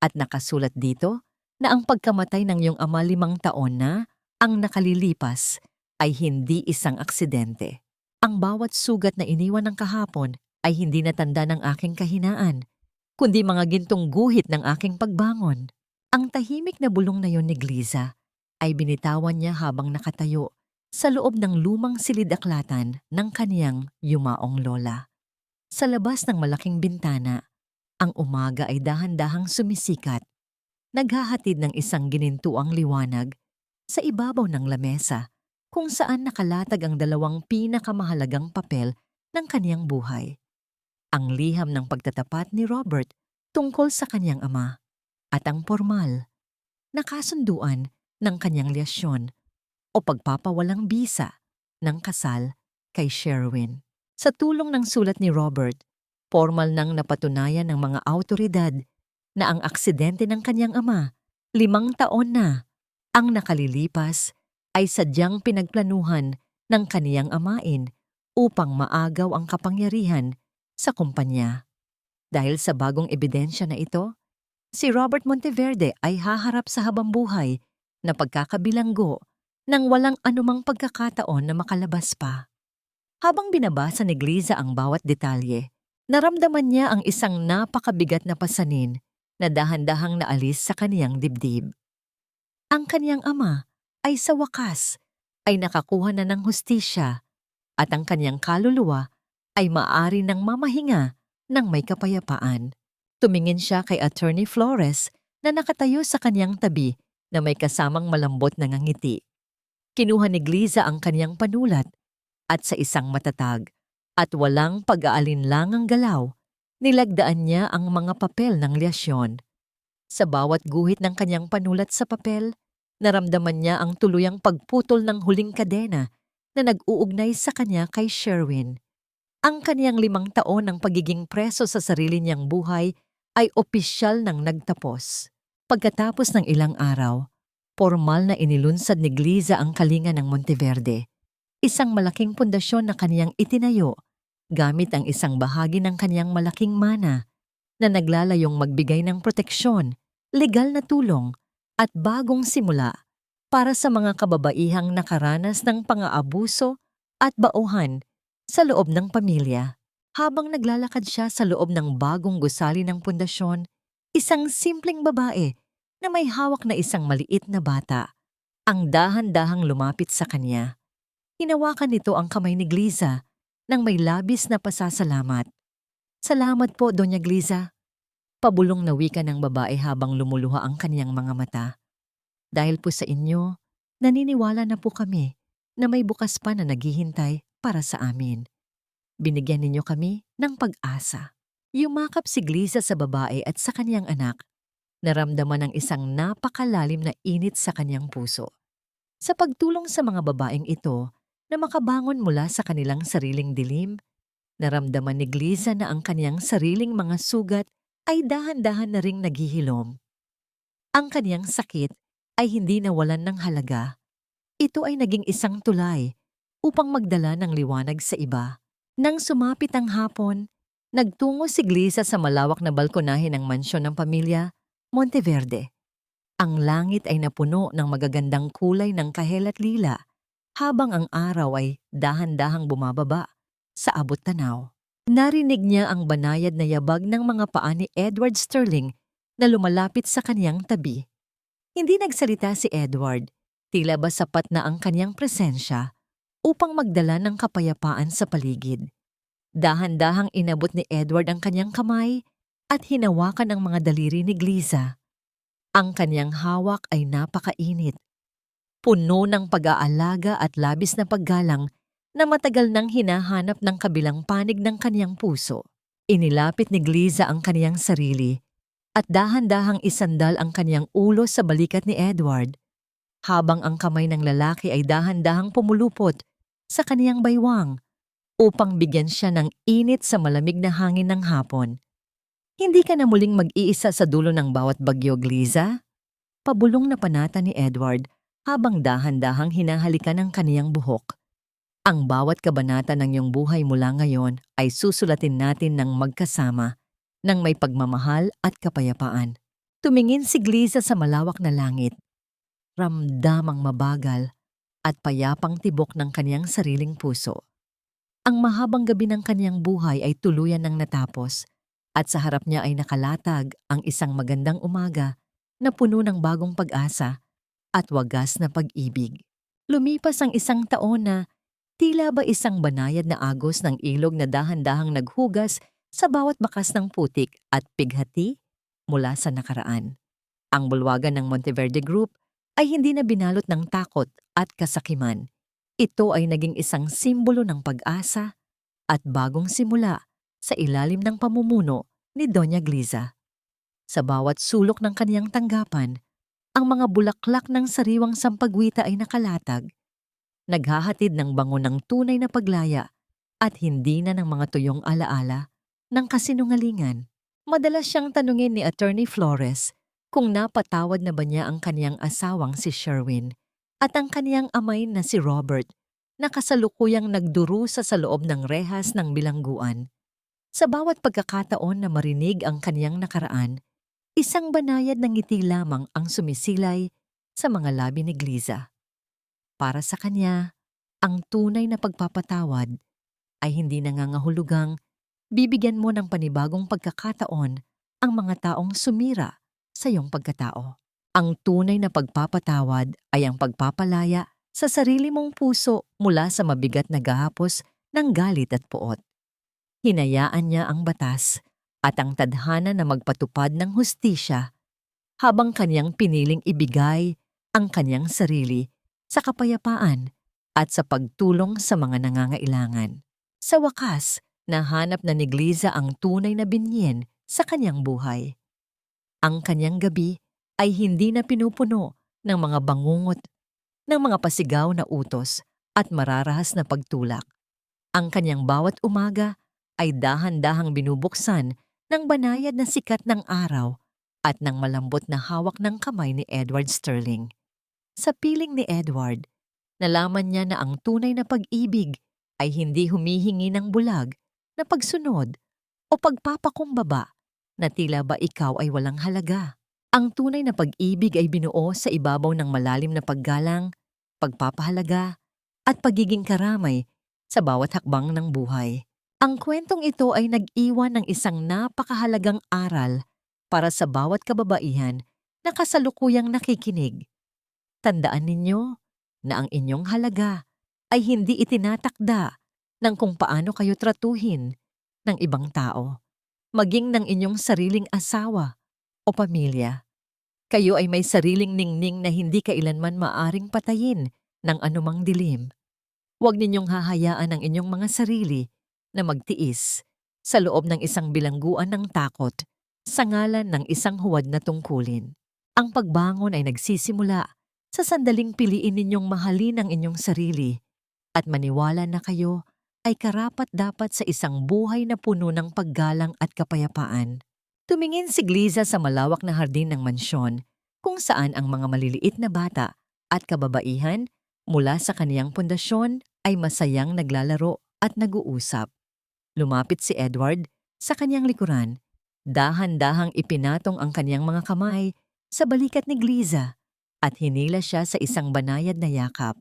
Speaker 1: at nakasulat dito na ang pagkamatay ng iyong ama 5 taon na ang nakalilipas ay hindi isang aksidente. Ang bawat sugat na iniwan ng kahapon ay hindi natanda ng aking kahinaan, kundi mga gintong guhit ng aking pagbangon. Ang tahimik na bulong na yon ni Gliza ay binitawan niya habang nakatayo sa loob ng lumang silid-aklatan ng kaniyang yumaong lola. Sa labas ng malaking bintana, ang umaga ay dahan-dahang sumisikat, naghahatid ng isang ginintuang liwanag sa ibabaw ng lamesa kung saan nakalatag ang 2 pinakamahalagang papel ng kaniyang buhay. Ang liham ng pagtatapat ni Robert tungkol sa kaniyang ama at ang formal na kasunduan ng kaniyang liyasyon o pagpapawalang bisa ng kasal kay Sherwin. Sa tulong ng sulat ni Robert, formal nang napatunayan ng mga awtoridad na ang aksidente ng kanyang ama, 5 taon na ang nakalilipas, ay sadyang pinagplanuhan ng kaniyang amain upang maagaw ang kapangyarihan sa kumpanya. Dahil sa bagong ebidensya na ito, si Robert Monteverde ay haharap sa habambuhay na pagkakabilanggo nang walang anumang pagkakataon na makalabas pa. Habang binabasa ni Gliza ang bawat detalye, naramdaman niya ang isang napakabigat na pasanin na dahan-dahang naalis sa kaniyang dibdib. Ang kaniyang ama ay sa wakas ay nakakuha na ng hustisya at ang kaniyang kaluluwa ay maaari ng mamahinga ng may kapayapaan. Tumingin siya kay Attorney Flores na nakatayo sa kaniyang tabi na may kasamang malambot na ngiti. Kinuha ni Gliza ang kaniyang panulat at sa isang matatag at walang pag-aalinlangang galaw, nilagdaan niya ang mga papel ng liyasyon. Sa bawat guhit ng kaniyang panulat sa papel, naramdaman niya ang tuluyang pagputol ng huling kadena na nag-uugnay sa kanya kay Sherwin. Ang kaniyang 5 taon ng pagiging preso sa sarili niyang buhay ay opisyal nang nagtapos. Pagkatapos ng ilang araw, formal na inilunsad ni Gliza ang kalinga ng Monteverde, isang malaking pundasyon na kaniyang itinayo gamit ang isang bahagi ng kaniyang malaking mana na naglalayong magbigay ng proteksyon, legal na tulong at bagong simula para sa mga kababaihang nakaranas ng pang-aabuso at bauhan sa loob ng pamilya. Habang naglalakad siya sa loob ng bagong gusali ng pundasyon, isang simpleng babae na may hawak na isang maliit na bata ang dahan-dahang lumapit sa kanya. Hinawakan nito ang kamay ni Gliza nang may labis na pasasalamat. "Salamat po, Doña Gliza." Pabulong na wika ng babae habang lumuluha ang kaniyang mga mata. "Dahil po sa inyo, naniniwala na po kami na may bukas pa na naghihintay para sa amin. Binigyan ninyo kami ng pag-asa." Yumakap si Gliza sa babae at sa kaniyang anak. Naramdaman ng isang napakalalim na init sa kaniyang puso. Sa pagtulong sa mga babaeng ito na makabangon mula sa kanilang sariling dilim, naramdaman ni Gliza na ang kaniyang sariling mga sugat ay dahan-dahan na ring naghihilom. Ang kaniyang sakit ay hindi nawalan ng halaga. Ito ay naging isang tulay upang magdala ng liwanag sa iba. Nang sumapit ang hapon, nagtungo si Gliza sa malawak na balkonahe ng mansyon ng pamilya Monteverde. Ang langit ay napuno ng magagandang kulay ng kahel at lila, habang ang araw ay dahan-dahang bumababa sa abot tanaw. Narinig niya ang banayad na yabag ng mga paa ni Edward Sterling na lumalapit sa kaniyang tabi. Hindi nagsalita si Edward, tila ba sapat na ang kaniyang presensya upang magdala ng kapayapaan sa paligid. Dahan-dahang inabot ni Edward ang kaniyang kamay at hinawakan ang mga daliri ni Gliza. Ang kaniyang hawak ay napakainit, puno ng pag-aalaga at labis na paggalang na matagal nang hinahanap ng kabilang panig ng kaniyang puso. Inilapit ni Gliza ang kaniyang sarili at dahan-dahang isandal ang kaniyang ulo sa balikat ni Edward, habang ang kamay ng lalaki ay dahan-dahang pumulupot sa kaniyang baywang upang bigyan siya ng init sa malamig na hangin ng hapon. "Hindi ka na muling mag-iisa sa dulo ng bawat bagyo, Gliza?" Pabulong na panata ni Edward habang dahan-dahang hinahalikan ang kaniyang buhok. Ang bawat kabanata ng iyong buhay mula ngayon ay susulatin natin ng magkasama, ng may pagmamahal at kapayapaan. Tumingin si Gliza sa malawak na langit, ramdam ang mabagal at payapang tibok ng kaniyang sariling puso. Ang mahabang gabi ng kaniyang buhay ay tuluyan ng natapos at sa harap niya ay nakalatag ang isang magandang umaga na puno ng bagong pag-asa at wagas na pag-ibig. Lumipas ang isang taon na tila ba isang banayad na agos ng ilog na dahan-dahang naghugas sa bawat bakas ng putik at pighati mula sa nakaraan. Ang bulwagan ng Monteverde Group ay hindi na binalot ng takot at kasakiman. Ito ay naging isang simbolo ng pag-asa at bagong simula sa ilalim ng pamumuno ni Doña Gliza. Sa bawat sulok ng kaniyang tanggapan, ang mga bulaklak ng sariwang sampagwita ay nakalatag, naghahatid ng bango ng tunay na paglaya at hindi na ng mga tuyong alaala ng kasinungalingan. Madalas siyang tanungin ni Attorney Flores kung napatawad na ba niya ang kaniyang asawang si Sherwin at ang kaniyang amay na si Robert na kasalukuyang nagdurusa sa loob ng rehas ng bilangguan. Sa bawat pagkakataon na marinig ang kaniyang nakaraan, isang banayad na ngiti lamang ang sumisilay sa mga labi ni Gliza. Para sa kanya, ang tunay na pagpapatawad ay hindi nangangahulugang bibigyan mo ng panibagong pagkakataon ang mga taong sumira sa iyong pagkatao. Ang tunay na pagpapatawad ay ang pagpapalaya sa sarili mong puso mula sa mabigat na gahapos ng galit at puot. Hinayaan niya ang batas at ang tadhana na magpatupad ng hustisya habang kaniyang piniling ibigay ang kaniyang sarili sa kapayapaan at sa pagtulong sa mga nangangailangan. Sa wakas, nahanap na ni Gliza ang tunay na binyen sa kaniyang buhay. Ang kaniyang gabi ay hindi na pinupuno ng mga bangungot, ng mga pasigaw na utos at mararahas na pagtulak. Ang kaniyang bawat umaga ay dahan-dahang binubuksan ng banayad na sikat ng araw at ng malambot na hawak ng kamay ni Edward Sterling. Sa piling ni Edward, nalaman niya na ang tunay na pag-ibig ay hindi humihingi ng bulag na pagsunod o pagpapakumbaba na tila ba ikaw ay walang halaga. Ang tunay na pag-ibig ay binuo sa ibabaw ng malalim na paggalang, pagpapahalaga, at pagiging karamay sa bawat hakbang ng buhay. Ang kwentong ito ay nag-iwan ng isang napakahalagang aral para sa bawat kababaihan na kasalukuyang nakikinig. Tandaan ninyo na ang inyong halaga ay hindi itinatakda ng kung paano kayo tratuhin ng ibang tao, maging ng inyong sariling asawa o pamilya. Kayo ay may sariling ningning na hindi kailanman maaring patayin ng anumang dilim. Huwag ninyong hahayaan ang inyong mga sarili na magtiis sa loob ng isang bilangguan ng takot sa ngalan ng isang huwad na tungkulin. Ang pagbangon ay nagsisimula sa sandaling piliin ninyong mahalin ang inyong sarili at maniwala na kayo ay karapat-dapat sa isang buhay na puno ng paggalang at kapayapaan. Tumingin si Gliza sa malawak na hardin ng mansyon kung saan ang mga maliliit na bata at kababaihan mula sa kaniyang pundasyon ay masayang naglalaro at nag-uusap. Lumapit si Edward sa kaniyang likuran, dahan-dahang ipinatong ang kaniyang mga kamay sa balikat ni Gliza at hinila siya sa isang banayad na yakap.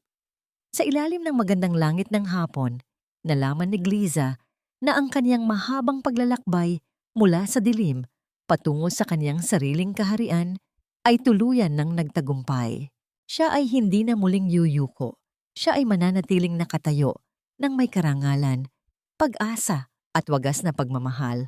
Speaker 1: Sa ilalim ng magandang langit ng hapon, nalaman ni Gliza na ang kaniyang mahabang paglalakbay mula sa dilim patungo sa kaniyang sariling kaharian ay tuluyan ng nagtagumpay. Siya ay hindi na muling yuyuko. Siya ay mananatiling nakatayo ng may karangalan, pag-asa at wagas na pagmamahal.